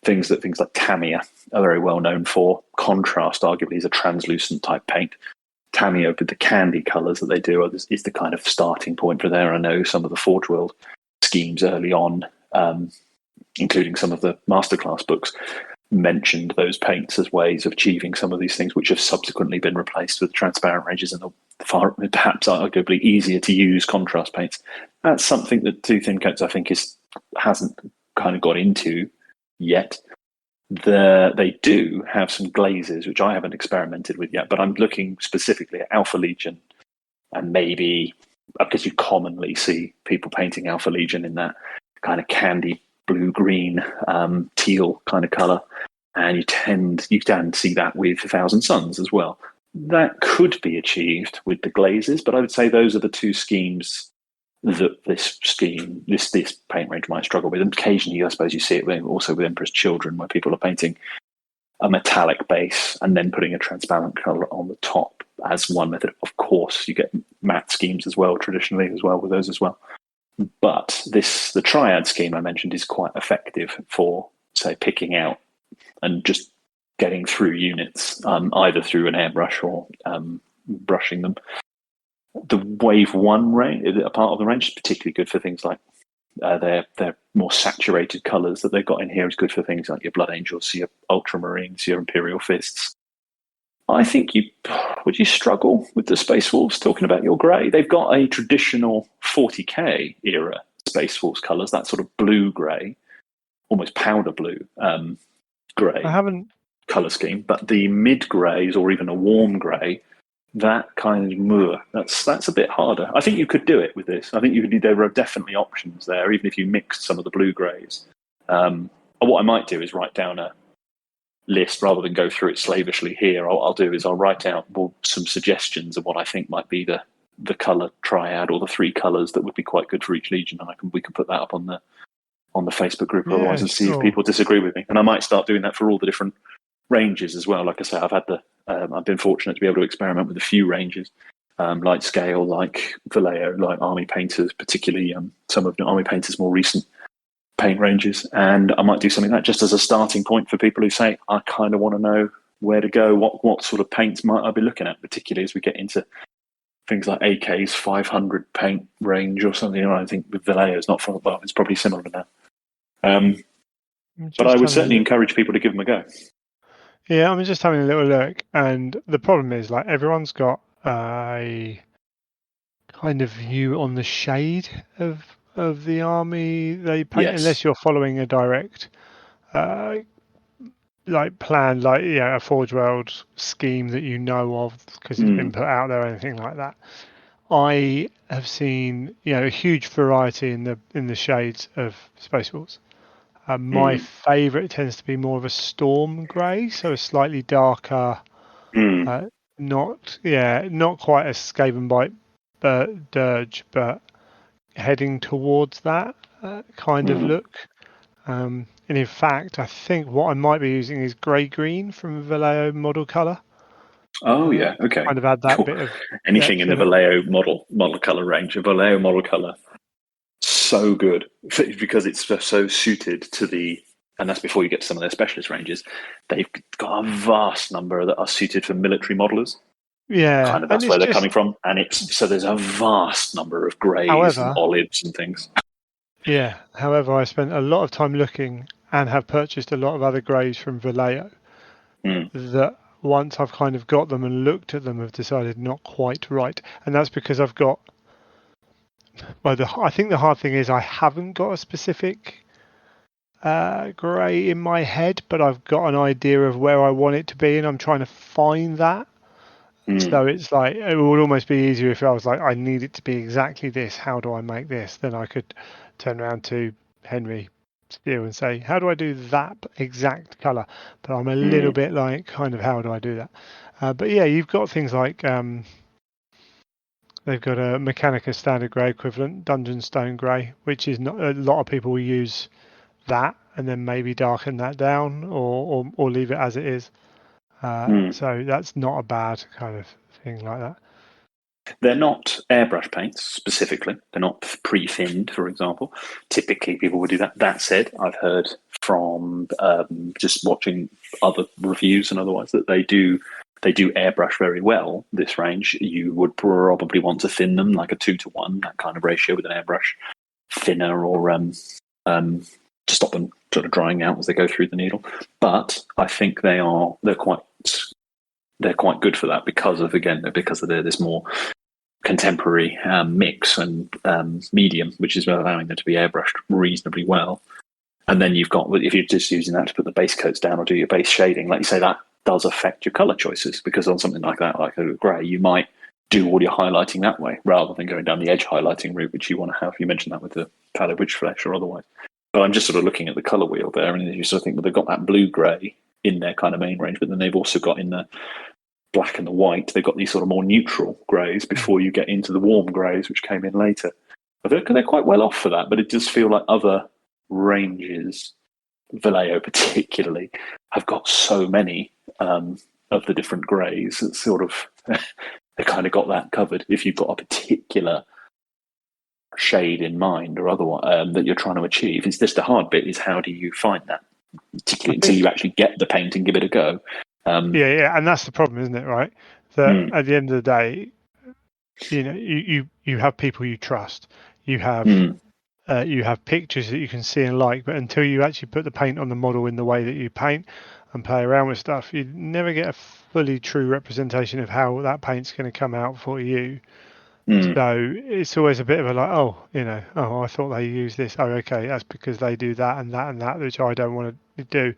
things like Tamiya are very well known for. Contrast arguably is a translucent type paint. Tamiya, with the candy colours that they do, is the kind of starting point for there. I know some of the Forge World schemes early on, including some of the masterclass books, mentioned those paints as ways of achieving some of these things, which have subsequently been replaced with transparent ranges and the perhaps arguably easier to use contrast paints. That's something that Two Thin Coats, I think, hasn't kind of got into yet. They do have some glazes, which I haven't experimented with yet, but I'm looking specifically at Alpha Legion, and maybe because you commonly see people painting Alpha Legion in that kind of candy blue-green, teal kind of colour, and you can see that with 1,000 Suns as well. That could be achieved with the glazes, but I would say those are the two schemes that this paint range might struggle with. And occasionally, I suppose you see it also with Emperor's Children, where people are painting a metallic base and then putting a transparent colour on the top as one method. Of course, you get matte schemes as well, traditionally as well with those as well. But the triad scheme I mentioned is quite effective for, say, picking out and just getting through units, either through an airbrush or brushing them. The Wave 1 range, a part of the range, is particularly good for things like their more saturated colours that they've got in here is good for things like your Blood Angels, your Ultramarines, your Imperial Fists. I think would you struggle with the Space Wolves, talking about your grey? They've got a traditional 40k era Space Wolves colours, that sort of blue-grey, almost powder blue grey colour scheme. But the mid-greys or even a warm grey, that kind of that's a bit harder. I think you could do it with this. I think there are definitely options there, even if you mixed some of the blue-greys. What I might do is write down a list rather than go through it slavishly here. I'll do is I'll write out some suggestions of what I think might be the colour triad or the 3 colours that would be quite good for each legion, and we can put that up on the Facebook group otherwise and see if people disagree with me. And I might start doing that for all the different ranges as well. Like I say, I've been fortunate to be able to experiment with a few ranges, like Scale, like Vallejo, like Army Painters, particularly some of the Army Painters' more recent paint ranges. And I might do something like that just as a starting point for people who say, I kind of want to know where to go, what sort of paints might I be looking at, particularly as we get into things like AK's 500 paint range or something. I think with Vallejo it's not far, but it's probably similar to that. But I would certainly encourage people to give them a go.
Yeah, I'm just having a little look, and the problem is, like, everyone's got a kind of view on the shade of of the army they paint,
Yes.
unless you're following a direct plan, a Forge World scheme that you know of because it's been put out there or anything like that. I have seen a huge variety in the shades of Space Wolves. My favourite tends to be more of a storm grey, so a slightly darker, not quite a Skaven Bite dirge, but heading towards that kind of look. And in fact, I think what I might be using is grey green from Vallejo model colour.
Oh yeah, okay.
Kind of add that
Cool.
bit of
Anything in the
depth
Vallejo model color range. A Vallejo model color, so good because it's so suited to the. And that's before you get to some of their specialist ranges. They've got a vast number that are suited for military modelers.
Yeah,
Kind of
and
that's
it's
where they're
just,
coming from, and it's so there's a vast number of greys and
however,
olives and things.
yeah. However, I spent a lot of time looking and have purchased a lot of other greys from Vallejo that once I've kind of got them and looked at them have decided not quite right. And that's because I've got, I think the hard thing is I haven't got a specific grey in my head, but I've got an idea of where I want it to be and I'm trying to find that. So it's like, it would almost be easier if I was like, I need it to be exactly this. How do I make this? Then I could turn around to Henry Steele and say, how do I do that exact colour? But I'm a little bit like, kind of, how do I do that? But yeah, you've got things like, they've got a Mechanica Standard Grey equivalent, Dungeon Stone Grey, which is not a lot of people will use that and then maybe darken that down or leave it as it is. So that's not a bad kind of thing like that.
They're not airbrush paints specifically. They're not pre-thinned, for example. Typically, people would do that. That said, I've heard from just watching other reviews and otherwise that they do airbrush very well. This range, you would probably want to thin them like a 2-to-1, that kind of ratio with an airbrush thinner, or to stop them sort of drying out as they go through the needle. But I think they're quite good for that because of this more contemporary mix and medium, which is allowing them to be airbrushed reasonably well. And then you've got, if you're just using that to put the base coats down or do your base shading, like you say, that does affect your color choices, because on something like that, like a grey, you might do all your highlighting that way rather than going down the edge highlighting route, which you want to have. You mentioned that with the Pallid Witch Flesh or otherwise. But I'm just sort of looking at the color wheel there, and you sort of think, well, they've got that blue grey in their kind of main range, but then they've also got in the black and the white, they've got these sort of more neutral greys before you get into the warm greys, which came in later. But they're quite well off for that, but it does feel like other ranges, Vallejo particularly, have got so many of the different greys that sort of they kind of got that covered. If you've got a particular shade in mind or otherwise that you're trying to achieve, it's just the hard bit is how do you find that, particularly until you actually get the paint and give it a go.
Yeah, and that's the problem, isn't it? Right, that at the end of the day, you have people you trust, you have pictures that you can see and like, but until you actually put the paint on the model in the way that you paint and play around with stuff, you never get a fully true representation of how that paint's going to come out for you. So it's always a bit of a like, I thought they use this. Oh, okay, that's because they do that and that and that, which I don't want to do.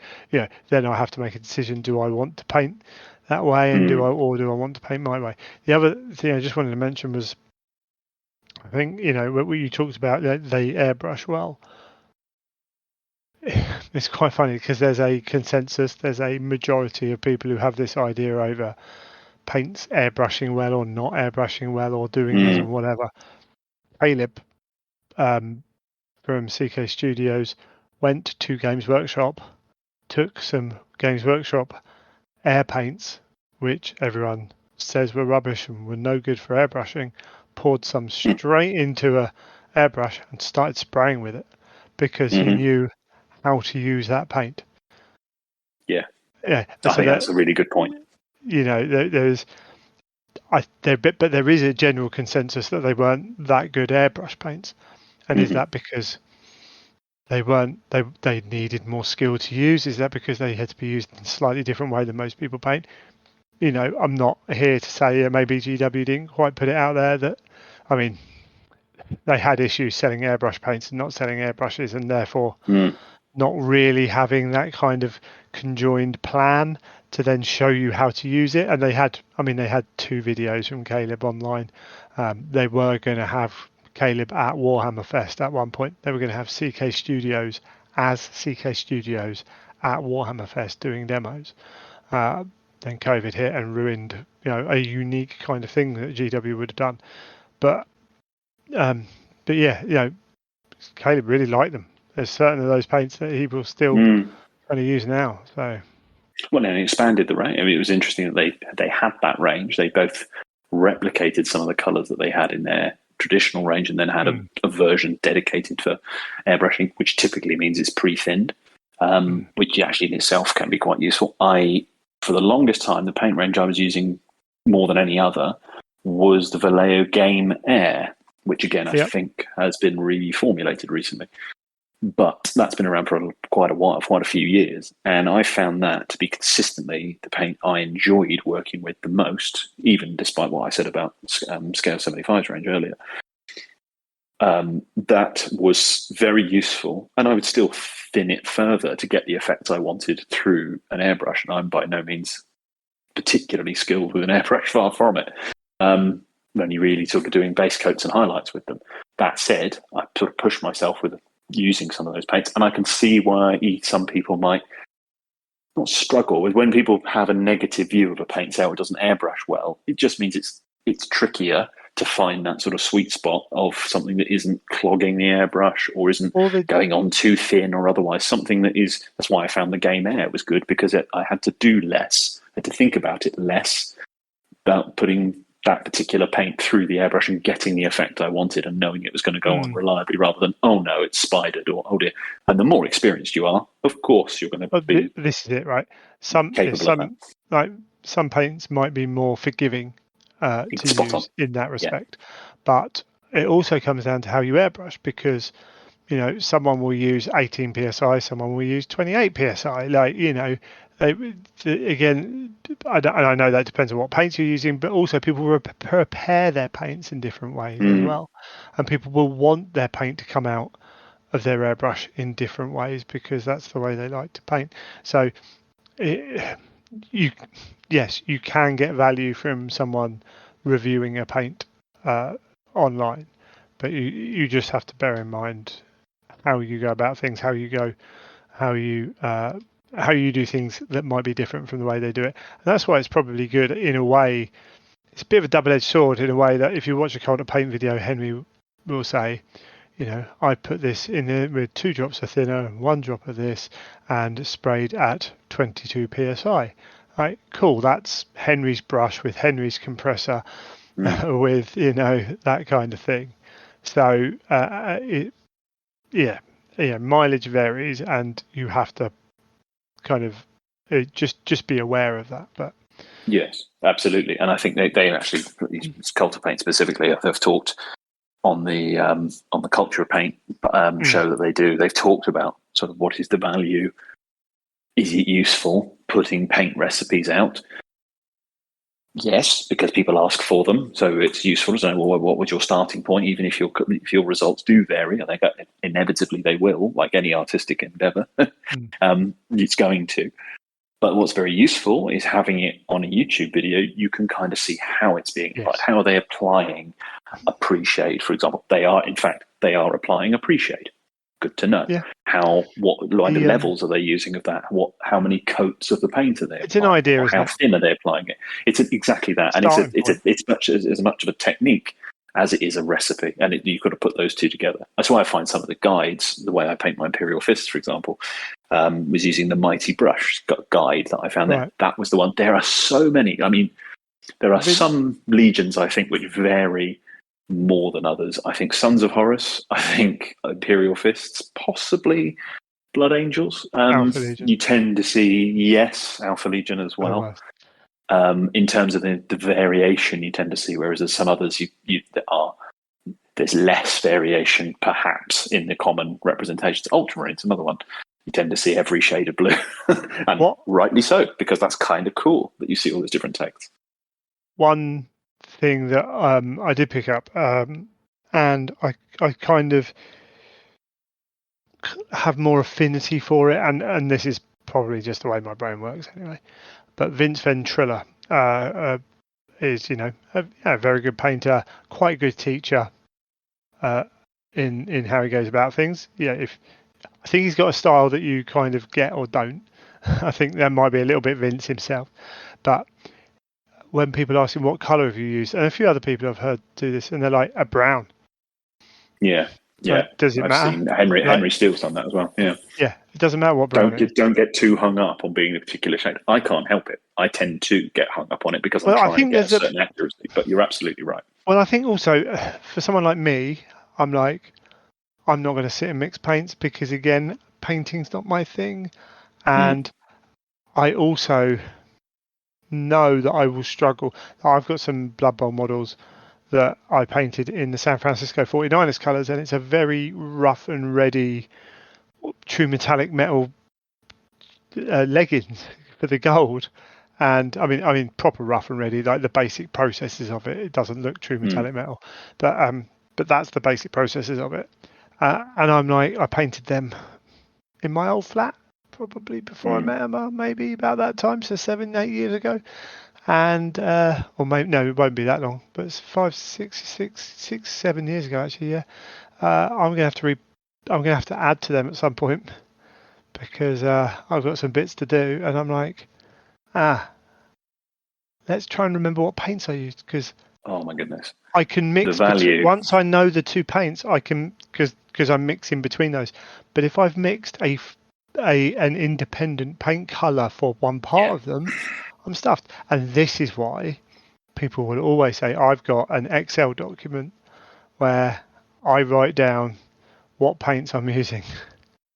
Then I have to make a decision. Do I want to paint that way, and do I want to paint my way? The other thing I just wanted to mention was, I think, what you talked about, they airbrush well. It's quite funny because there's a consensus, there's a majority of people who have this idea over paints airbrushing well or not airbrushing well or doing this and whatever. Caleb from CK Studios went to Games Workshop, took some Games Workshop air paints, which everyone says were rubbish and were no good for airbrushing, poured some straight into a airbrush and started spraying with it because he knew how to use that paint.
Yeah.
I
think that's a really good point.
But there is a general consensus that they weren't that good airbrush paints, and is that because they needed more skill to use? Is that because they had to be used in a slightly different way than most people paint? I'm not here to say maybe GW didn't quite put it out there. they had issues selling airbrush paints and not selling airbrushes, and therefore
Mm.
not really having that kind of conjoined plan to then show you how to use it. And they had 2 videos from Caleb online. They were going to have Caleb at Warhammer Fest at one point. They were going to have CK Studios as CK Studios at Warhammer Fest doing demos. Then COVID hit and ruined, a unique kind of thing that GW would have done. But yeah, Caleb really liked them. There's certain of those paints that he will still kind of use now. So,
well, and it expanded the range. I mean, it was interesting that they had that range. They both replicated some of the colours that they had in their traditional range, and then had a version dedicated for airbrushing, which typically means it's pre-thinned, which actually in itself can be quite useful. For the longest time, the paint range I was using more than any other was the Vallejo Game Air, which again I think has been reformulated recently. But that's been around for quite a while, quite a few years. And I found that to be consistently the paint I enjoyed working with the most, even despite what I said about Scale 75's range earlier. That was very useful. And I would still thin it further to get the effects I wanted through an airbrush. And I'm by no means particularly skilled with an airbrush, far from it. Only really sort of doing base coats and highlights with them. That said, I sort of pushed myself with using some of those paints, and I can see why some people might not struggle with when people have a negative view of a paint, say, it doesn't airbrush well. It just means it's trickier to find that sort of sweet spot of something that isn't clogging the airbrush or isn't going on too thin or otherwise something that is. That's why I found the Game Air was good, because I had to do less, I had to think about it less, about putting that particular paint through the airbrush and getting the effect I wanted and knowing it was going to go on reliably, rather than, oh no, it's spidered, or oh dear. And the more experienced you are, of course, you're going to be
this is it, right?
capable of that.
Like some paints might be more forgiving to use in that respect, but it also comes down to how you airbrush, because someone will use 18 psi, someone will use 28 psi. Again, I know that depends on what paints you're using, but also people prepare their paints in different ways as well, and people will want their paint to come out of their airbrush in different ways because that's the way they like to paint. So, you can get value from someone reviewing a paint online, but you just have to bear in mind how you go about things, how you do things that might be different from the way they do it. And that's why it's probably good in a way. It's a bit of a double-edged sword in a way that if you watch a Cult of Paint video, Henry will say, I put this in there with 2 drops of thinner and 1 drop of this and sprayed at 22 psi. Right, cool. That's Henry's brush with Henry's compressor with, that kind of thing. So, mileage varies, and you have to kind of just be aware of that. But
yes, absolutely. And I think they actually, Cult of Paint specifically, have talked on the Culture of Paint show that they do. They've talked about sort of what is the value. Is it useful putting paint recipes out? Yes, because people ask for them, so it's useful to know, well, what was your starting point, even if your results do vary. I think inevitably they will, like any artistic endeavor. It's going to. But what's very useful is having it on a YouTube video. You can kind of see how it's being applied. How are they applying Appreciate, for example? They are applying Appreciate. Good to know.
Yeah.
What levels are they using of that? How many coats of the paint are they applying?
It's an idea,
how thin are they applying it? It's exactly that, and it's as much of a technique as it is a recipe, and you've got to put those two together. That's why I find some of the guides, the way I paint my Imperial Fists, for example, was using the Mighty Brush guide that I found there. That was the one. There are so many. I mean, there are some legions, I think, which vary more than others. I think Sons of Horus, I think Imperial Fists, possibly Blood Angels.
Alpha Legion.
You tend to see, Alpha Legion as well. In terms of the variation, you tend to see, whereas there's some others there's less variation, perhaps, in the common representations. Ultramarine's another one. You tend to see every shade of blue, and rightly so, because that's kind of cool that you see all those different texts.
One thing that I did pick up, and I kind of have more affinity for it, and this is probably just the way my brain works anyway. But Vince Ventrilla is, a very good painter, quite a good teacher in how he goes about things. Yeah, I think he's got a style that you kind of get or don't. I think that might be a little bit Vince himself, but when people ask him what colour have you used, and a few other people I've heard do this, and they're like, a brown.
Yeah.
Like, does it
I've
matter?
seen Henry Steele's done that as well. Yeah.
Yeah, it doesn't matter what brown it is.
Don't get too hung up on being a particular shade. I can't help it. I tend to get hung up on it because I'm trying to get a certain accuracy. But you're absolutely right.
Well, I think also for someone like me, I'm not going to sit and mix paints because, again, painting's not my thing, and I also know that I will struggle. I've got some Blood Bowl models that I painted in the San Francisco 49ers colours, and it's a very rough and ready true metallic metal leggings for the gold. And I mean proper rough and ready, like the basic processes of it. It doesn't look true metallic metal, but that's the basic processes of it. And I'm like, I painted them in my old flat probably before I met Emma, maybe about that time, so 7-8 years ago. And or maybe no, it won't be that long, but it's 7 years ago actually. Yeah, I'm gonna have to add to them at some point because I've got some bits to do, and I'm like, let's try and remember what paints I used, because
oh my goodness,
I can mix
the value.
Once I know the two paints, I can, because I'm mixing between those. But if I've mixed an independent paint color for one part of them, I'm stuffed. And this is why people will always say I've got an Excel document where I write down what paints I'm using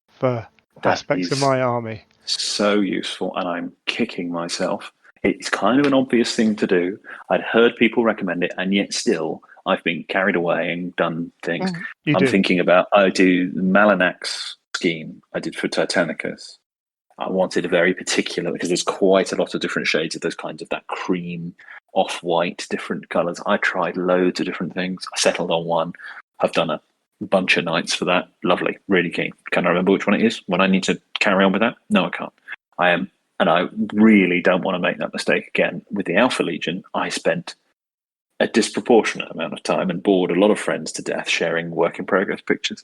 for aspects of my army.
So useful, and I'm kicking myself. It's kind of an obvious thing to do. I'd heard people recommend it, and yet still I've been carried away and done things. Thinking about, I do the Malanax scheme I did for Titanicus. I wanted a very particular, because there's quite a lot of different shades of those kinds of that cream, off-white, different colours. I tried loads of different things. I settled on one. I've done a bunch of nights for that. Lovely, really keen. Can I remember which one it is when I need to carry on with that? No, I can't. And I really don't want to make that mistake again. With the Alpha Legion, I spent a disproportionate amount of time and bored a lot of friends to death sharing work in progress pictures,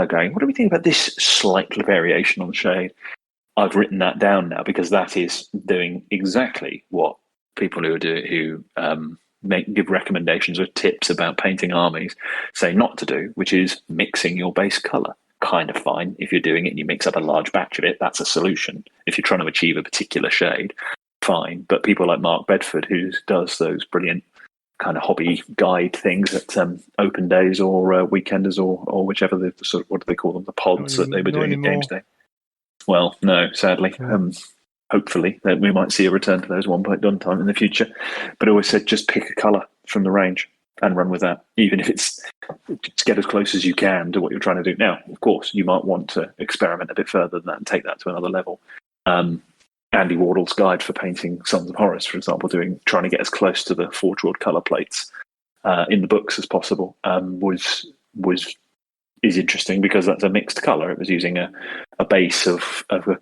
going, what do we think about this slight variation on the shade? I've written that down now because that is doing exactly what people who give recommendations or tips about painting armies say not to do, which is mixing your base color. Kind of fine if you're doing it and you mix up a large batch of it. That's a solution. If you're trying to achieve a particular shade, fine. But people like Mark Bedford, who does those brilliant kind of hobby guide things at open days or weekenders or whichever the sort of, what do they call them, the pods that they were doing at Games Day. Well, no, sadly. Hopefully we might see a return to those one point done time in the future. But I always said just pick a colour from the range and run with that, even if it's just get as close as you can to what you're trying to do. Now, of course, you might want to experiment a bit further than that and take that to another level. Andy Wardle's guide for painting Sons of Horus, for example, trying to get as close to the Forge World colour plates in the books as possible, is interesting because that's a mixed colour. It was using a base of a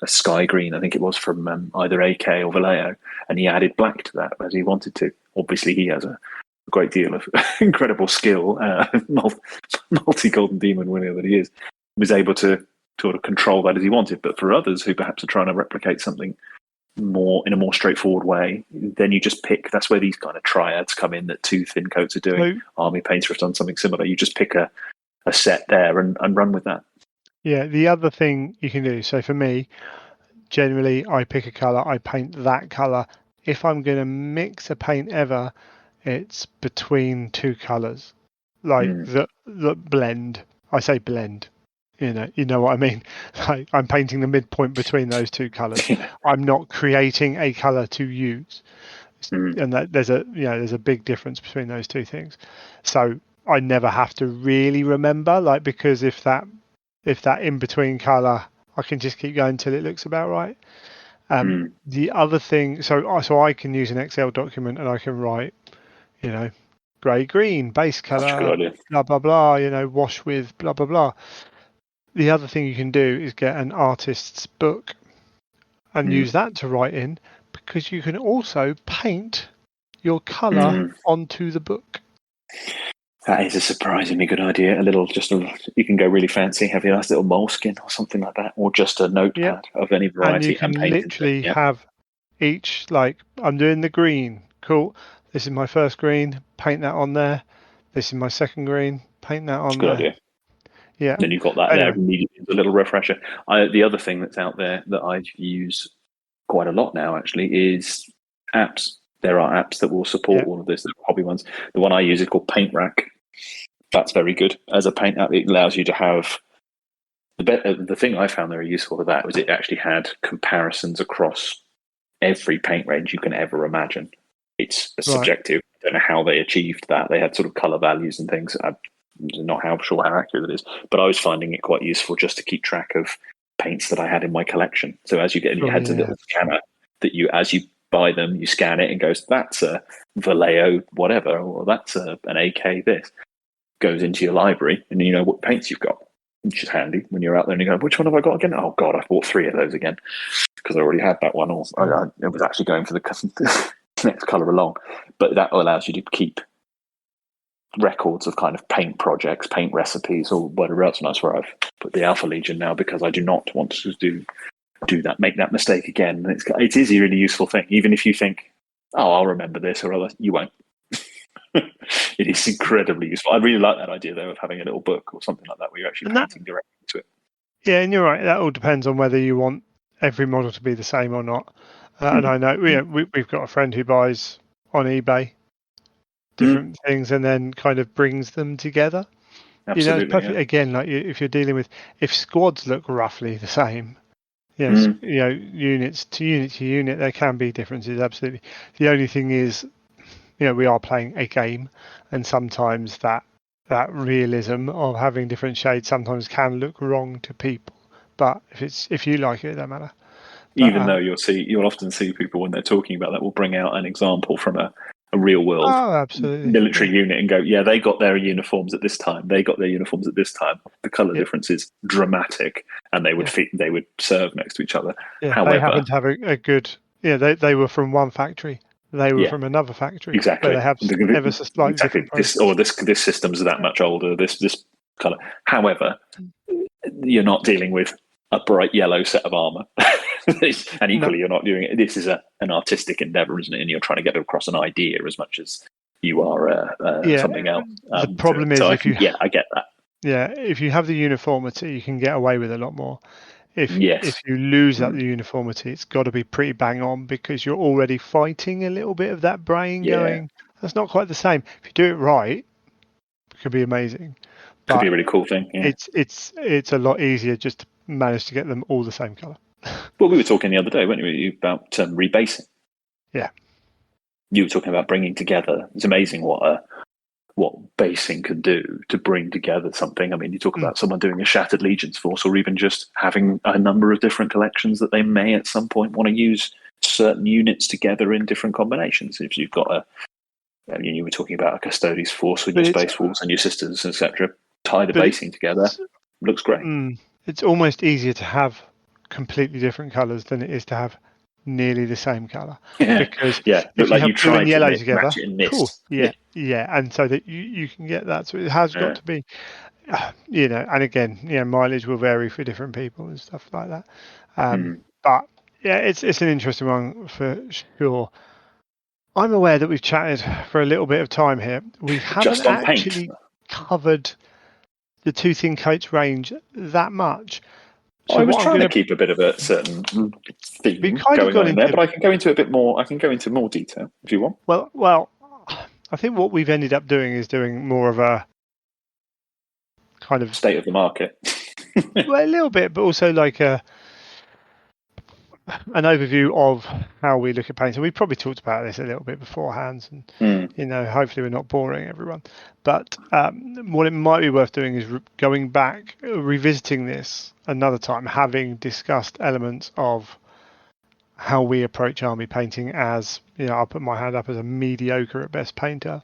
sky green, I think it was, from either AK or Vallejo, and he added black to that as he wanted to. Obviously, he has a great deal of incredible skill, multi-Golden Demon winner that he is, was able to sort of control that as he wanted. But for others who perhaps are trying to replicate something more in a more straightforward way, then you just pick. That's where these kind of triads come in that two thin coats are doing. Army Painter have done something similar. You just pick a set there and run with that.
Yeah, the other thing you can do, so for me, generally I pick a colour, I paint that colour. If I'm going to mix a paint ever, it's between two colours, like the blend. I say blend. You know what I mean. Like, I'm painting the midpoint between those two colours. I'm not creating a colour to use, and that there's a big difference between those two things. So I never have to really remember, like, because if that in between colour, I can just keep going till it looks about right. The other thing, so I can use an Excel document and I can write, grey-green, base
That's a good
colour,
idea.
blah, blah, blah, wash with blah, blah, blah. The other thing you can do is get an artist's book and use that to write in, because you can also paint your colour onto the book.
That is a surprisingly good idea. You can go really fancy, have a nice little moleskin or something like that, or just a notepad of any variety.
And you can literally have each, like, I'm doing the green. Cool. This is my first green. Paint that on there. This is my second green. Paint that on there.
Idea.
Yeah.
Then you've got that there immediately as a little refresher. The other thing that's out there that I use quite a lot now, actually, is apps. There are apps that will support all of this, the hobby ones. The one I use is called Paint Rack. That's very good. As a paint app, it allows you to have the thing I found very useful for that was it actually had comparisons across every paint range you can ever imagine. It's subjective. I don't know how they achieved that. They had sort of color values and things. I'm not sure how accurate it is, but I was finding it quite useful just to keep track of paints that I had in my collection. So as you get in your head's a little scanner that as you buy them, you scan it and goes, that's a Vallejo whatever, or that's an AK this. Goes into your library and you know what paints you've got, which is handy when you're out there and you go, which one have I got again? Oh God, I've bought 3 of those again because I already had that one. Or I was actually going for the next colour along. But that allows you to keep records of kind of paint projects, paint recipes, or whatever else. And that's where I've put the Alpha Legion now, because I do not want to do that, make that mistake again. It is a really useful thing, even if you think, oh, I'll remember this or other, you won't. It is incredibly useful. I really like that idea, though, of having a little book or something like that where you're actually painting directly to it.
Yeah, and you're right. That all depends on whether you want every model to be the same or not. And I know we've got a friend who buys on eBay different things and then kind of brings them together.
Absolutely,
it's perfect. Again, like if you're dealing with, if squads look roughly the same, units to unit, there can be differences. Absolutely. The only thing is, we are playing a game, and sometimes that realism of having different shades sometimes can look wrong to people. But if you like it, it doesn't matter. But,
even though you'll often see people when they're talking about that will bring out an example from a real world military unit and go, yeah, they got their uniforms at this time. They got their uniforms at this time. The colour difference is dramatic, and they would they would serve next to each other.
Yeah,
however,
they happen to have a good. Yeah, they were from one factory. They were from another factory.
Exactly.
But they have ever so slightly different
this system's that much older. This colour. However, you're not dealing with a bright yellow set of armour. And equally, you're not doing it. This is an artistic endeavour, isn't it? And you're trying to get across an idea as much as you are something else.
The problem is I
get that.
Yeah, if you have the uniformity, you can get away with a lot more. If you lose that uniformity, it's got to be pretty bang on, because you're already fighting a little bit of that brain going, that's not quite the same. If you do it right, it could be amazing.
Could be a really cool thing. Yeah.
It's a lot easier just to manage to get them all the same colour.
Well, we were talking the other day, weren't we, about rebasing.
Yeah.
You were talking about bringing together. It's amazing what basing can do to bring together something. I mean, you talk about someone doing a Shattered Legions force, or even just having a number of different collections that they may at some point want to use certain units together in different combinations. If you've got you were talking about a Custodes force with your Space Wolves and your Sisters, etc. Tie the basing together. Looks great.
It's almost easier to have completely different colours than it is to have nearly the same colour. Because
if like you try
yellow
to
together,
match it in mist.
Cool. Yeah, and so that you can get that. So it has got to be, and again, mileage will vary for different people and stuff like that. But yeah, it's an interesting one for sure. I'm aware that we've chatted for a little bit of time here. We haven't actually covered the Two Thin Coats range that much.
So I was trying to keep a bit of a certain theme going on in there, but I can go into a bit more. I can go into more detail if you want.
Well, I think what we've ended up doing is doing more of a kind of
state of the market.
Well, a little bit, but also like an overview of how we look at paint. So we probably talked about this a little bit beforehand, and hopefully we're not boring everyone. But what it might be worth doing is going back, revisiting this another time, having discussed elements of how we approach army painting as, I'll put my hand up as a mediocre at best painter,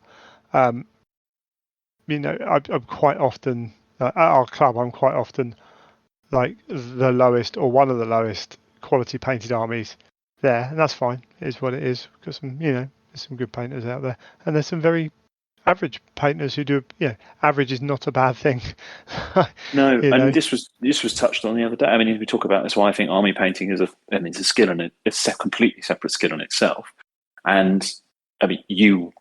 You know, I'm quite often at our club. I'm quite often like the lowest or one of the lowest quality painted armies there, and that's fine. It is what it is, because there's some good painters out there, and there's some very average painters who do. Average is not a bad thing.
No, and this was touched on the other day. I mean, we talk about this. Why I think army painting is it's a skill in it. It's a completely separate skill in itself. And I mean, you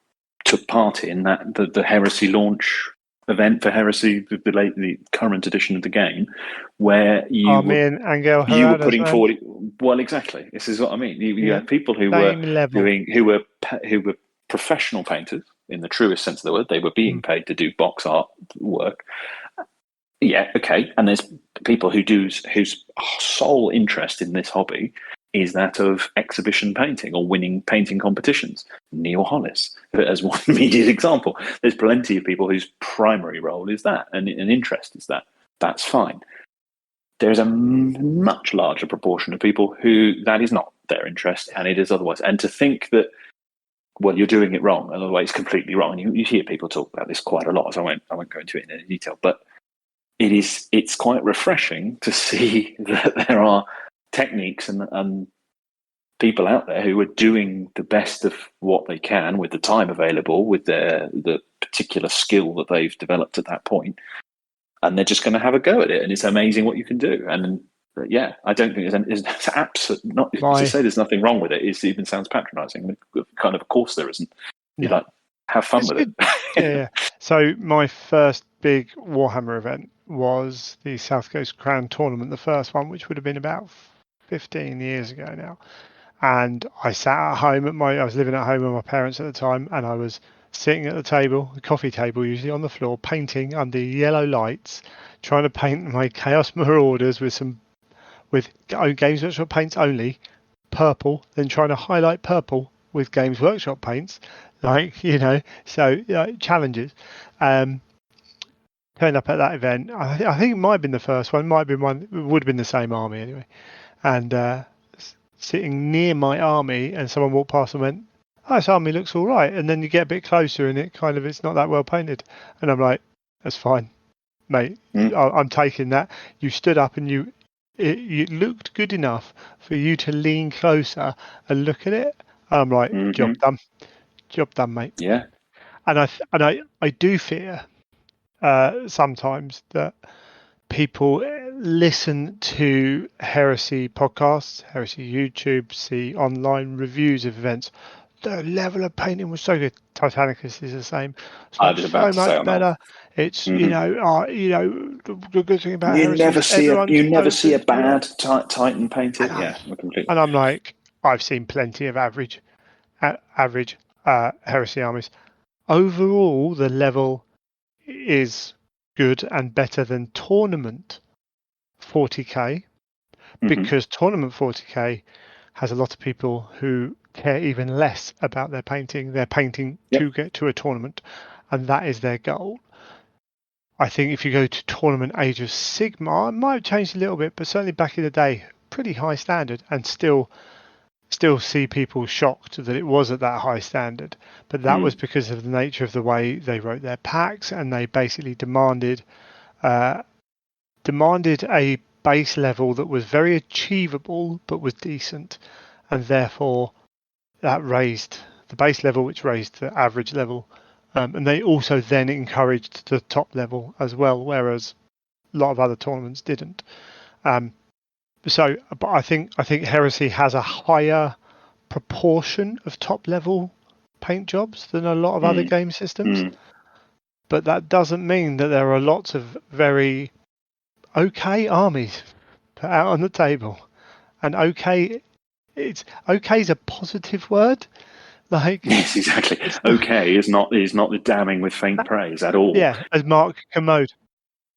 took part in that the Heresy launch event for Heresy, the current edition of the game, where you were putting forward. Well, exactly. This is what I mean. You had people who were professional painters in the truest sense of the word. They were being paid to do box art work. Yeah, okay. And there's people whose sole interest in this hobby is that of exhibition painting or winning painting competitions. Neil Hollis, as one immediate example. There's plenty of people whose primary role is that, and an interest is that. That's fine. There's a much larger proportion of people who that is not their interest, and it is otherwise. And to think that, well, you're doing it wrong, and otherwise it's completely wrong. And you hear people talk about this quite a lot, so I won't go into it in any detail, but it's quite refreshing to see that there are techniques and people out there who are doing the best of what they can with the time available, with the particular skill that they've developed at that point, and they're just going to have a go at it. And it's amazing what you can do. And I don't think there's absolutely not to say there's nothing wrong with it. It even sounds patronising. Kind of course there isn't. You have fun with it.
Yeah. So my first big Warhammer event was the South Coast Crown tournament, the first one, which would have been about 15 years ago now. And I sat at home I was living at home with my parents at the time, and I was sitting at the coffee table, usually on the floor, painting under yellow lights, trying to paint my Chaos Marauders with Games Workshop paints only, purple, then trying to highlight purple with Games Workshop paints, challenges. Turned up at that event. I think it might have been the first one, might have been one, it would have been the same army anyway. And sitting near my army, and someone walked past and went, "Oh, this army looks all right." And then you get a bit closer, and it's not that well painted. And I'm like, "That's fine, mate. I'm taking that." You stood up, and it looked good enough for you to lean closer and look at it. I'm like, job done, mate.
Yeah.
And I do fear sometimes that people listen to Heresy podcasts, Heresy YouTube, see online reviews of events. The level of painting was so good. Titanicus is the same.
I was about to say
much better. It's the good thing about Heresy.
You never see a bad Titan painted. Completely.
And I'm like, I've seen plenty of average Heresy armies. Overall, the level is good and better than tournament 40k, because tournament 40k has a lot of people who care even less about their painting. They're painting to get to a tournament, and that is their goal. I think if you go to tournament Age of Sigmar, it might have changed a little bit, but certainly back in the day, pretty high standard, and still see people shocked that it was at that high standard. But that was because of the nature of the way they wrote their packs, and they basically demanded a base level that was very achievable but was decent, and therefore that raised the base level, which raised the average level, and they also then encouraged the top level as well, whereas a lot of other tournaments didn't. But I think Heresy has a higher proportion of top level paint jobs than a lot of other game systems. But that doesn't mean that there are lots of very okay armies put out on the table. And okay is a positive word.
Yes, exactly. Okay is not the damning with faint praise at all.
Yeah, as Mark Commode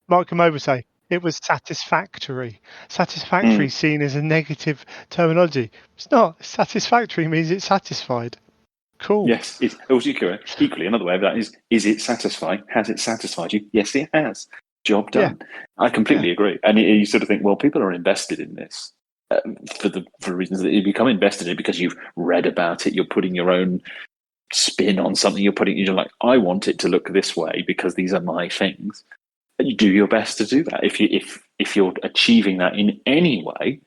would say, it was satisfactory. Satisfactory seen as a negative terminology. It's not. Satisfactory means it's satisfied. Cool.
Yes. It's also equally another way of that is it satisfying? Has it satisfied you? Yes, it has. Job done. Yeah. I completely agree. And you sort of think, well, people are invested in this for reasons that you become invested in it because you've read about it. You're putting your own spin on something you're putting. You're like, I want it to look this way because these are my things. And you do your best to do that. If you're achieving that in any way,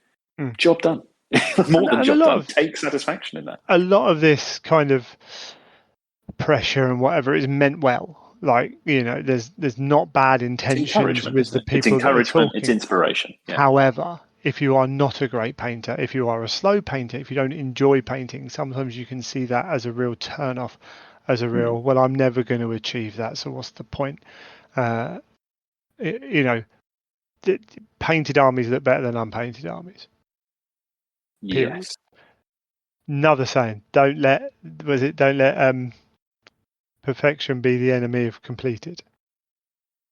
job done. More than job done. Take satisfaction in that.
A lot of this kind of pressure and whatever is meant well. Like, there's not bad intentions with the people. It's
encouragement. It's inspiration.
Yeah. However, if you are not a great painter, if you are a slow painter, if you don't enjoy painting, sometimes you can see that as a real turn off, as a real, well, I'm never going to achieve that, so what's the point? Painted armies look better than unpainted armies. Period.
Yes.
Another saying, don't let perfection be the enemy of completed.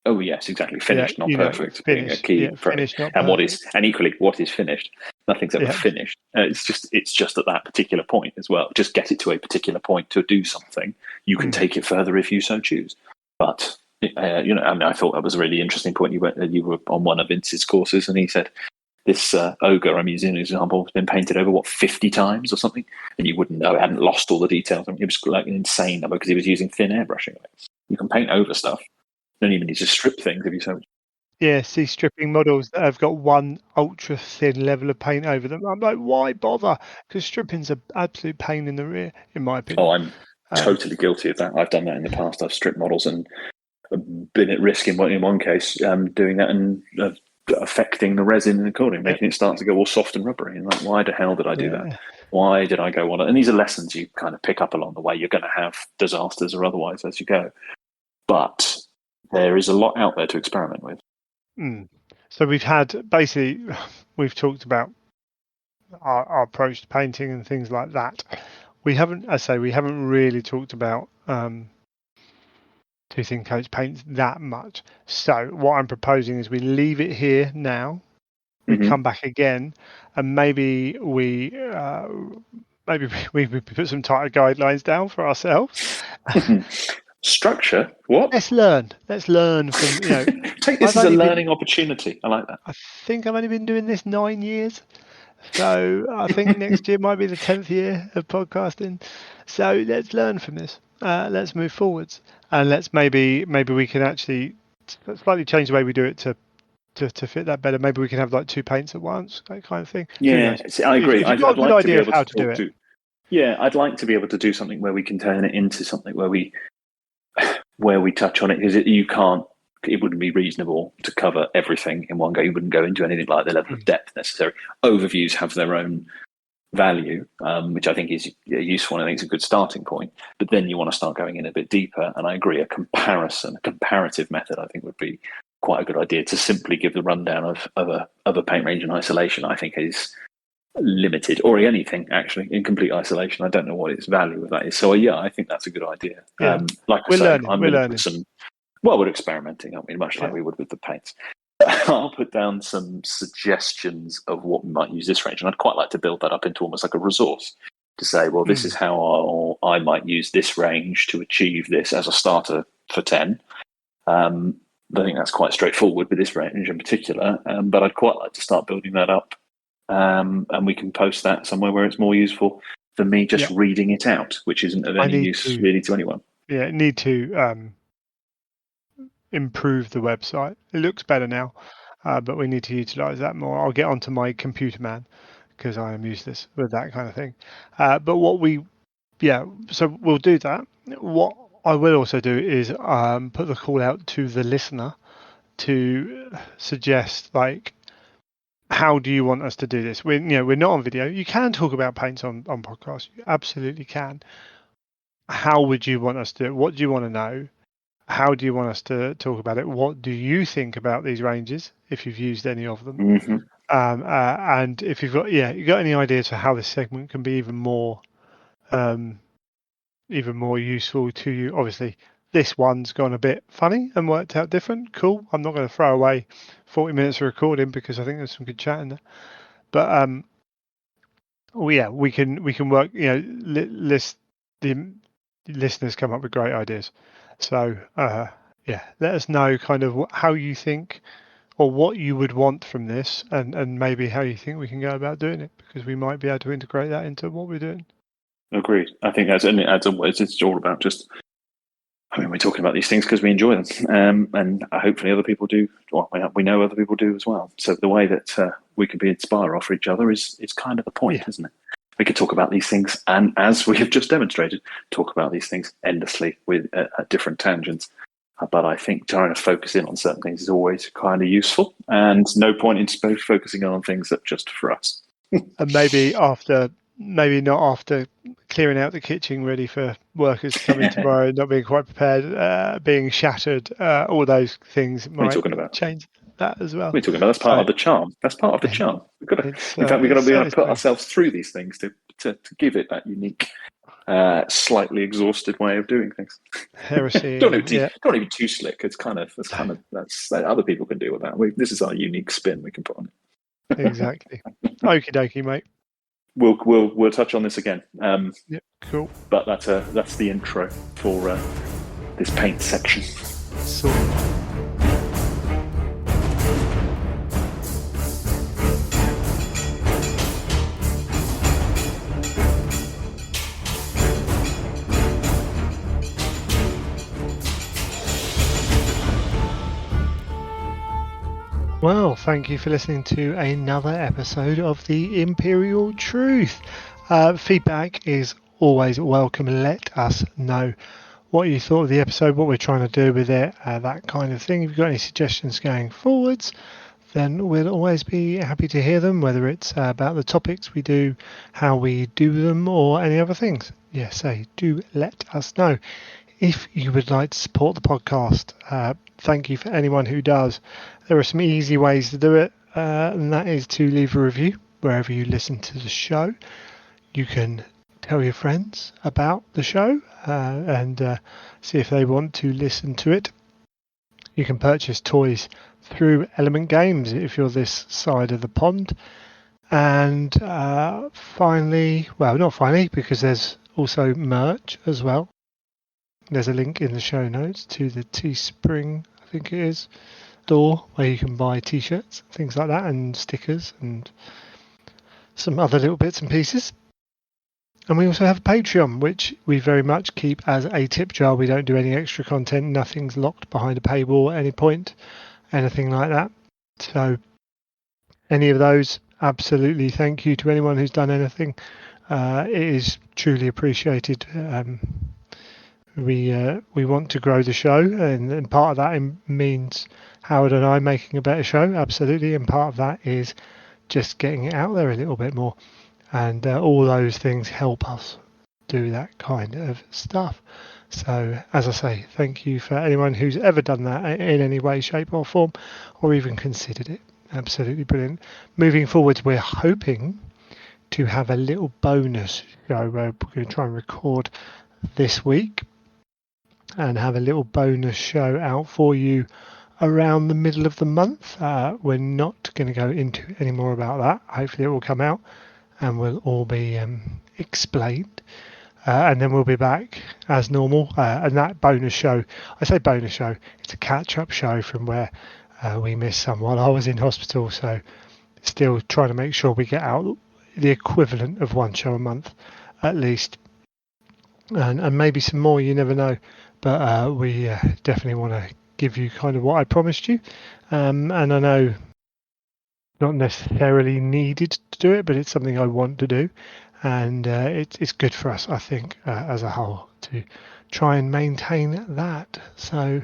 Oh yes, exactly. Finished, not perfect.
Finished,
being a key.
Finished, not
and
perfect.
What is finished? Nothing's ever finished. It's just at that particular point as well. Just get it to a particular point to do something. You can take it further if you so choose. But I thought that was a really interesting point. You were on one of Vince's courses, and he said this ogre, I'm using an example, has been painted over 50 times or something, and you wouldn't know. It hadn't lost all the details. I mean, it was like an insane number because he was using thin airbrushing. You can paint over stuff. You don't even need to strip things if you so.
Yeah, see stripping models that have got one ultra thin level of paint over them. I'm like, why bother? Because stripping's an absolute pain in the rear, in my opinion.
Oh, I'm totally guilty of that. I've done that in the past. I've stripped models and been at risk in one case doing that and affecting the resin in the coating, making it start to go all soft and rubbery. And like, why the hell did I do that? Why did I go on it? And these are lessons you kind of pick up along the way. You're going to have disasters or otherwise as you go. But there is a lot out there to experiment with.
So we've talked about our approach to painting and things like that. We haven't really talked about two thin coats paints that much. So what I'm proposing is we leave it here now. We come back again, and maybe we put some tighter guidelines down for ourselves.
Structure? What?
Let's learn from
Take this as a learning opportunity. I like that.
I think I've only been doing this 9 years, so I think next year might be the 10th year of podcasting. So let's learn from this. Let's move forwards, and let's maybe we can actually slightly change the way we do it to fit that better. Maybe we can have like two paints at once, that kind of thing.
Yeah, I agree.
I'd like to be able to do it.
Yeah, I'd like to be able to do something where we can turn it into something where we touch on it, because it wouldn't be reasonable to cover everything in one go. You wouldn't go into anything like the level of depth necessary. Overviews have their own value, which I think is useful, and I think it's a good starting point. But then you want to start going in a bit deeper, and I agree, a comparative method, I think would be quite a good idea. To simply give the rundown of a paint range in isolation, I think is limited, or anything actually in complete isolation. I don't know what its value of that is. So I think that's a good idea.
Yeah.
We're experimenting, aren't we? Much like we would with the paints. I'll put down some suggestions of what we might use this range, and I'd quite like to build that up into almost like a resource to say, well, this is how I might use this range to achieve this as a starter for 10. I think that's quite straightforward with this range in particular, but I'd quite like to start building that up, and we can post that somewhere where it's more useful than me just reading it out, which isn't of any use really to anyone.
Yeah, need to improve the website. It looks better now, but we need to utilize that more. I'll get onto my computer man because I am useless with that kind of thing. But so we'll do that. What I will also do is put the call out to the listener to suggest, like, how do you want us to do this? We're not on video. You can talk about paints on podcasts. You absolutely can. How would you want us to do it? What do you want to know? How do you want us to talk about it? What do you think about these ranges, if you've used any of them? And if you've got any ideas for how this segment can be even more useful to you? Obviously, this one's gone a bit funny and worked out different. Cool. I'm not going to throw away 40 minutes of recording because I think there's some good chat in there. But we can work. List the listeners come up with great ideas. So let us know kind of how you think or what you would want from this, and maybe how you think we can go about doing it, because we might be able to integrate that into what we're doing.
Agreed. I think as always, it's all about just. I mean, we're talking about these things because we enjoy them, and hopefully other people do. Well, we know other people do as well. So the way that we can be inspire off each other is kind of the point, isn't it? We could talk about these things, and as we have just demonstrated, talk about these things endlessly with at different tangents. But I think trying to focus in on certain things is always kind of useful, and no point in focusing on things that are just for us.
And maybe not after clearing out the kitchen ready for workers to come in tomorrow, not being quite prepared, being shattered, all those things might change that as well.
We're talking about that's part of the charm. That's part of the charm. We've got to, in fact, we've got to be able to put ourselves through these things to give it that unique, slightly exhausted way of doing things.
Heresy.
don't even be too slick. It's kind of that's other people can deal with that. This is our unique spin we can put on it.
Exactly. Okie dokie, mate.
We'll touch on this again.
Cool.
But that's the intro for this paint section.
Well, thank you for listening to another episode of The Imperial Truth. Feedback is always welcome. Let us know what you thought of the episode, what we're trying to do with it, that kind of thing. If you've got any suggestions going forwards, then we'll always be happy to hear them, whether it's about the topics we do, how we do them, or any other things. Do let us know. If you would like to support the podcast, thank you for anyone who does. There are some easy ways to do it, and that is to leave a review wherever you listen to the show. You can tell your friends about the show and see if they want to listen to it. You can purchase toys through Element Games if you're this side of the pond. And not finally, because there's also merch as well. There's a link in the show notes to the Teespring, I think it is, store where you can buy t-shirts, things like that, and stickers and some other little bits and pieces. And we also have a Patreon, which we very much keep as a tip jar. We don't do any extra content. Nothing's locked behind a paywall at any point, anything like that. So any of those, absolutely thank you to anyone who's done anything. It is truly appreciated. We want to grow the show, and part of that means Howard and I making a better show, absolutely, and part of that is just getting it out there a little bit more, and all those things help us do that kind of stuff. So, as I say, thank you for anyone who's ever done that in any way, shape or form, or even considered it. Absolutely brilliant. Moving forwards, we're hoping to have a little bonus show where we're going to try and record this week and have a little bonus show out for you around the middle of the month. We're not going to go into any more about that. Hopefully it will come out and will all be explained. And then we'll be back as normal. And that bonus show, I say bonus show, it's a catch-up show from where we missed someone. I was in hospital, so still trying to make sure we get out the equivalent of one show a month, at least. And maybe some more, you never know. But we definitely want to give you kind of what I promised you. And I know not necessarily needed to do it, but it's something I want to do. And it's good for us, I think, as a whole, to try and maintain that. So,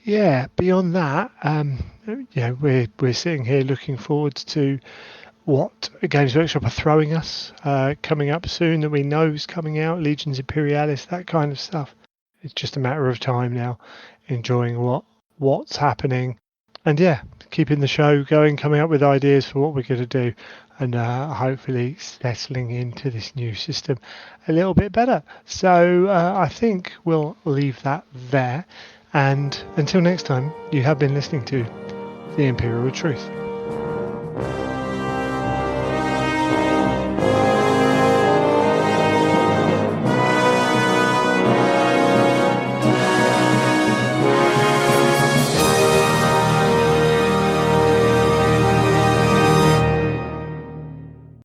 yeah, beyond that, we're sitting here looking forward to what Games Workshop are throwing us coming up soon that we know is coming out, Legions Imperialis, that kind of stuff. It's just a matter of time now, enjoying what's happening, and keeping the show going, coming up with ideas for what we're going to do, and hopefully settling into this new system a little bit better. So I think we'll leave that there, and until next time, you have been listening to The Imperial Truth.